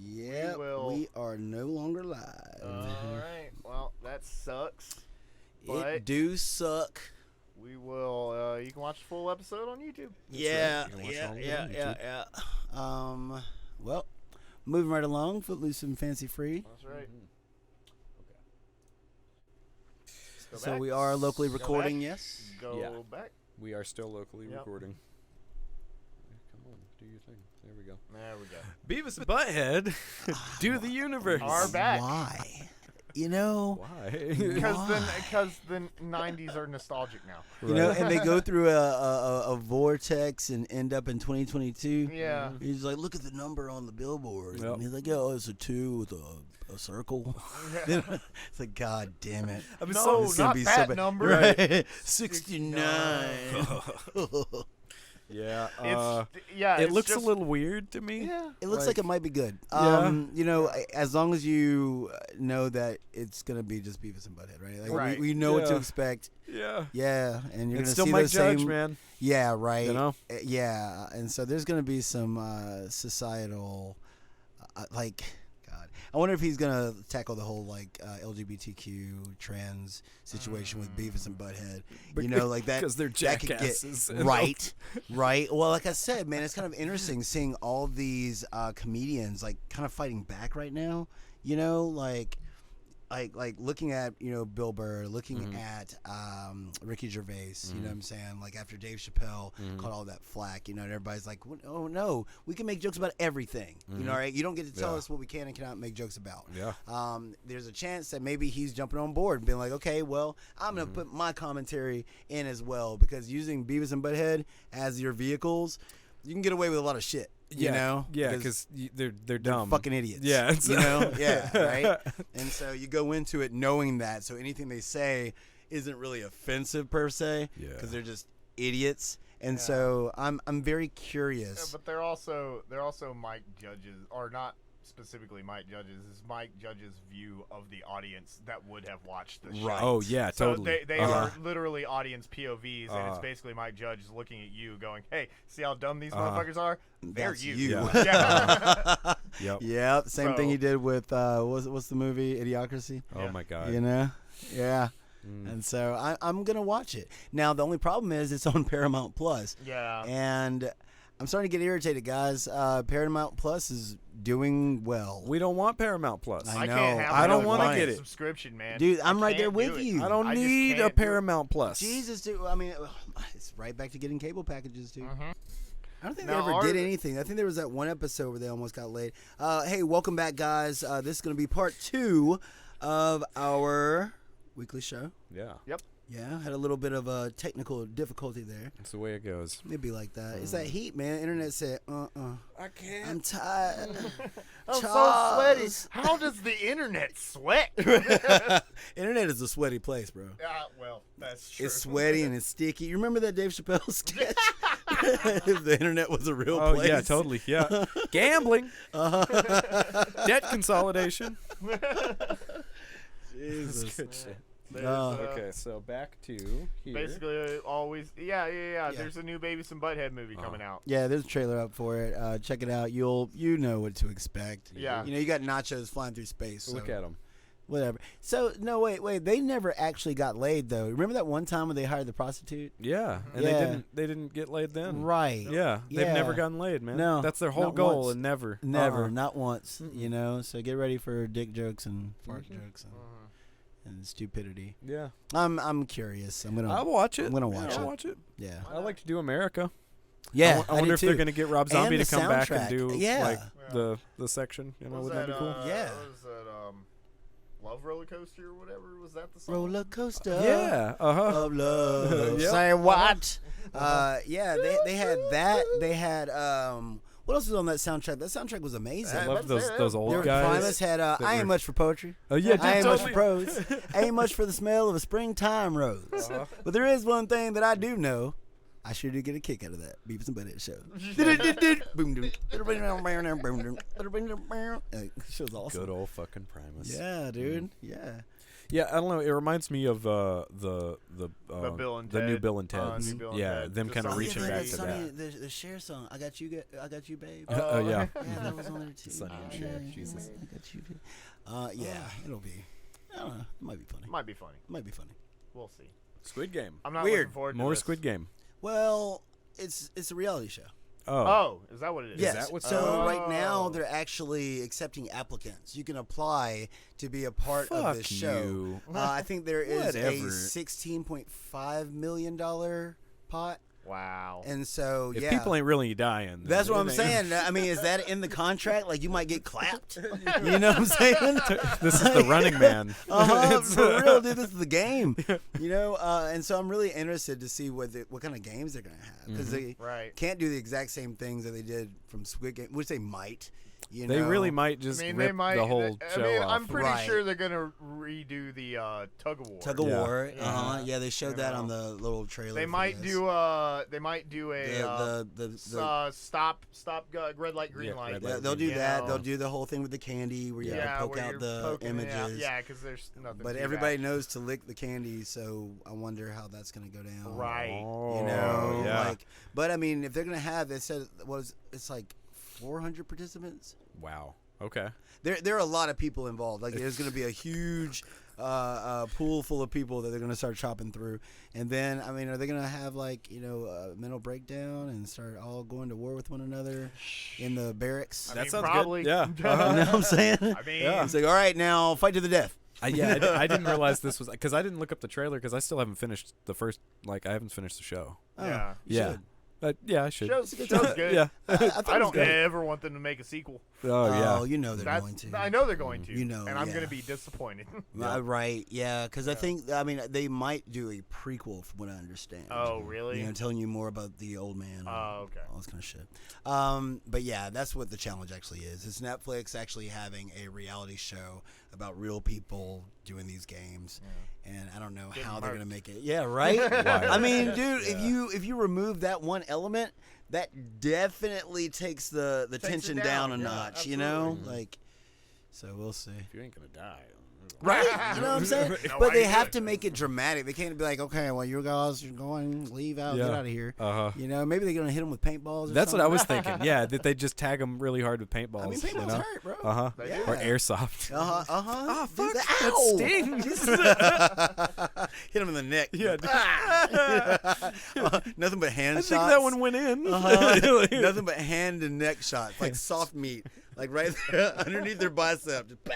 Yeah, we are no longer live. All right. Well, that sucks. It do suck. We will. You can watch the full episode on YouTube. Yeah. Well, moving right along, Footloose and Fancy Free. That's right. So back. we are locally Go recording, back. yes? Go back. We are still locally Yep. recording. Come on, do your thing. There we go. There we go. Beavis and Butthead, do the universe. Are back. Why? You know, Why? Because the 90s are nostalgic now. you know, and they go through a vortex and end up in 2022. Yeah. He's like, look at the number on the billboard. Yep. And he's like, oh, it's a 2 with a circle. It's like, God damn it. I mean, No, It's gonna not be so that bad. number. Right. 69. yeah. Yeah. It it's looks just, a little weird to me. Yeah. It looks like it might be good. Yeah. You know, as long as you know that it's gonna be just Beavis and Butthead, right? Like Right. we know what to Yeah. expect. Yeah. Yeah, and you're It's gonna still see Mike those Judge, same. man. Yeah, right. You know? Yeah, and so there's gonna be some societal, like, God. I wonder if he's gonna tackle the whole like LGBTQ trans situation with Beavis and Butthead. You know, like that because they're that could jackasses. right, right. Well, like I said, man, it's kind of interesting seeing all these comedians like kind of fighting back right now. You know, like looking at, you know, Bill Burr, looking at Ricky Gervais, you know what I'm saying? Like after Dave Chappelle caught all that flack, you know, and everybody's like, oh no, we can make jokes about everything. You know, right? You don't get to tell us what we can and cannot make jokes about. Yeah. There's a chance that maybe he's jumping on board and being like, okay, well, I'm going to put my commentary in as well, because using Beavis and Butthead as your vehicles, you can get away with a lot of shit. You know? Yeah, because they're They're dumb. fucking idiots. Yeah. You know? Yeah, right? And so you go into it knowing that, so anything they say isn't really offensive per se, because they're just idiots. And so I'm very curious. Yeah, but they're also Mike Judge's, or not specifically Mike Judge's, is Mike Judge's view of the audience that would have watched the show. Right. Oh yeah, So totally. they are literally audience POVs, and it's basically Mike Judge looking at you going, hey, see how dumb these motherfuckers are? They're That's you. you. Yeah. Yep. Yep. Same thing So- he did with what's the movie Idiocracy? Oh Yeah. my god. You know? Yeah. And so I'm gonna watch it. Now the only problem is it's on Paramount Plus. Yeah. And I'm starting to get irritated, guys. Paramount Plus is doing well. We don't want Paramount Plus. I I know. can't have I don't another wanna month get it. subscription, man. Dude, I'm I right there can't with do it. you. I don't I just need can't a do it. Paramount Plus. Jesus, dude. I mean, it's right back to getting cable packages, dude. I don't think Now, they ever did ours- anything. I think there was that one episode where they almost got laid. Hey, welcome back, guys. This is going to be part 2 of our weekly show. Yeah. Yep. Yeah, had a little bit of a technical difficulty there. That's the way it goes. It'd be like that. It's that heat, man. Internet said, I can't. I'm tired. I'm so Charles. sweaty. How does the internet sweat? Internet is a sweaty place, bro. Well, that's true. It's sweaty and it's sticky. You remember that Dave Chappelle sketch? If the internet was a real place. yeah, totally. Yeah. Gambling. Debt consolidation. Jesus. Good shit. There's, Okay, so back to here. Basically, always. Yeah. There's a new Beavis and Butthead movie coming out. Yeah, there's a trailer up for it. Check it out. You know what to expect. Yeah. You know, you got nachos flying through space. So Look at them. whatever. So no, wait. They never actually got laid though. Remember that one time when they hired the prostitute? Yeah, and Yeah. they didn't get laid then. Right. Yeah, they've Yeah. never gotten laid, man. No, That's their whole not goal, once. and never. Never, not once. You know. So get ready for dick jokes and fart jokes and stupidity. Yeah, I'm curious. I'll watch it. I'm gonna watch I'll it. watch it. Yeah. I like to do America. Yeah. I wonder do if they're too. going to get Rob And Zombie to the come back and soundtrack. do Yeah. like the section. You know, Was wouldn't that be cool? Yeah. What was that? Love Roller Coaster or whatever? Was that the song? Roller coaster. Yeah. Of love. Yep. Say what? Yeah, they had that. They had what else was on that soundtrack? That soundtrack was amazing. I love That's those it. old There- guys. Primus had I were- ain't much for poetry. Oh yeah, I ain't dude, much for totally. prose. Ain't much for the smell of a springtime rose. But there is one thing that I do know. I sure do get a kick out of that Beavis and Butthead show. Show's awesome. Good old fucking Primus. Yeah, dude. Yeah. Yeah, I don't know. It reminds me of the Bill and the new Ted. Bill and Ted. New Bill and Yeah, Ted. them The kind of song. reaching yeah, back that to Sonny, that. the Cher song. I got you, babe. Oh yeah. Yeah, that was on there too. Sonny and Cher, Jesus. I got you, babe. Yeah, it'll be. I don't know. It might be funny. Might be funny. Might be funny. We'll see. Squid Game. I'm not Weird. looking forward to More this. Squid Game. Well, it's a reality show. Oh, is that what it is? Yes. Is that what's So right now they're actually accepting applicants. You can apply to be a part of this show. I think there is a $16.5 million pot. Wow. And so, if people ain't really dying. That's what I'm saying. I mean, is that in the contract? Like, you might get clapped? You know what I'm saying? This is the Running Man. For real, dude. This is the game. You know? And so I'm really interested to see what kind of games they're going to have. Because they can't do the exact same things that they did from Squid Game, which they might. You they know? really might just rip the whole show off. I'm pretty sure they're gonna redo the tug of war. Tug of war. Yeah, they showed that on the little trailer. They might do a stop red light green light. They'll do that. They'll do the whole thing with the candy where you poke out the images. Yeah, because there's nothing. But everybody knows to lick the candy, so I wonder how that's gonna go down. Right. You know, but I mean, if they're gonna have, they said it's like 400 participants. Wow. Okay. There are a lot of people involved. Like, there's going to be a huge pool full of people that they're going to start chopping through. And then, I mean, are they going to have, like, a mental breakdown and start all going to war with one another in the barracks? That sounds probably good. Yeah. You know what I'm saying? I mean, it's like, all right, now fight to the death. I didn't realize this was because I didn't look up the trailer because I still haven't finished the first. Like, I haven't finished the show. Yeah. Should. Yeah, I should. Show's good. Yeah. I don't ever want them to make a sequel. Oh, yeah. You know they're going to. I know they're going to. You know, and I'm going to be disappointed. Right, yeah, because I think, I mean, they might do a prequel from what I understand. Oh, really? You know, telling you more about the old man. Oh, okay. All this kind of shit. But yeah, that's what the challenge actually is. It's Netflix actually having a reality show about real people doing these games. Yeah. And I don't know how they're going to make it. Yeah, right? I mean, dude, if you remove that one element, that definitely takes the tension down a notch, absolutely. You know? Like, so we'll see. If you ain't going to die. Right? You know what I'm saying? But they have to make it dramatic. They can't be like, okay, well, you guys are going, leave out, get out of here. You know, maybe they're going to hit them with paintballs or That's something. what I was thinking. Yeah, that they just tag them really hard with paintballs. I mean, paintballs hurt, bro. Yeah. Or airsoft. Oh, fuck, that stings. Hit him in the neck. Yeah. Nothing but hand shots. I think that one went in. Nothing but hand and neck shots, like soft meat, like right there underneath their bicep. Just bam,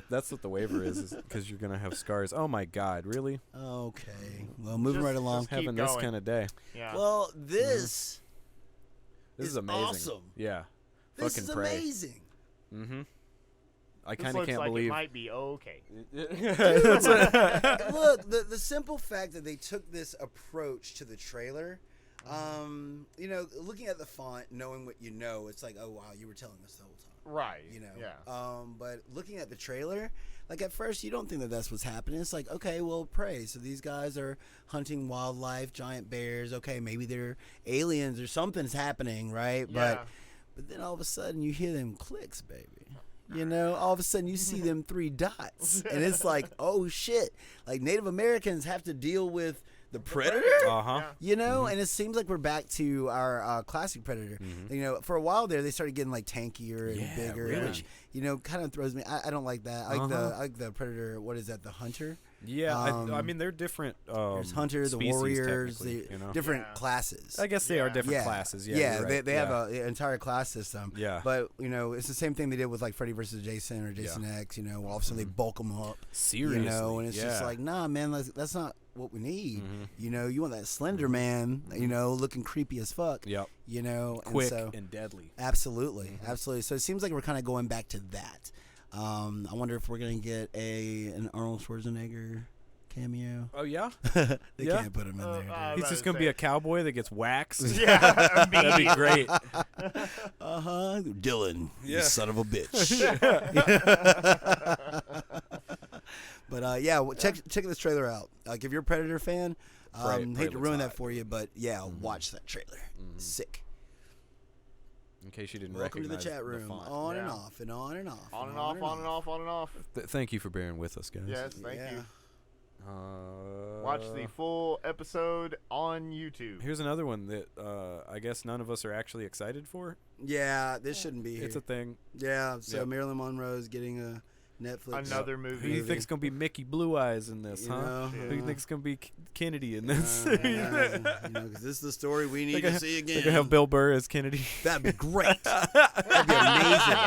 That's what the waiver is because you're going to have scars. Oh, my God. Really? Okay. Well, moving right along. Having this kind of day. Yeah. Well, this is amazing. Awesome. Yeah. This Fucking is amazing. Mm-hmm. I kind of can't like believe. It might be okay. Look, the simple fact that they took this approach to the trailer, you know, looking at the font, knowing what you know, it's like, oh, wow, you were telling us the whole time. Right. You know. Yeah. But looking at the trailer, like at first you don't think that that's what's happening. It's like, okay, well, Prey. So these guys are hunting wildlife, giant bears. Okay, maybe they're aliens or something's happening, right? Yeah. But then all of a sudden you hear them clicks, baby. You know, all of a sudden you see them 3 dots, and it's like, oh shit! Like Native Americans have to deal with the Predator. You know, and it seems like we're back to our classic Predator. You know, for a while there, they started getting like tankier and bigger, which you know kind of throws me. I don't like that. I like the Predator. What is that? The Hunter. Yeah, I mean they're different. There's Hunter, the Warriors, the different classes. I guess they are different classes. Yeah, right. they have an entire class system. Yeah, but you know it's the same thing they did with like Freddy versus Jason or Jason X. You know, all of a sudden they bulk them up. Seriously, you know, and it's just like, nah, man, that's not what we need. You know, you want that Slender Man. You know, looking creepy as fuck. Yep. You know, quick and, and deadly. Absolutely, absolutely. So it seems like we're kind of going back to that. I wonder if we're gonna get an Arnold Schwarzenegger cameo. Oh yeah, they can't put him in there. He's just gonna be a cowboy that gets waxed. Yeah, that'd be great. Dylan, you son of a bitch. But check this trailer out. Like if you're a Predator fan, hate to ruin that for you, but watch that trailer. Sick. In case you didn't Welcome recognize to the chat room. the font. On and off and on and off. On and off, on and off, on and off. Thank you for bearing with us, guys. Yes, thank you. Uh, Watch the full episode on YouTube. Here's another one that I guess none of us are actually excited for. Yeah, this shouldn't be here. It's a thing. Yeah, so Marilyn Monroe is getting Netflix. Another movie. Who do you think's gonna be Mickey Blue Eyes in this, huh? Who do you think's gonna be Kennedy in this? Because this is the story we need to see again. They're gonna have Bill Burr as Kennedy. That'd be great. That'd be amazing.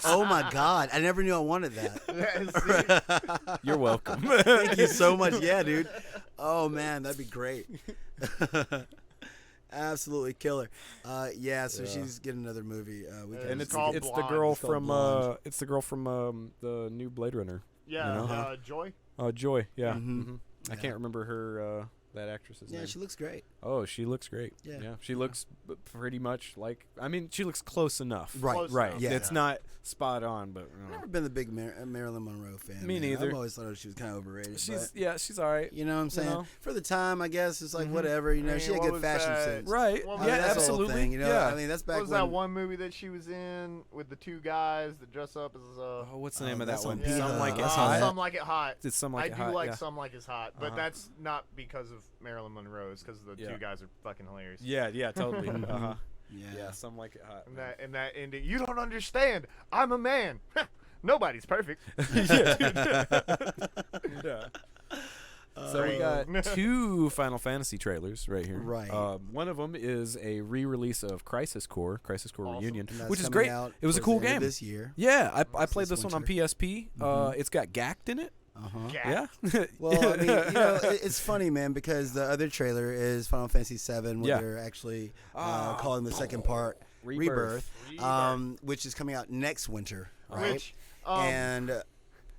Oh my God, I never knew I wanted that. You're welcome. Thank you so much. Yeah, dude. Oh man, that'd be great. Absolutely killer. So she's getting another movie. And it's called the Blonde. girl It's called from Blonde. it's the girl from the new Blade Runner. Yeah, You know? Joy. Joy. Yeah. Mhm. I Yeah. can't remember her that actress's name. Yeah, she looks great. Oh, she looks great. Yeah. She looks pretty much like. I mean, she looks close enough. Right. Close Right. enough. Yeah. It's not spot on, but I've never been the big Marilyn Monroe fan. Me man. neither. I've always thought she was kind of overrated. she's but, she's all right. you know what I'm saying? know? For the time, I guess it's like whatever. You know, I mean, she had what good was fashion that? sense. Right. Well, I mean, yeah, that's the whole absolutely. thing, you know, yeah. I mean, that's back What was when. that one movie that she was in with the two guys that dress up as what's the name of that that's one? on Peanuts. Some Like It That's Hot. Some Like It Hot. It's Some Like I It do Hot. like yeah. Some Like It's Hot, but that's not because of Marilyn Monroe. It's because the Yeah. two guys are fucking hilarious. Yeah, totally. Yeah. Yeah, Some Like It Hot. And that ending, you don't understand. I'm a man. Nobody's perfect. Yeah. So we got two Final Fantasy trailers right here. Right. One of them is a re-release of Crisis Core Awesome. Reunion, And that's which is coming great. out It was a towards cool the end of game. this year. Yeah, I This played this one on winter. PSP. It's got Gacked in it. Yeah. Yeah. Well, I mean, you know, it's funny, man, because the other trailer is Final Fantasy VII, where Yeah. they're actually calling the second part Rebirth. which is coming out next winter, right? Which, and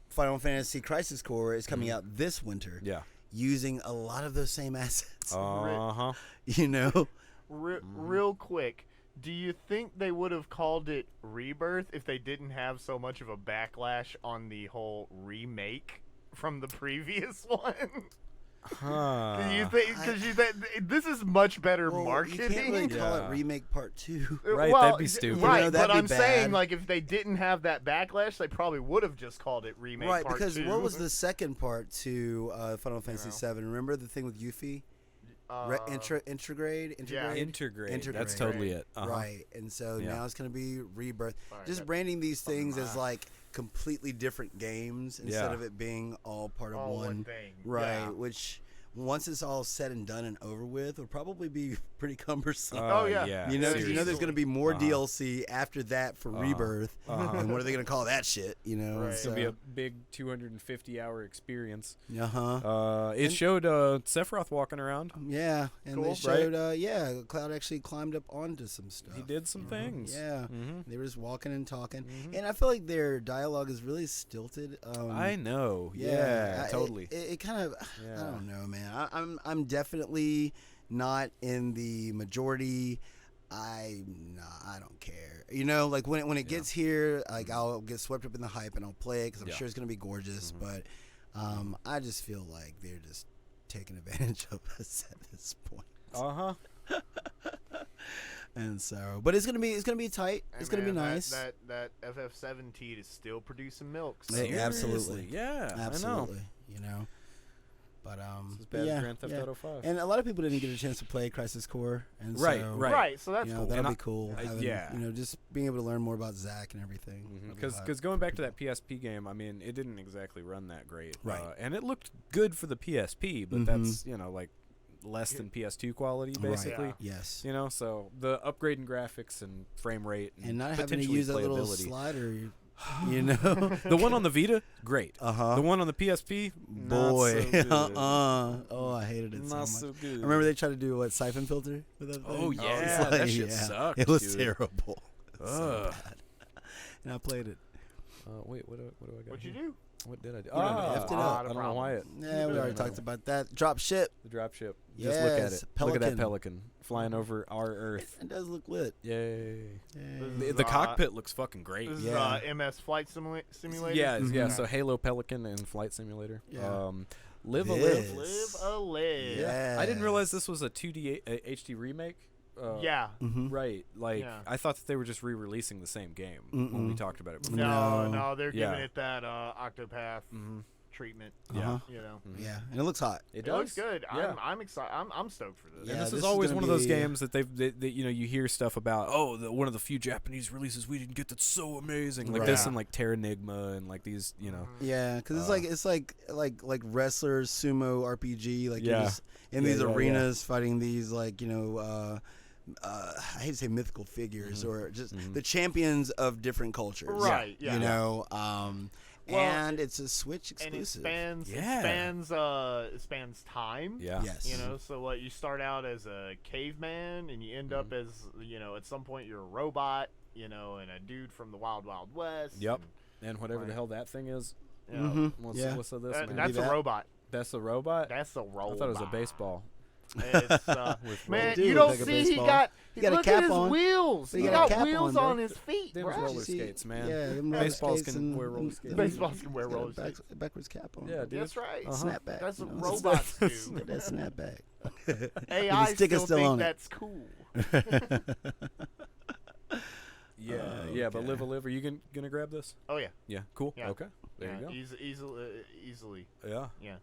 Final Fantasy Crisis Core is coming out this winter, Yeah. using a lot of those same assets. Uh-huh. You know, real quick, do you think they would have called it Rebirth if they didn't have so much of a backlash on the whole remake from the previous one? Huh. Do you think? Because this is much better well, marketing. you can't really call it Yeah. remake part 2. Right, Well, that'd be stupid. Right, You know, that'd but be I'm saying, bad. like, if they didn't have that backlash, they probably would have just called it remake Right, part because 2. what was the second part to Final Fantasy VII? Remember the thing with Yuffie? Intergrade? Yeah. Integrate. That's Integrate. totally it. Uh-huh. Right, and so Yeah. now it's going to be Rebirth. Sorry, Just that- branding these things as like completely different games instead Yeah. of it being all part of All one one. thing. Right, Yeah. which once it's all said and done and over with, will probably be pretty cumbersome. Oh, yeah. you know, seriously. there's going to be more Uh-huh. DLC after that for Rebirth, and what are they going to call that shit? You know, Right. It's going to be a big 250-hour experience. uh-huh. It showed Sephiroth walking around. Yeah, and Cool, they right? showed, Cloud actually climbed up onto some stuff. He did some things. Yeah, Mhm. they were just walking and talking, and I feel like their dialogue is really stilted. I know. Yeah, Yeah, totally. It kind of, Yeah. I don't know, man. I'm definitely not in the majority. I don't care. You know, like when it gets here, like I'll get swept up in the hype and I'll play it because I'm Yeah. sure it's gonna be gorgeous. But I just feel like they're just taking advantage of us at this point. Uh-huh. And so, but it's gonna be tight. Hey, It's gonna be man, nice. That FF17 is still producing milk. So. Yeah, absolutely. Yeah, Absolutely. You know. But It's as bad as yeah, Grand Theft yeah. Auto 5. And a lot of people didn't get a chance to play Crisis Core, and Right, so, right. Right, so that's You know, cool. that'll And be cool. Having, yeah. You know, just being able to learn more about Zack and everything. That'll be Because going back to that PSP game, I mean, it didn't exactly run that great. Right. And it looked good for the PSP, but that's, like less than PS2 quality, basically. Right. Yes. You know, so the upgrade in graphics and frame rate And not having to potentially use that little playability. slider, you know. The one on the Vita, great. Uh-huh. The one on the PSP, Boy. not so good. Oh, I hated it so Not much. so good. I remember they tried to do siphon filter with that thing. Oh, It's yeah, that shit sucked, It was dude. terrible. So Ugh. bad. And I played it. Wait, what do I got? What'd you here? do? What did I do? You effed it up. I don't know why it. Yeah, we already talked about that. Drop ship. The dropship. Just look at Yes, it. Look at that Pelican. pelican flying over our Earth. It does look lit. Yay. Yeah. The cockpit looks fucking great. This Yeah. is MS Flight Simulator? Yeah, yeah. Mhm. So Halo Pelican and Flight Simulator. Yeah. Live a This. Live. Live a live. Yeah. I didn't realize this was a 2D HD remake. Yeah. Mhm. Right. Like, Yeah. I thought that they were just re-releasing the same game when we talked about it before. No, No. they're Yeah. giving it that Octopath treatment. Yeah. You know. Yeah, and it looks hot. It looks good. Yeah. I'm excited. I'm stoked for this. And Yeah, this this is is always gonna one of those be- games that you hear stuff about. Oh, one of the few Japanese releases we didn't get that's so amazing, like this Right. and like Terranigma and like these, Yeah, because it's like wrestlers, sumo RPG, like you're Yeah. just in Yeah, these yeah, arenas fighting these like I hate to say mythical figures or just the champions of different cultures, Right. Yeah. You know, Well, and it's a Switch And exclusive. it spans time. Yeah. Yes. You know, so what you start out as a caveman and you end up as, at some point you're a robot, and a dude from the Wild Wild West. Yep. And whatever the hell that thing is. And, What's Yeah. what's this, man? that's a that. robot. That's a robot? That's a robot. I thought it was a baseball. It's, man, Dude, you don't like a see he baseball. got He got a look cap at his on. wheels. He He got a got cap wheels on, on bro. his feet, Them's bro. roller skates, man. Yeah, them roller Baseballs skates can and wear roller skates. Baseballs can wear roller back, skates. backwards cap on. Yeah, dude. That's right. Snapback. That's what you know? robots do. Get that snapback. AI The sticker's still still think on it. that's cool. Yeah, but live a live. Are you gonna grab this? Oh yeah. Yeah, cool. Yeah. Okay, there you go. Easily. Yeah. Yeah.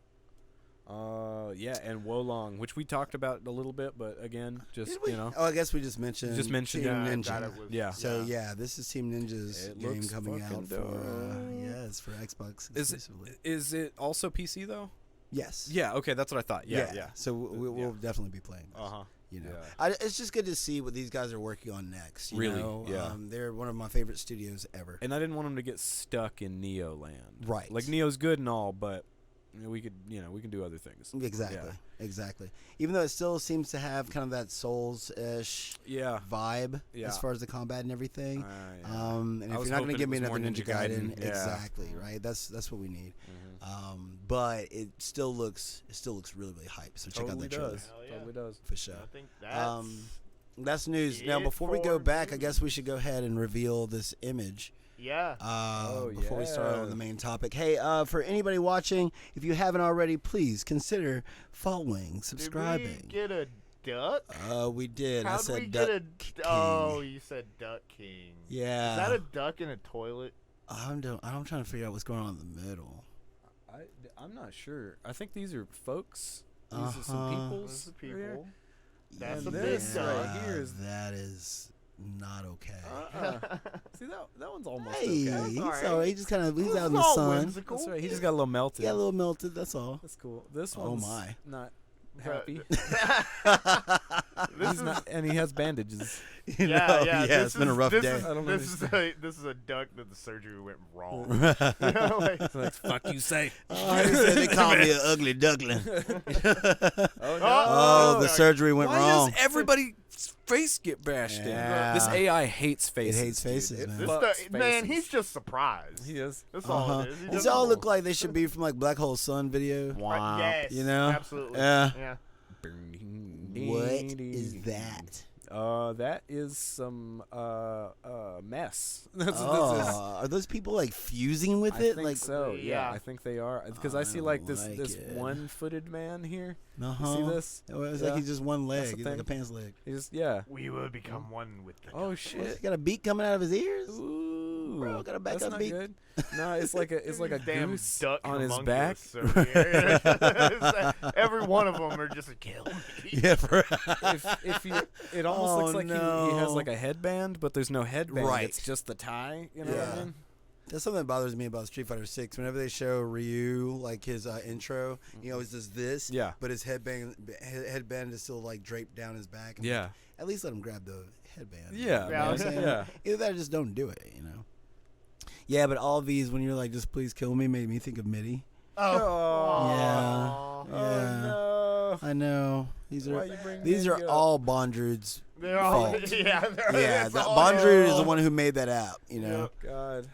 Yeah, and Wolong, which we talked about a little bit, but again, just Did we? Oh, I guess we just mentioned. Just mentioned, Team yeah, Ninja. that it was- Yeah. So yeah, this is Team Ninja's It game looks coming out fucking for dope. it's for Xbox Is exclusively. is it also PC though? Yes. Yeah. Okay, that's what I thought. Yeah. So we'll definitely be playing. This, Uh-huh. You know, Yeah. it's just good to see what these guys are working on next. You Really? know? Yeah. They're one of my favorite studios ever. And I didn't want them to get stuck in Neo land. Right. Like Neo's good and all, but we could, we can do other things. Exactly. Yeah. Exactly. Even though it still seems to have kind of that Souls-ish Yeah. vibe Yeah. as far as the combat and everything. Yeah. And if I was you're not going to hoping give it me was another more Ninja Ninja Gaiden, Gaiden. Yeah. exactly, right? That's what we need. Mm-hmm. But it still looks really really hype. So check out Totally that trailer does. Hell yeah. Totally does. for sure. I think that's That's news. Now it before we go for back, I news. guess we should go ahead and reveal this image. yeah. Before we start yeah. on the main topic. Hey, for anybody watching, if you haven't already, please consider following, subscribing. Did we get a duck? We did. I How'd said we Duck get a? King. Oh, you said Duck King. Yeah. Is that a duck in a toilet? I'm trying to figure out what's going on in the middle. I'm not sure. I think these are folks. These are some Uh-huh. peoples. Those are right here. people. That's And a big this duck. right here is. That is not okay. See that one's almost Hey, okay. he's alright. alright. He just kind of he's This out in is the all sun. whimsical. That's right. He just got a little melted. He got a little melted. That's all. That's cool. This Oh one's my. not happy. This He's is not, and he has bandages. You yeah, know, yeah. it's been a rough day. I don't This is a duck that the surgery went wrong. It's like, fuck you say. Oh, he said they called me an ugly duckling. Oh, Oh, the surgery went Why wrong. does everybody's face get bashed Yeah. in? This AI hates faces. hates faces, dude. It man. This fucks man, faces. he's just surprised. He is. That's all it is. He These doesn't- all look like they should be from like Black Hole Sun video. Yes, You know? absolutely. Yeah. Yeah. What is that? That is some mess. That's, Oh, are those people like fusing with I it? think Like, so. Yeah, Yeah. I think they are. Because I I see don't like this like it. one-footed man here. uh-huh. You see this? Oh, it's Yeah. like he's just one That's leg. the He's like a thing. pants leg. He's We will become one with the Oh He shit. got a beak coming out of his ears. Ooh, Bro, got a that's backup not beak. good. No, it's like a damn goose duck on his back. homunculus over here. Every one of them are just a kill me. Yeah, for if you, it almost Oh, looks like he has no. like a headband, but there's no headband. Right. It's just the tie. You know what Yeah. I mean? That's something that bothers me about Street Fighter 6. Whenever they show Ryu, like his intro, he always does this. Yeah. But his headband is still like draped down his back. I'm Yeah. like, at least let him grab the headband. Yeah, You know what I'm man. saying? Yeah. Either that or just don't do it, you know? Yeah, but all these, when you're like, just please kill me, made me think of MIDI. Oh. Yeah. Aw. Yeah. Oh no. I know. These Why are you bring these are Mindy up? all Bondrew's They're all, fault. yeah, Yeah, it's all Bondrew is the their one who made that app, you know? God.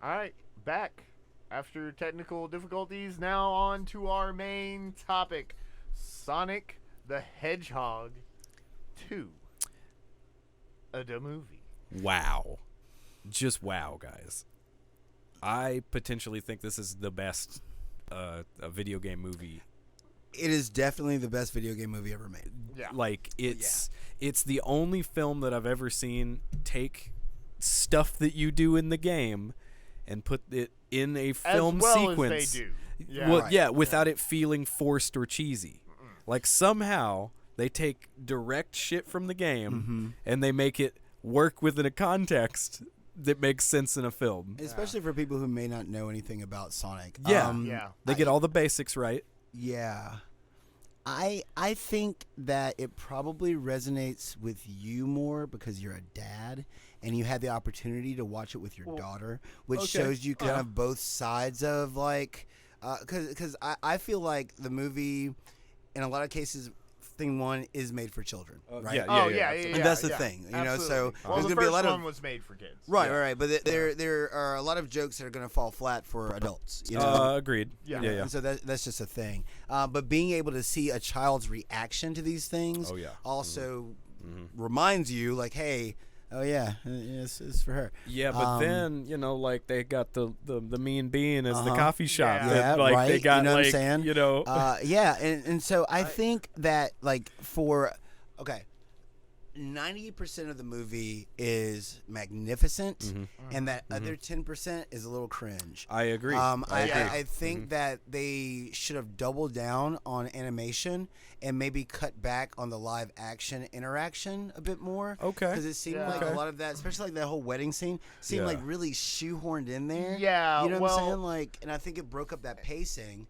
All right, back after technical difficulties. Now on to our main topic: Sonic the Hedgehog 2, the movie. Wow. Just wow, guys. I potentially think this is the best a video game movie. It is definitely the best video game movie ever made. Yeah, Like it's the only film that I've ever seen take stuff that you do in the game and put it in a film as well sequence. As they do. Yeah. Well, yeah, without it feeling forced or cheesy. Like somehow they take direct shit from the game and they make it work within a context that makes sense in a film. Especially for people who may not know anything about Sonic. Yeah. They get all the basics right. Yeah. I think that it probably resonates with you more because you're a dad and you had the opportunity to watch it with your daughter, which shows you kind of both sides of like, because I feel like the movie, in a lot of cases, thing one is made for children, right? And that's the thing, you know. So there's gonna be a lot of one was made for kids, right. But there are a lot of jokes that are gonna fall flat for adults. You know? Agreed. Yeah. And so that's just a thing. But being able to see a child's reaction to these things, also reminds you, like, hey. Oh yeah, it's for her. Yeah, but then like they got the Mean Bean as the coffee shop. Yeah, like right. they got, you know like, what I'm saying? Yeah, and so I think that like for 90% of the movie is magnificent, and that other 10% is a little cringe. I agree. I think that they should have doubled down on animation and maybe cut back on the live action interaction a bit more. Okay. Because it seemed like a lot of that, especially like that whole wedding scene, seemed like really shoehorned in there. Yeah. You know what I'm saying? Like, and I think it broke up that pacing.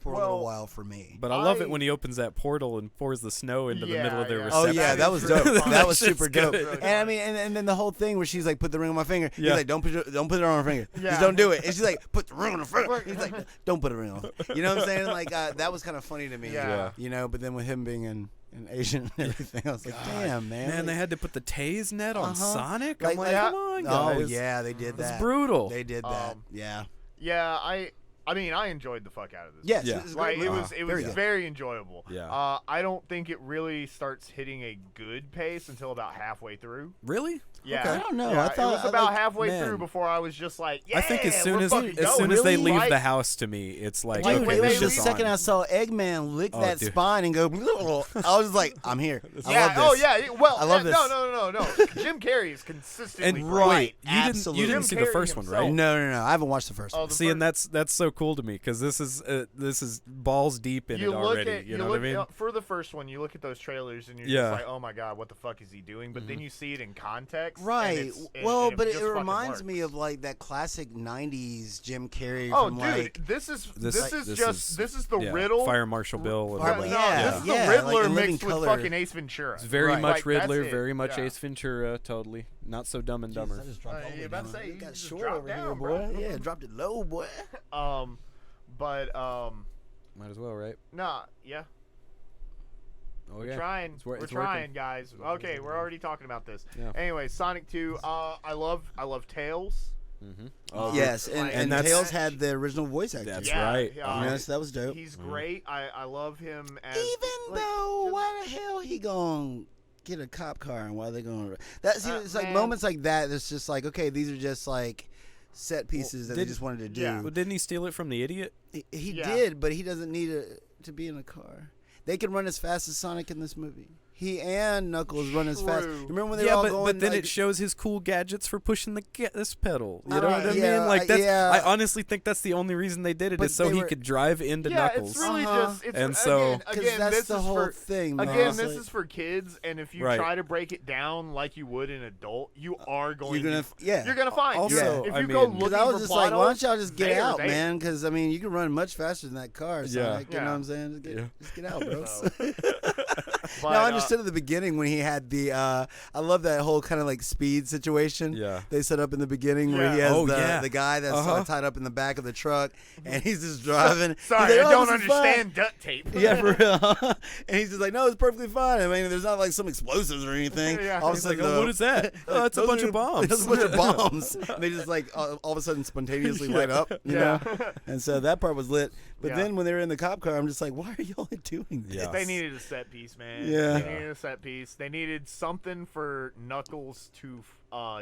For a little while for me. But I love it when he opens that portal and pours the snow into the middle of their reception. Oh yeah, that was dope. That was super dope. Good. And I mean, and then the whole thing where she's like, "Put the ring on my finger." He's like, "Don't put it on her finger. Just don't do it." And she's like, "Put the ring on her finger." He's like, "Don't put a ring on." You know what I'm saying? Like that was kind of funny to me. Yeah. You know, but then with him being an Asian and everything, I was like, "Damn, man!" Man, they had to put the tase net on Sonic. Like, I'm like, come on, guys. Oh yeah, they did that. It's brutal. They did that. Yeah. Yeah, I mean, I enjoyed the fuck out of this. Yes, yeah. It was very enjoyable. Yeah. I don't think it really starts hitting a good pace until about halfway through. Really? Yeah. Okay. I don't know. Yeah, I thought it was about halfway man. through before I was just like, yeah, I think as soon we're as fucking they going. leave Like, the house, to me, it's like, Dude, okay, it this was the is second on. I saw Eggman lick that dude. spine and go, I was just like, I'm here. I Yeah. love this. Oh yeah. Well, I love this. No. Jim Carrey is consistently And great. right. You didn't see the Jim first Carrey one, himself. right? No. I haven't watched the first Oh, one. the See, and first- that's so cool to me because this is balls deep in it already. You know what I mean? For the first one, you look at those trailers and you're Yeah. just like, oh my god, what the fuck is he doing? But then you see it in context. and Right. it's- Well, and but just it fucking reminds me works. of like that classic '90s Jim Carrey. Oh, from, dude, like, this is This is the riddle. Fire Marshal Bill. And Fire- all that. yeah. This is Yeah, the Riddler like in Living mixed with Color. fucking Ace Ventura. It's very Right. much Like, Riddler, that's it. very much Yeah. Ace Ventura. Totally, not so Dumb and Dumber. I just dropped all the way about to down. say, It you got just short dropped over here, down, boy. bro. Yeah, dropped it low, boy. But Might as well, right? nah, yeah. Oh We're yeah. trying. It's We're working. trying, guys. Okay, we're already talking about this. Yeah. Anyway, Sonic 2. I love Tails. Oh, Yes, Like, and that's- Tails had the original voice actor. That's Yeah, right. yeah. Yes, that was dope. He's great. I love him as Even like, though, just- why the hell he gonna get a cop car and why they gonna? That's it's like man. moments like that. It's just like, okay, these are just like set pieces that they just wanted to do. yeah. Well, didn't he steal it from the idiot? He Yeah. did, but he doesn't need to be in a car. They can run as fast as Sonic in this movie. He and Knuckles run as fast. True. Remember when they were all going? but then like, it shows his cool gadgets for pushing the gas pedal. You know Alright, what I yeah, mean? Like that's. yeah. I honestly think that's the only reason they did it But is so they he were- could drive into Yeah, Knuckles. it's really just. It's, And so- again, 'Cause that's this the is whole for, thing, man. Again, It's this like- is for kids, and if you Right. try to break it down like you would an adult, you are going. You're gonna, to, yeah. You're gonna find. Also, if I you go mean- looking Because I was for just plot like, why holes, don't y'all just get they are out, there. man? Because I mean, you can run much faster than that car. Yeah. Sonic, you know Yeah. what I'm saying? Just get out, bro. So, No, I understood at the beginning when he had the. I love that whole kind of like speed situation. Yeah. They set up in the beginning where he Yeah. has Oh, yeah. the guy that's tied up in the back of the truck, and he's just driving. Sorry, He's like, I "Oh, don't this is fine." understand duct tape. Yeah, for real. And he's just like, no, it's perfectly fine. I mean, there's not like some explosives or anything. Yeah. All of a He's like, sudden, oh, what is that? Oh, that's a those bunch are- of bombs. That's a bunch of bombs. And they just like all of a sudden spontaneously light up, you know? And so that part was lit. But Yeah. then when they were in the cop car, I'm just like, why are y'all doing this? Yeah. They needed a set piece, man. Yeah. They needed a set piece. They needed something for Knuckles to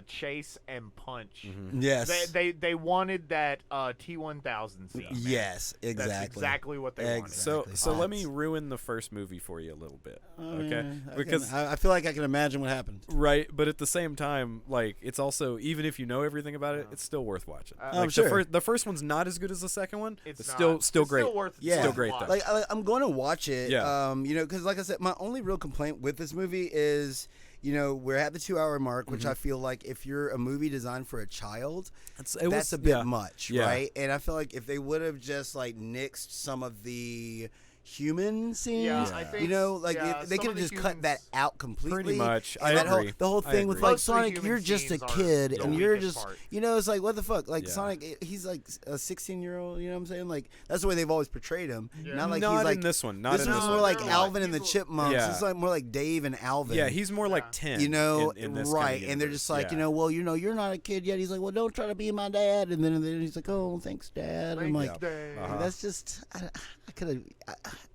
chase and punch. Yes. They wanted that T-1000 scene. Yes, exactly. That's exactly what they wanted. So let me ruin the first movie for you a little bit, okay? Because I feel like I can imagine what happened. right, but at the same time, like it's also, even if you know everything about it, it's still worth watching. Like, sure. The first one's not as good as the second one. It's still not. still It's great. Still worth still great though. Like I'm going to watch it. Yeah. You know, because like I said, my only real complaint with this movie is, you know, we're at the 2-hour mark, which I feel like if you're a movie designed for a child, that's a bit much, right? And I feel like if they would have just like nixed some of the human scenes, I think, you know, like they could have just cut that out completely. Pretty much. And I agree. the whole thing with Most like of the Sonic, human you're just a scenes are kid, the and you're weakest just, part. you know, it's like what the fuck, like Sonic, he's like a 16-year-old, you know what I'm saying? Like that's the way they've always portrayed him. Not like Not he's like in this one. this was more like They're Alvin like- and the he's a- Chipmunks. Yeah. It's like more like Dave and Alvin. Yeah, he's more like 10. You know, in this right? kind of And they're universe. just like, you know, well, you know, you're not a kid yet. He's like, well, don't try to be my dad. And then he's like, oh, thanks, Dad. I'm like, that's just, I could have,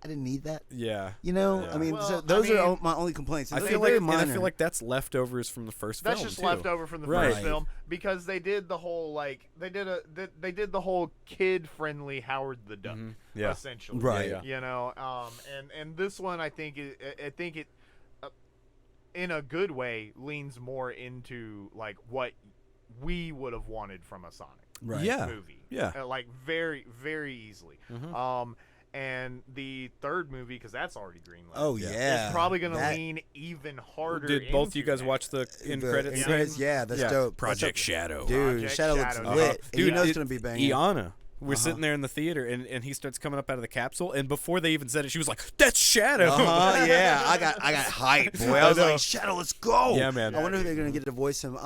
I didn't need that. Yeah. You know, Yeah. I mean, Well, so those I are mean, my only complaints. I They're feel very like, and minor. I feel like that's leftovers from the first That's film. just too. leftover from the Right. first film because they did the whole they did the whole kid friendly Howard the Duck Yeah. essentially, Right. Yeah. You know, and this one I think it in a good way leans more into like what we would have wanted from a Sonic Yeah. movie, Yeah. like very very easily. And the third movie, because that's already greenlit. Oh yeah, It's probably going to That- lean even harder. Did both you into guys that. watch the end the credits? end scene? credits, yeah, that's dope. Project That's Shadow. dope. Dude, Project Shadow looks Shadow. lit. And you Dude, know it's gonna be banging. Iana. We're sitting there in the theater, and he starts coming up out of the capsule, and before they even said it, she was like, "That's Shadow." Yeah, I got hyped, boy. I was like, Shadow, let's go. Yeah, man. I wonder if they're gonna get to voice him.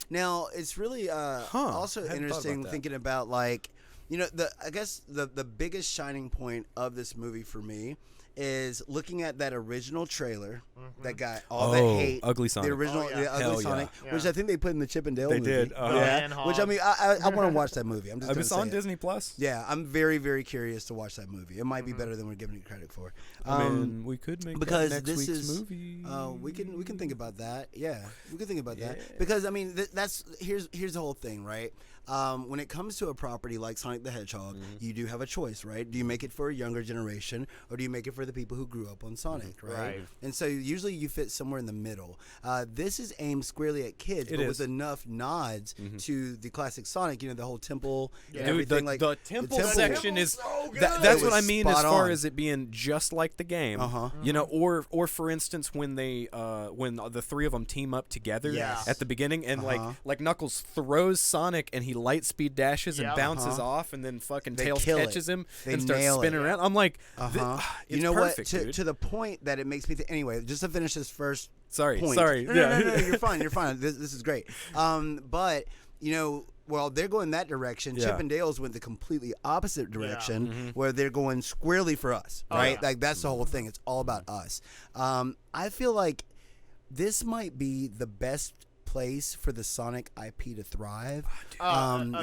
Now it's really also hadn't thought interesting about that. thinking about like, you know, I guess the biggest shining point of this movie for me is looking at that original trailer that got all that hate. Ugly Sonic. The original, the Hell Ugly Sonic, yeah. which I think they put in the Chip and Dale They movie. did, Yeah. Man Which I Hog. mean, I want to watch that movie. I'm just gonna It's say on it. Disney Plus. Yeah, I'm very, very curious to watch that movie. It might be better than we're giving it credit for. I mean, we could make because that next this week's is movie. we can think about that. Yeah, we can think about that because I mean that's here's the whole thing, right? When it comes to a property like Sonic the Hedgehog, you do have a choice, right? Do you make it for a younger generation or do you make it for the people who grew up on Sonic, right? And so usually you fit somewhere in the middle. This is aimed squarely at kids, but with enough nods to the classic Sonic. You know, the whole temple and Dude, everything. the temple section is so good. that's It what I was mean as spot far on. as it being just like the game. You know, or for instance when they when the three of them team up together Yes. at the beginning and like Knuckles throws Sonic and he light speed dashes and Yep. bounces off and then fucking They Tails kill it. catches him They and starts nail it. spinning around. I'm like, it's You know perfect, what? dude. To the point that it makes me think. Anyway, just to finish this first. Sorry. Point. No, you're fine. You're fine. This is great. But you know, well, they're going that direction. Yeah. Chip and Dale's went the completely opposite direction, where they're going squarely for us, right? Like that's the whole thing. It's all about us. I feel like this might be the best place for the Sonic IP to thrive. You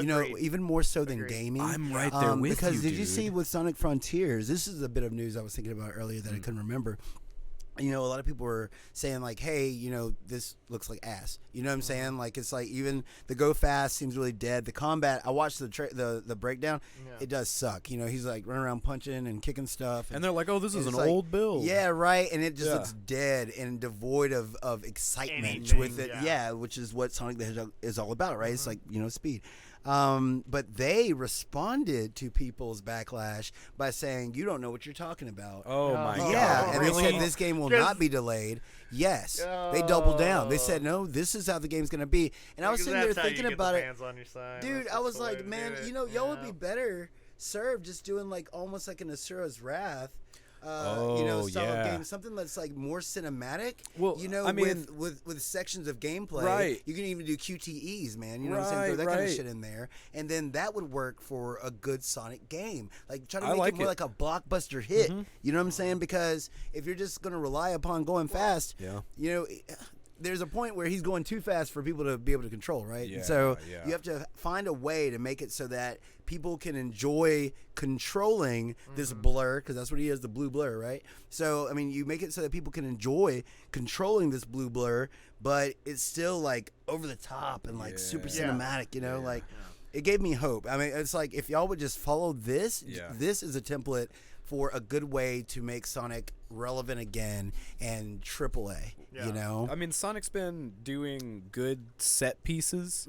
know, Agreed. even more so than gaming. I'm right there with because you, did you dude. see with Sonic Frontiers? This is a bit of news I was thinking about earlier that I couldn't remember. You know, a lot of people were saying like, "Hey, you know, this looks like ass." You know what I'm saying? Like, it's like even the go fast seems really dead. The combat, I watched the breakdown. It does suck. You know, he's like running around punching and kicking stuff, And they're like, "Oh, this is it's an like- old build." Yeah, right. And it just Yeah. looks dead and devoid of excitement Anything, with it. yeah. Yeah, which is what Sonic the Hedgehog is all about, right? It's like, you know, speed. But they responded to people's backlash by saying, "You don't know what you're talking about." Oh my god. Yeah, and really? they said this game will not be delayed. Yes, they doubled down. They said, "No, this is how the game's gonna be." And I was sitting there thinking about it, On your side. dude. That's I was the way like, to man, do it. you know, y'all would be better served just doing like almost like an Asura's Wrath. You know, style of game, something that's like more cinematic. Well, you know, I mean, with sections of gameplay, right. You can even do QTEs, man. You know what I'm saying? Throw that kind of shit in there, and then that would work for a good Sonic game. Like try to make it more like a blockbuster hit. You know what I'm saying? Because if you're just gonna rely upon going fast, you know. there's a point where he's going too fast for people to be able to control, right? Yeah, And so yeah. you have to find a way to make it so that people can enjoy controlling this blur, because that's what he is, the blue blur, right? So, I mean, you make it so that people can enjoy controlling this blue blur, but it's still like over the top and like super cinematic, you know, like it gave me hope. I mean, it's like if y'all would just follow this, this is a template for a good way to make Sonic relevant again and AAA, you know? I mean, Sonic's been doing good set pieces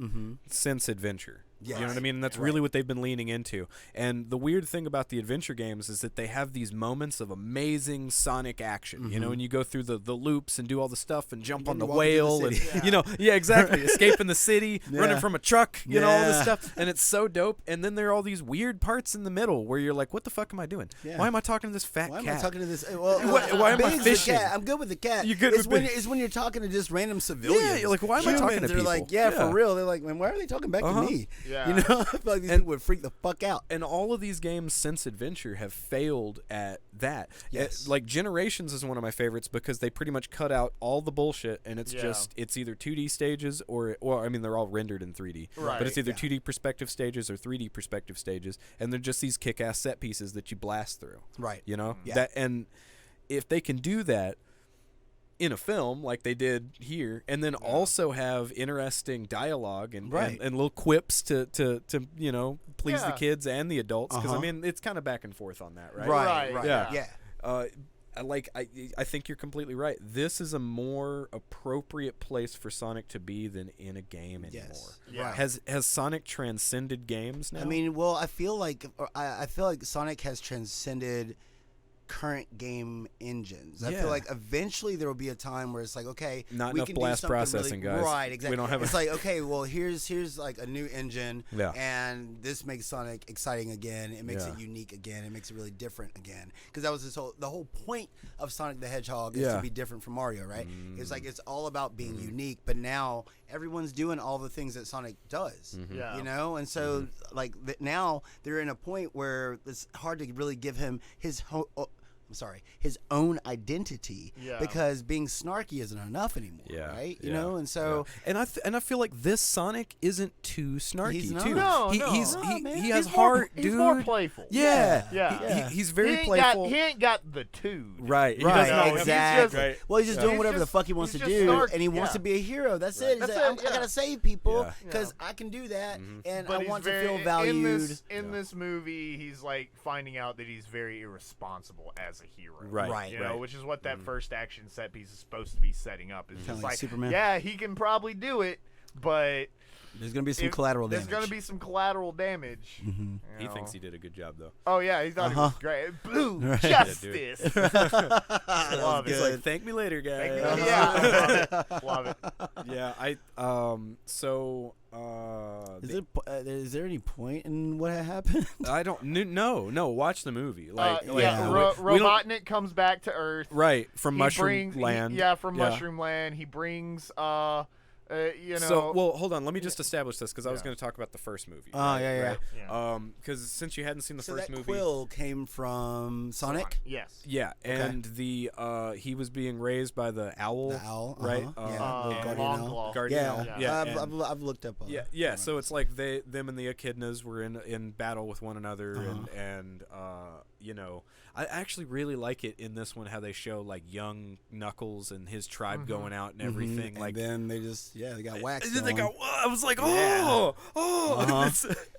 since Adventure. Yes. You know what I mean? And that's really what they've been leaning into. And the weird thing about the adventure games is that they have these moments of amazing Sonic action. You know, and you go through the loops and do all the stuff and jump on the whale and, you know, exactly. Escaping the city, running from a truck, you know, all this stuff. And it's so dope. And then there are all these weird parts in the middle where you're like, what the fuck am I doing? Why am I talking to this fat cat? Why am I talking to this? Well, why am I Big's fishing? the cat. I'm good with the cat. You good it's with when it's when you're talking to just random civilians. Yeah, you're like, why am I talking to They're people? like, for real. They're like, man, why are they talking back to me? Yeah. You know, I feel like these people would freak the fuck out. And all of these games since Adventure have failed at that. Yes. Like Generations is one of my favorites because they pretty much cut out all the bullshit and it's just it's either 2D stages or I mean they're all rendered in 3D. Right. But it's either 2D perspective stages or 3D perspective stages and they're just these kick-ass set pieces that you blast through. Right. You know? Yeah. That and if they can do that in a film like they did here and then also have interesting dialogue and little quips to you know please the kids and the adults because I mean it's kind of back and forth on that, right? Right. Yeah. I think you're completely right. This is a more appropriate place for Sonic to be than in a game anymore. Yes. Yeah. Has Sonic transcended games now? I mean, well, I feel like Sonic has transcended current game engines. I feel like eventually there will be a time where it's like, okay, not we enough can blast do something processing, guys. Right, exactly. We don't have it's like, okay, well, here's like a new engine, Yeah. and this makes Sonic exciting again. It makes it unique again. It makes it really different again. Because that was the whole point of Sonic the Hedgehog is to be different from Mario, right? It's like it's all about being unique. But now everyone's doing all the things that Sonic does, you know. And so like now they're in a point where it's hard to really give him his own identity because being snarky isn't enough anymore, right? You know, and so and I feel like this Sonic isn't too snarky He's not. too. No, he has heart, dude. He's more playful. He's very playful. He ain't got the tude. Right. He right, doesn't- exactly. Well, he's just doing He's whatever the just- fuck he wants to he's do, just snarky, and he wants to be a hero. That's it. He's That's like, it, I gotta save people Yeah. because I can do that, and But I he's want very, to feel valued. In this movie, he's like finding out that he's very irresponsible as a hero. Right. You know, which is what that first action set piece is supposed to be setting up. It's Kinda just like like, Superman. yeah, he can probably do it, but There's gonna be some collateral damage. There's gonna be some collateral damage. You He know. thinks he did a good job though. Oh yeah, he thought it was great. Blue Right. justice. Love He's it. like, thank me later, guys. Yeah, love it. Yeah, Is there any point in what happened? I don't no. Watch the movie. Like, Robotnik comes back to Earth. Right from He Mushroom brings- Land. From Mushroom Land. He brings you know. So, well, hold on. Let me just establish this because I was going to talk about the first movie. Yeah. Because since you hadn't seen the So first that movie, quill came from Sonic. Yes. yeah, and the he was being raised by the owl, The owl, right? yeah, and- Guardian Owl. Claw. Guardian Owl. Yeah, and- I've looked up. yeah. So it's like them and the echidnas were in battle with one another, and you know, I actually really like it in this one how they show like young Knuckles and his tribe going out and everything. Like then they just they got waxed. and then they got. I was like,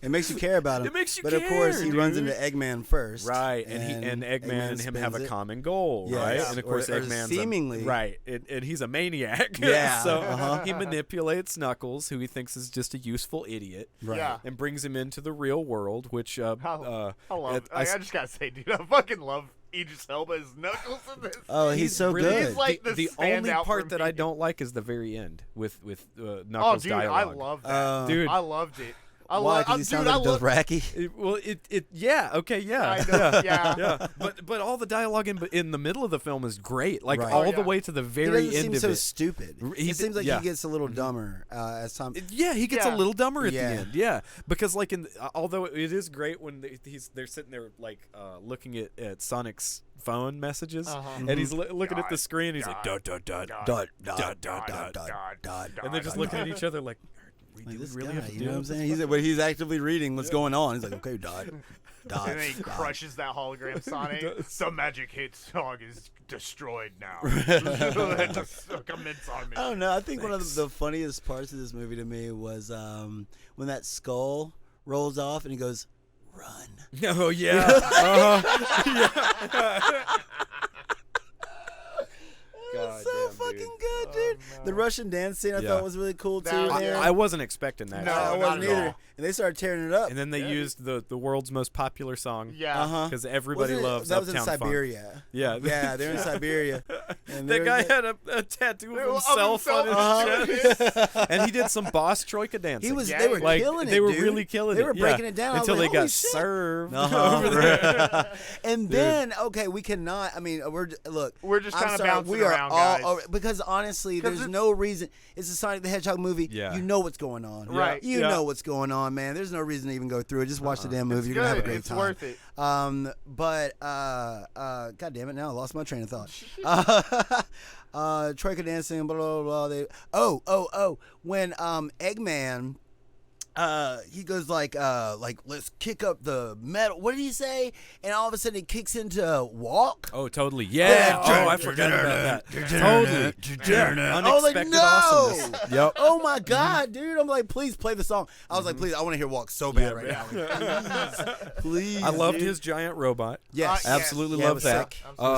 It makes you care about him. It makes you but care, of course, he runs dude. into Eggman first, right, and Eggman and him have a spins it. common goal, Yes. right? Yeah. And of course, Or Eggman's seemingly. right, and he's a maniac. Yeah. So he manipulates Knuckles, who he thinks is just a useful idiot, Right. Yeah. and brings him into the real world, which I love. I I just gotta say, dude, I fucking love Idris Elba's Knuckles in this. Oh, he's so really- good. He's like the the only standout part for that me. I don't like is the very end with Oh, Knuckles dude, dialogue. I love that. Dude. I loved it. Why? Because he sounds like Dothraki? Yeah. But all the dialogue in the middle of the film is great. Like all the way to the very end of it. He doesn't seem so stupid. It seems like he gets a little dumber as time. Yeah, he gets a little dumber at the end. Yeah, because like although it is great when they're sitting there like looking at Sonic's phone messages, and he's looking at the screen. He's like dot dot dot dot dot dot dot, and they're just looking at each other like. Like this really guy, you know what I'm saying? He's actively reading what's going on. He's like, okay, dot. And then he crushes that hologram Sonic. Some magic hedgehog is destroyed now. Commence on me. I don't know. I think one of the funniest parts of this movie to me was when that skull rolls off and he goes, "Run." Oh yeah. God so fucking good, dude. No. The Russian dance scene I thought was really cool too. I wasn't expecting that. No, I wasn't either. And they started tearing it up. And then they used the world's most popular song. Yeah. Because everybody loves that Uptown was in Siberia. Funk. Yeah. Yeah, they're in Siberia. And that guy had a tattoo of himself on his chest. And he did some boss troika dancing. They were killing it, They were really killing it. They were breaking it down. Until they got served over there. And then, okay, we cannot, I mean, we're just kind of bouncing around, guys. Because honestly, there's no reason. It's a Sonic the Hedgehog movie. Yeah. You know what's going on. Right. You know what's going on, man. There's no reason to even go through it. Just watch the damn movie. You're going to have a great time. It's worth it. But, God damn it, now I lost my train of thought. Troika dancing, blah, blah, blah. When Eggman... he goes like let's kick up the metal. What did he say? And all of a sudden he kicks into walk. Oh, totally. Yeah. Oh, I forgot about that. Totally. Yeah. Unexpected awesomeness. Yep. Oh my God, dude! I'm like, please play the song. I was like, please, I want to hear walk so bad right now. Please. I loved his giant robot. Yes, absolutely loved that.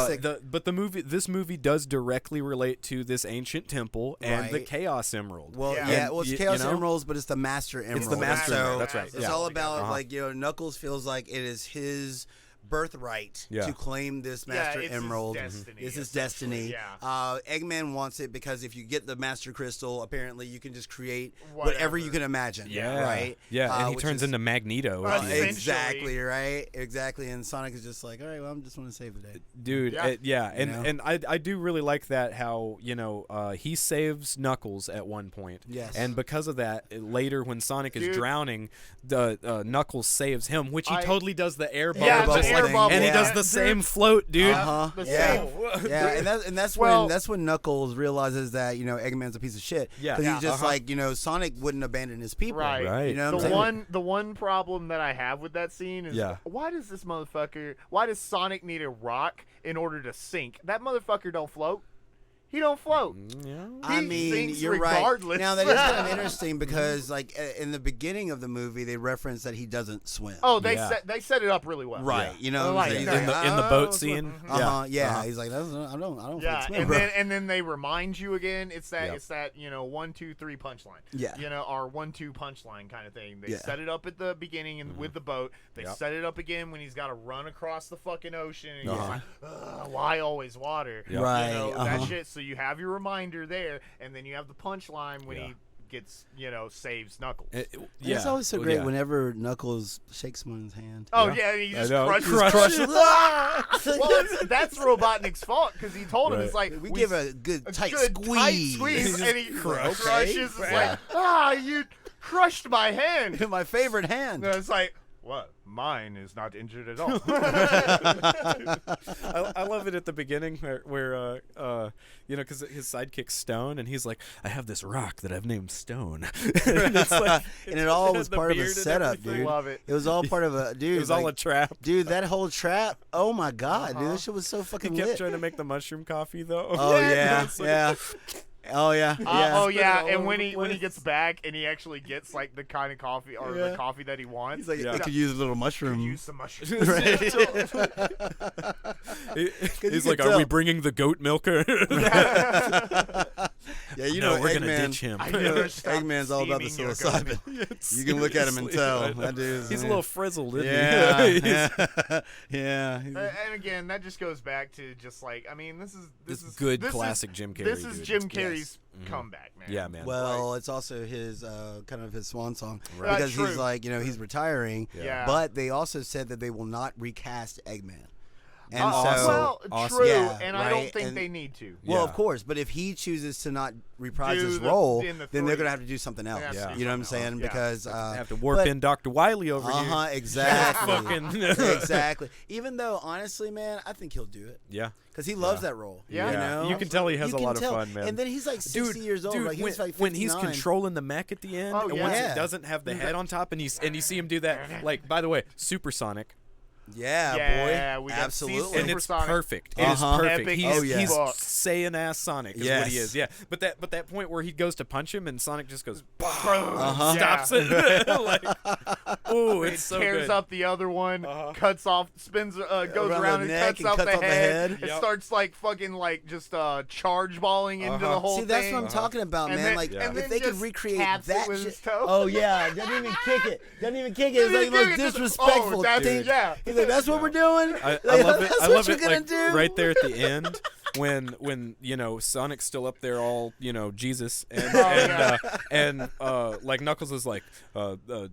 Sick. But this movie does directly relate to this ancient temple and the Chaos Emerald. Well, it's Chaos Emeralds, but it's the Master Emerald. It's the Master Emerald. That's right. It's all about Knuckles feels like it is his birthright to claim this Master Emerald. It's his destiny. Yeah. Eggman wants it because if you get the Master Crystal, apparently you can just create whatever you can imagine. Yeah. Right? Yeah, and he turns into Magneto. Exactly, right? Exactly. And Sonic is just like, all right, well, I'm just want to save the day. Dude, and I do really like that how, he saves Knuckles at one point. Yes. And because of that, later when Sonic is drowning, the Knuckles saves him, which he totally does the air bubble. And he does the same float, dude. And that's when Knuckles realizes that Eggman's a piece of shit. Yeah, because he's just like Sonic wouldn't abandon his people. Right. You know what I'm saying? The one problem that I have with that scene is why does Sonic need a rock in order to sink? That motherfucker don't float. He don't float. Yeah. I mean, you're regardless. Right. Now that is kind of interesting because, like, in the beginning of the movie, they reference that he doesn't swim. Oh, they set it up really well. Right. Yeah. In the boat scene. He's like, I don't swim. And then they remind you again. It's that 1, 2, 3 punchline. Yeah. Our 1, 2 punchline kind of thing. They set it up at the beginning and with the boat. They set it up again when he's got to run across the fucking ocean and he's like, why always water? Right. That shit. So you have your reminder there, and then you have the punchline when he gets, saves Knuckles. It's always so great whenever Knuckles shakes someone's hand. Oh, and he just crushes it. Well, that's Robotnik's fault, because he told him, it's like, we give a good tight squeeze. And he crushes. It's like, you crushed my hand. My favorite hand. And it's like, what? Mine is not injured at all. I love it at the beginning where because his sidekick's Stone, and he's like, I have this rock that I've named Stone. And it's like, and it all was part of a setup, dude. Love it. It was all part of a dude. It was all a trap, dude. That whole trap. Oh my God, dude, that shit was so fucking He kept lit. trying to make the mushroom coffee though. Oh yeah. Oh yeah, and when he gets back and he actually gets like the kind of coffee or the coffee that he wants, he's like, he could use a little mushroom. Use some mushrooms. He's like, are we bringing the goat milker? Yeah, you no, know, we're gonna Eggman. ditch him. I never Eggman's all about the steaming your psilocybin. You can look at him and tell. That dude's, He's a little frizzled, isn't yeah, he? yeah. And again, that just goes back to just like, I mean, this is good this classic is, Jim Carrey. This is dude. Jim Carrey's Yes. comeback, man. Yeah, man. Well, it's also his kind of his swan song Right. because True. he's like, he's retiring. Yeah. But they also said that they will not recast Eggman. And Awesome. so, well, awesome. true, Yeah, and I don't right, think and- they need to. well, Yeah. of course, but if he chooses to not reprise Do his the- role, in the then they're three. going to have to do something else. have to do You know what I'm something saying? else, yeah. Because Have to warp but- in Dr. Wiley over here. Exactly. Fucking Exactly. Even though, honestly, man, I think he'll do it Yeah. because he loves that role. Yeah. You know? You can tell he has You a can lot tell. of fun, man. And then he's like 60 years old. Dude, like, he was like when he's 59. controlling the mech at the end, Oh, and yeah. once Yeah. it doesn't have the head on top, and you see him do that, like, by the way, supersonic, Yeah, Yeah, boy. we got Absolutely. and it's Supersonic. perfect. It is Uh-huh. perfect. Epic He's, as he's fuck. Saiyan ass Sonic is what he Yes. is. Yeah, but that point where he goes to punch him and Sonic just goes, Uh-huh. stops it. Like, oh, It it's so tears good. up the other one, cuts off, spins, goes Around around the and neck cuts and off cuts the off the head. head. It Yep. starts like fucking like just charge balling into the whole See, thing. that's what I'm talking about, And man. then- like, and if then they could just recreate taps it that with shit. his toe. Oh, yeah. Doesn't even kick it. Doesn't even kick it. It's like Doesn't the even most kick it. disrespectful Oh, that's- thing. yeah. He's like, that's what we're doing? I love it. That's I what love you're it. gonna Like do? right there at the end, when Sonic's still up there, all Jesus, and like Knuckles is like the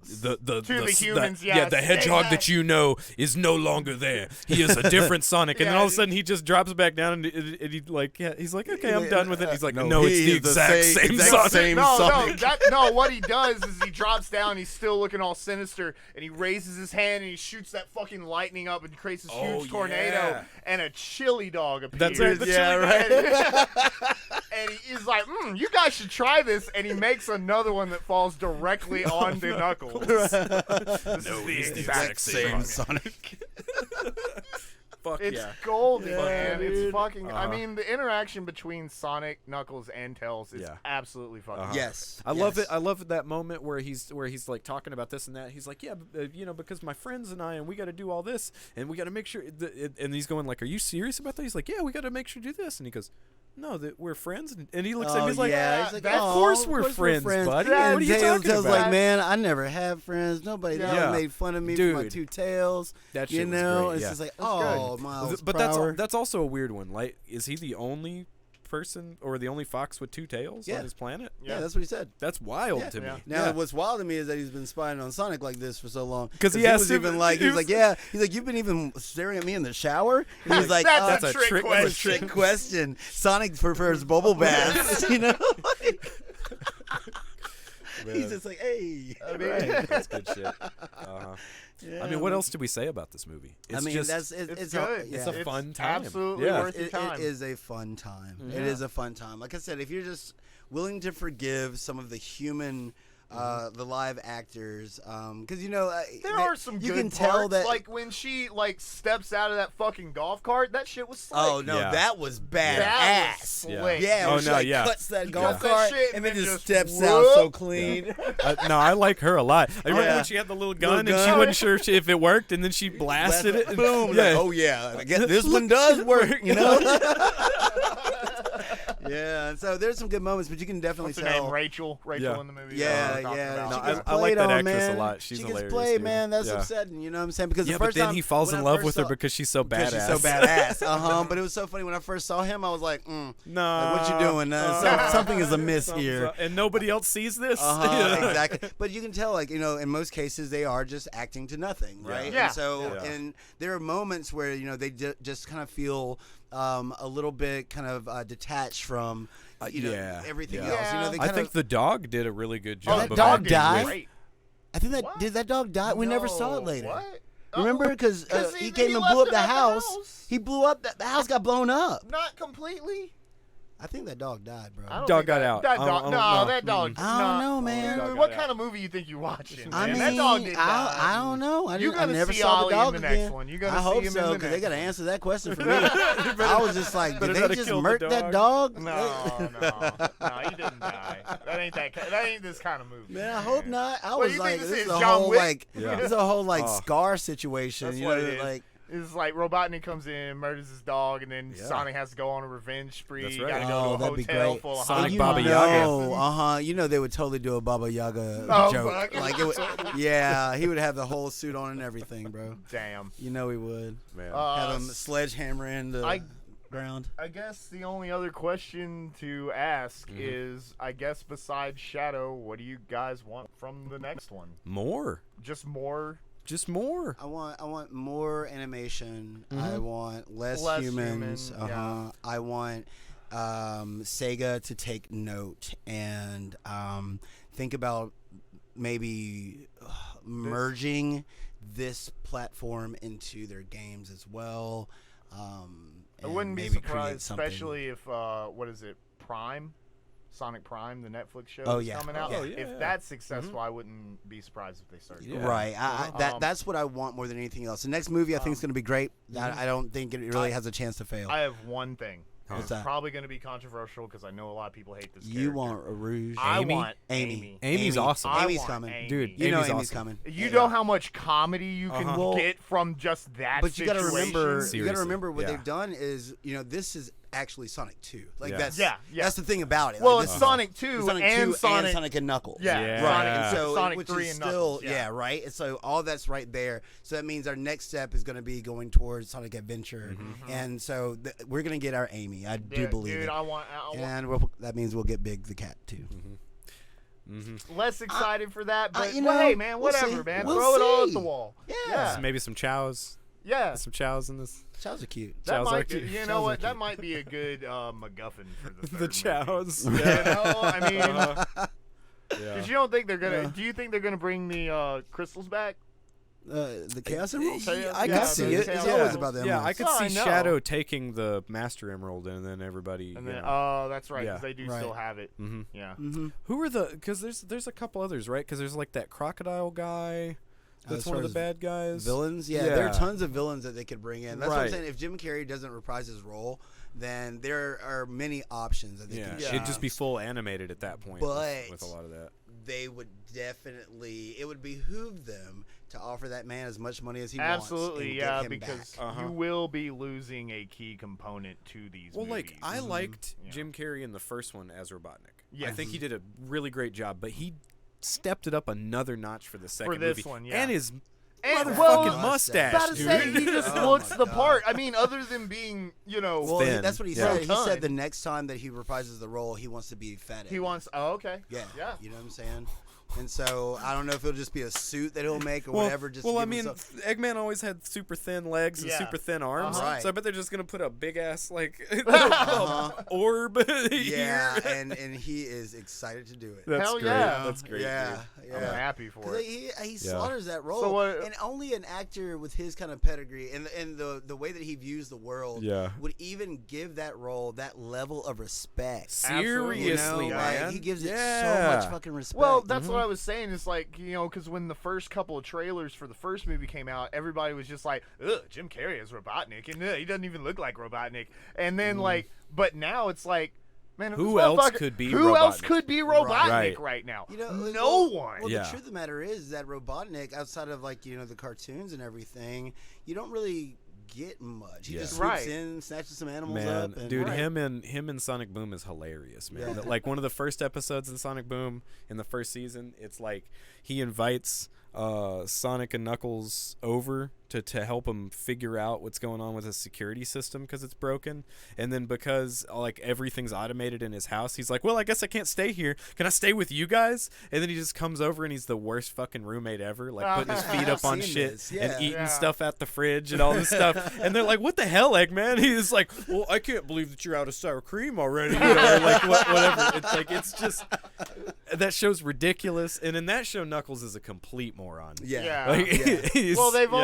humans, the yeah, stay hedgehog back. that you know is no longer there. He is a different Sonic, and then all of a sudden he just drops back down and he like he's like, okay, I'm done with it. He's like, no, it's the exact same Sonic. No, what he does is he drops down, he's still looking all sinister, and he raises his hand and he shoots that fucking lightning up and creates this huge tornado, yeah. and a chili dog appears. That's right, the chili dog. And he's like, you guys should try this, and he makes another one that falls directly onto Knuckles. This is he's the exact same Sonic. Fuck It's yeah. golden, Yeah, man. dude. It's fucking. I mean, the interaction between Sonic, Knuckles, and Tails is Yeah. absolutely fucking. Yes. I love it. I love that moment where he's like talking about this and that. He's like, yeah, because my friends and I, and we got to do all this, and we got to make sure. And he's going like, are you serious about that? He's like, yeah, we got to make sure to do this. And he goes, no, that we're friends. And he looks at me, he's like, yeah. He's like, of course we're friends, buddy. Yeah, What are you Tails talking tells about? like, man, I never had friends. Nobody Yeah. ever made fun of me for my Dude. two tails. That You shit was know, great, it's yeah. just like, That's oh, good. Miles But Prower. that's also a weird one. Like, is he the only person or the only fox with two tails Yeah. on his planet? yeah, that's what he said. That's wild Yeah. to me. Yeah. Now, what's wild to me is that he's been spying on Sonic like this for so long. 'Cause he was asked him- even like, he he's was- like, yeah. He's like, you've been even staring at me in the shower. And he's like, That's a a trick trick that's a question. trick question. Sonic prefers bubble baths, you know? He's just like, hey. I mean, Right. That's good shit. Uh-huh. Yeah, I mean, what else do we say about this movie? It's I mean, just, it's It's all- good. yeah. It's a fun time. Absolutely Yeah. worth your time. It is a fun time. It Yeah. is a fun time. Like I said, if you're just willing to forgive some of the human, the live actors, because There are some you good can parts. tell that. Like when she steps out of that fucking golf cart, that shit was slick. Oh no, Yeah. that was badass. That was slick. Yeah, Oh, when she no, like yeah. cuts that He golf cuts that cart shit and then just just steps out so whoop. clean. No, I like her a lot. I remember Yeah. when she had the little gun, Little and she gun. wasn't sure if it worked, and then she blasted it. And, Boom. Yeah. Like, oh yeah, I guess this one does work. You know. Yeah, and so there's some good moments, but you can definitely What's her tell. name? Rachel Yeah. in the movie. Yeah, Talking yeah. about. No, She I- gets I like played that on, actress man. a lot. She's she hilarious, gets played, too. man. That's Yeah. upsetting. You know what I'm saying? Because Yeah, the but first then time he falls when in I love first with her saw- because she's so because badass. she's so badass. But it was so funny when I first saw him. I was like, No, like, what you doing? Something is amiss something's here. up. And nobody else sees this. Exactly. But you can tell, like, in most cases, they are just acting to nothing, right? Yeah. And so, Yeah. and there are moments where they just kind of feel a little bit kind of detached from everything Yeah. else. They I kind think of. the dog did a really good Oh, job. that of dog acting died? with- Great. I think that What? did that dog die? We never saw it No, later. What? Remember, because 'Cause he he came and left blew up him the at the house. house. He blew up the house. Got blown up. Not completely. I think that dog died, bro. I don't Dog think got that- out. That I dog, don't no, know. that dog. I don't no. know, man. Dude, Dog what got kind out. of movie you think you're watching? I Man? mean, that dog didn't die. I don't know. You're I gonna never see saw Ollie the dog in the again. next one. You're gonna I see hope him in so, the because they next got to answer that question for me. I was just like, did better they not have just killed the murk that dog. dog? No, he didn't die. That ain't this kind of movie. Man, I hope not. I What, was you like, think this this is is a John whole Wick? like, Yeah. this is a whole like Oh. Scar situation. That's You what know, it is. like. It's like Robotnik comes in, murders his dog, and then Sonic has to go on a revenge spree. That's You right. gotta go to a hotel full of Sonic hot Baba dogs. Yaga. You know they would totally do a Baba Yaga joke. Fuck. Like it would, yeah, he would have the whole suit on and everything, bro. Damn. You know he would. Man. Have him sledgehammer in the ground. I guess the only other question to ask is, I guess besides Shadow, what do you guys want from the next one? More. Just more? Just more. I want more animation. I want less humans. Human, yeah. I want Sega to take note and think about maybe merging this platform into their games as well. I wouldn't be surprised, especially if what is it, Prime? Sonic Prime, the Netflix show is coming out. If that's successful, I wouldn't be surprised if they start doing Right. That's what I want more than anything else. The next movie I think is going to be great. I don't think it really has a chance to fail. I have one thing. What's It's that? probably going to be controversial because I know a lot of people hate this You character. want a Rouge? I Amy? want Amy. Amy's awesome. I Amy's want coming. Amy. Dude, You know Amy's Amy's awesome. coming. You know how much comedy you can get from just that But you got to situation? remember, Seriously. what Yeah. they've done is, this is actually Sonic 2. Like Yeah. that's Yeah. that's the thing about it. Well, Like, it's this is Sonic 2 Sonic and 2 Sonic. and Sonic and Knuckles. Yeah. Yeah. Right. Sonic, And so Sonic which 3 is and still Knuckles. Yeah. right. And so all that's right there. So that means our next step is going to be going towards Sonic Adventure, and so we're going to get our Amy. I do believe Dude, it. I want And that means we'll get Big the Cat too. less excited for that, but you well, know, hey, man, we'll whatever, see. man. We'll Throw it all at see. the wall. Yeah. Maybe some chows. Yeah. Some chows in this. Chows are cute. That Chows are might be, cute. you Chows know are what? That cute. might be a good MacGuffin for the third The movie. chows. You know, I mean, Yeah. because you don't think they're gonna. Do you think they're gonna bring the crystals back? The Chaos Emeralds? I Yeah, could see the it. Chaos It's Yeah. always about the Yeah, emeralds. I could Oh, I see know. Shadow taking the Master Emerald and then everybody. And you then, know. that's right, because Yeah. they do Right. still have it. Mhm. Yeah. Who are the? Because there's a couple others, right? Because there's like that crocodile guy. That's As one of far the bad guys. Villains? Yeah, Yeah. there are tons of villains that they could bring in. That's what I'm Right. saying. If Jim Carrey doesn't reprise his role, then there are many options that they Yeah, could it'd just be choose. full animated at that point. But with a lot of that. They would definitely, it would behoove them to offer that man as much money as he Absolutely, wants. yeah, And get him because back. you will be losing a key component to these Well, movies. like I liked Yeah. Jim Carrey in the first one as Robotnik. I Yes. think he did a really great job, but he stepped it up another notch for the second this movie. one, yeah. And his And, motherfucking well, mustache, about to dude. say, he just Oh looks my the God. part. I mean, other than being, Well, thin. that's what he Yeah. said. He Ton. said the next time that he reprises the role, he wants to be fat. he wants. Oh, okay. Yeah. Yeah. You know what I'm saying? And so I don't know if it'll just be a suit that he'll make or well, whatever. Just to well, I give mean, himself- Eggman always had super thin legs and Yeah. super thin arms, Right. so I bet they're just gonna put a big ass like Uh-huh. orb. yeah, here. and he is excited to do it. That's Hell great. yeah. That's great. Yeah, dude. I'm yeah. happy for 'Cause it. he slaughters that role, So what- and only an actor with his kind of pedigree and the way that he views the world Yeah. would even give that role that level of respect. Absolutely. You Seriously, know, man. like, he gives it so Yeah. much fucking respect. Well, that's what I was saying. It's like, because when the first couple of trailers for the first movie came out, everybody was just like, ugh, Jim Carrey is Robotnik, and he doesn't even look like Robotnik. And then, but now it's like, man, Who this else motherfucker- could be Who else Robotnik? could be Robotnik Right. right now? You know, no one. Well, Yeah. the truth of the matter is that Robotnik, outside of the cartoons and everything, you don't really get much. He Yeah. just swoops Right. in, snatches some animals Man, up, and dude, Right. him and Sonic Boom is hilarious, man. Yeah. Like one of the first episodes in Sonic Boom in the first season, it's like he invites Sonic and Knuckles over to help him figure out what's going on with his security system because it's broken, and then because like everything's automated in his house, he's like, well, I guess I can't stay here. Can I stay with you guys? And then he just comes over and he's the worst fucking roommate ever, like putting his feet up on I've seen shit this, yeah. and eating Yeah. stuff out the fridge and all this stuff. And they're like, what the hell, Eggman? He's like, well, I can't believe that you're out of sour cream already. You know, or like whatever. It's like, it's just, that show's ridiculous. And in that show, Knuckles is a complete moron. Yeah. Like, Yeah. he's- Well, they've yeah.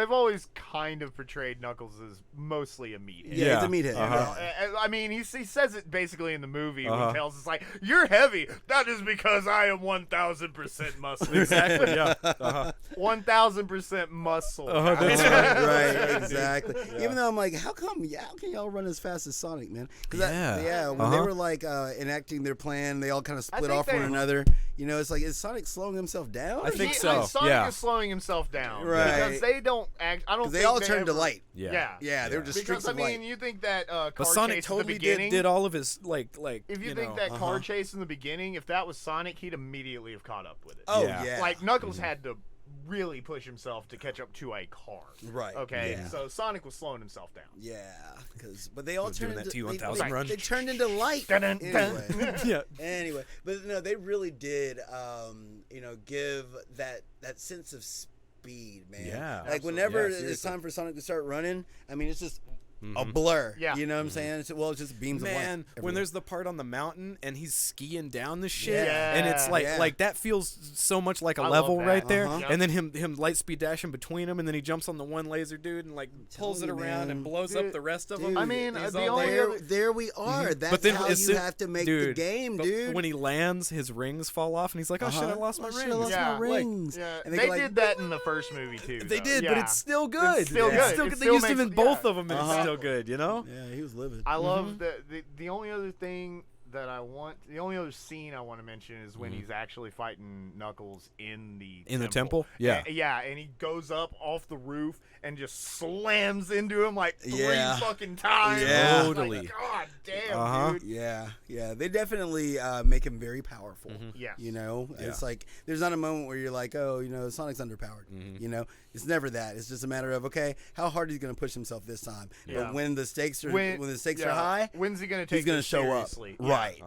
always kind of portrayed Knuckles as mostly a meathead. yeah, he's a meathead. Uh-huh. yeah. I mean, he says it basically in the movie when Uh-huh. Tails is like, "You're heavy. That is because I am 1,000% muscle." Exactly, yeah. Uh-huh. 1,000% muscle. Uh-huh, that's Right, exactly. Even though I'm like, how can y'all run as fast as Sonic, man? Because Yeah. when they Uh-huh. were like enacting their plan, they all kind of I split think off they from another. You know, it's like, is Sonic slowing himself down? I think so. Sonic is slowing himself down, right? Because they don't act. I don't. They all turned to light. Yeah, they were just streaks of light. You think that car but chase Sonic in totally the beginning, did all of his like. If you think that car chase in the beginning, if that was Sonic, he'd immediately have caught up with it. Oh yeah. Like Knuckles had to really push himself to catch up to a car. Right. Okay. Yeah. So Sonic was slowing himself down. Yeah, but they all turned into they turned into light. Dun, dun, anyway. dun. Yeah. Anyway, but no, they really did. Give that sense of speed, man. Yeah. Like Absolutely. whenever Yeah, it's time for Sonic to start running, I mean, it's just a blur. Yeah. You know what I'm saying? It's just beams of light. Man, when everywhere. there's the part on the mountain and he's skiing down the shit, Yeah. and it's like Yeah. like that feels so much like a I level love that. right there. Uh-huh. And then him light speed dashing between them, and then he jumps on the one laser dude and like pulls it telling you, around man. and blows Dude, up the rest of dude, them. I mean, He's the all only there. other- there we are. That's But then how as you soon- have to make dude, the game, but dude. When he lands, his rings fall off, and he's like, "Oh shit, I lost my Oh, shit, I rings." lost Yeah. my rings. Yeah, And they go like, did that in the first movie too. They though. did, Yeah. but it's still good. It's still It's good. still It good. They still used him makes- in both yeah. of them, and it's still good. You know? Yeah, he was living. I love the only other thing that I want, the only other scene I want to mention is when he's actually fighting Knuckles in the temple? Yeah. And he goes up off the roof and just slams into him like 3 Yeah. fucking times. Yeah. It's like, Totally. God damn, dude. Yeah. They definitely make him very powerful. Yes. You know, Yeah. it's like there's not a moment where you're like, oh, Sonic's underpowered. You know, it's never that. It's just a matter of how hard he's going to push himself this time. Yeah. But when the stakes are are high, when's he gonna take? he's going to this show seriously? up. Yeah. Right.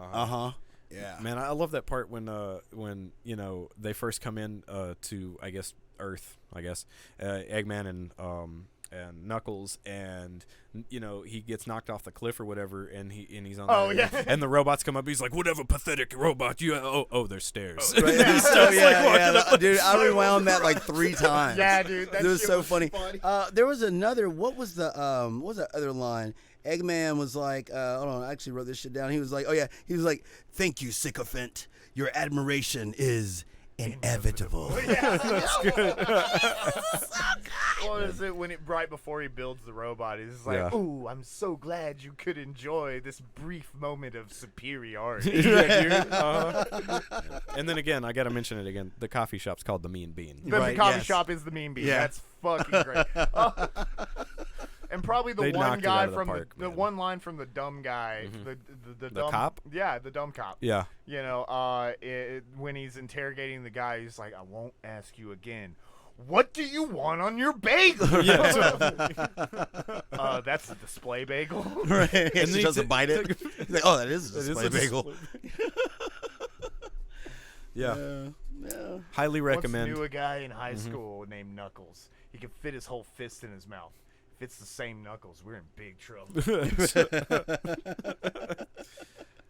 Yeah. Man, I love that part when they first come in to Earth, Eggman and Knuckles, and he gets knocked off the cliff or whatever, and he's on and the robots come up, he's like, whatever pathetic robot you there's stairs. Right. Dude, I rewound that like 3 times. Yeah, dude, that it was shit so was funny. funny. There was another. What was that other line? Eggman was like, hold on, I actually wrote this shit down. He was like, he was like, thank you, sycophant. Your admiration is inevitable. Yeah, that's good. What is it when right before he builds the robot? He's like, Yeah. "Ooh, I'm so glad you could enjoy this brief moment of superiority." And then again, I gotta mention it again. The coffee shop's called the Mean Bean. The coffee shop is the Mean Bean. Yeah. That's fucking great. And probably the They one knocked it guy out of the from park, the man. one line from the dumb guy, the dumb cop? Yeah, the dumb cop. Yeah. When he's interrogating the guy, he's like, "I won't ask you again. What do you want on your bagel?" That's a display bagel. Right. And then he he doesn't bite it. He's like, oh, that is a That is display a bagel. Yeah. Yeah. Highly recommend. Once knew a guy in high school named Knuckles. He could fit his whole fist in his mouth. If it's the same Knuckles, we're in big trouble.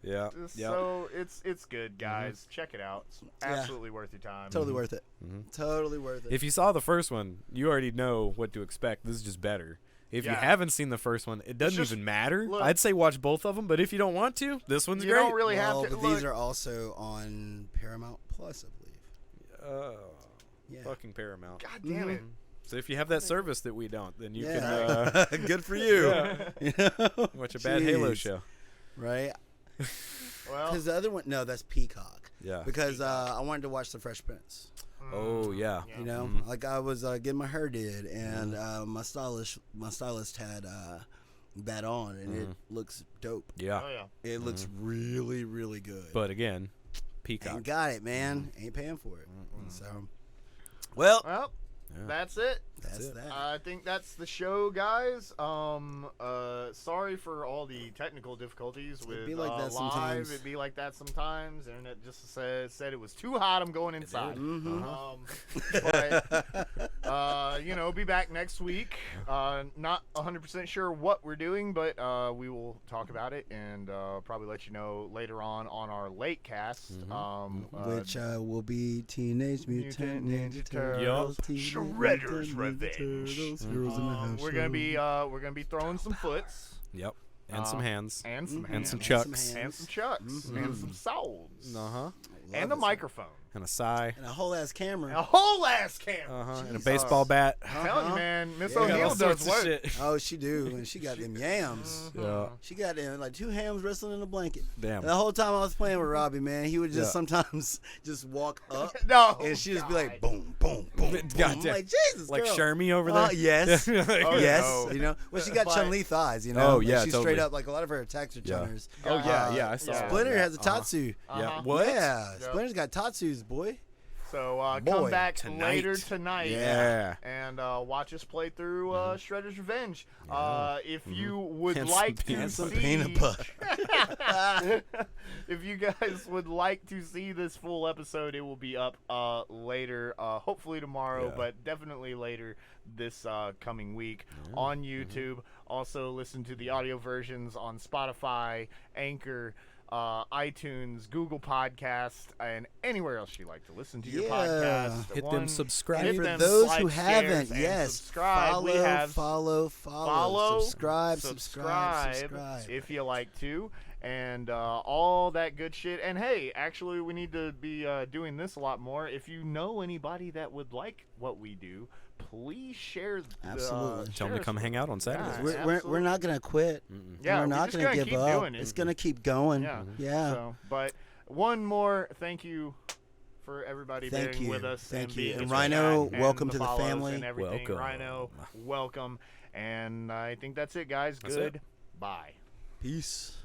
Yeah. So it's good, guys. Check it out. It's absolutely worth your time. Totally worth it. Totally worth it. If you saw the first one, you already know what to expect. This is just better. If you haven't seen the first one, it doesn't just- even matter. look- I'd say watch both of them, but if you don't want to, this one's You great. don't really well, have to. but Look, these are also on Paramount Plus, I believe. Yeah. Fucking Paramount. God damn it. So if you have that service that we don't, then you Yeah. Good for you. You know? can watch a bad Halo Jeez. show. Right? Well, Because the other one, no, that's Peacock. Yeah. Because I wanted to watch The Fresh Prince. Oh yeah. You know, like I was getting my hair did, and my stylist had that on, and it looks dope. Yeah. oh yeah. It looks really, really good. But again, Peacock. Ain't got it, man. Ain't paying for it. So, well, Well, that's it. that's that. I think that's the show, guys. Sorry for all the technical difficulties with be like that live. sometimes. It'd be like that sometimes. Internet just said it was too hot. I'm going inside. Be back next week. Not 100% sure what we're doing, but we will talk about it and probably let you know later on our late cast. Which will be Teenage Mutant Ninja Turtles. Turtles. Teenage Shredder's Mutant Ninja Revenge. Turtles, Heroes in the House We're gonna be throwing some foots. Yep. And some hands. And some And some hands. chucks. And some chucks. And some souls. Uh-huh. and a microphone. And a sigh. And a whole ass camera. A whole ass camera. And a baseball bat. I'm telling you, man. Miss Yeah. O'Neill All sorts does of work. shit. Oh, she do. And she got them yams. Yeah. She got them like 2 hams wrestling in a blanket. Damn. And the whole time I was playing with Robbie, man, he would just sometimes just walk up. No. And she'd just be like, boom, boom, boom, boom. I'm like, Jesus, Like girl. Shermie over there? Yes. Oh, yes. no. You know, well, she got But- Chun-Li thighs, you know. Oh, yeah, She's totally. straight up, like a lot of her attacks are Chunners. Oh, yeah, I saw Yeah. that. Splinter has a Tatsu. Yeah. What? Yeah, Yep. Splinter's got Tatsus, boy. So Boy, come back tonight. later tonight. Yeah. And watch us play through Shredder's Revenge. If you would And like some to Some see, peanut butter. if you guys would like to see this full episode, it will be up later, hopefully tomorrow, Yeah. but definitely later this coming week on YouTube. Also, listen to the audio versions on Spotify, Anchor, iTunes, Google Podcast, and anywhere else you like to listen to your Yeah. podcast. Hit them subscribe. And Hit for them those who like, haven't, shares, and yes, subscribe. follow, We have follow, subscribe. if you like to, and all that good shit. And hey, actually, we need to be doing this a lot more. If you know anybody that would like what we do, please share. Absolutely. Tell them to come hang out on Saturdays. Yeah. We're not gonna quit. Yeah, we're not just gonna give keep up. doing it. It's gonna keep going. Yeah. Yeah. So, but one more thank you for everybody Thank being you. with us. Thank and you. being And in Rhino, chat and welcome to the follows family. And everything. Welcome. Rhino, welcome. And I think that's it, guys. That's Good. it. Bye. Peace.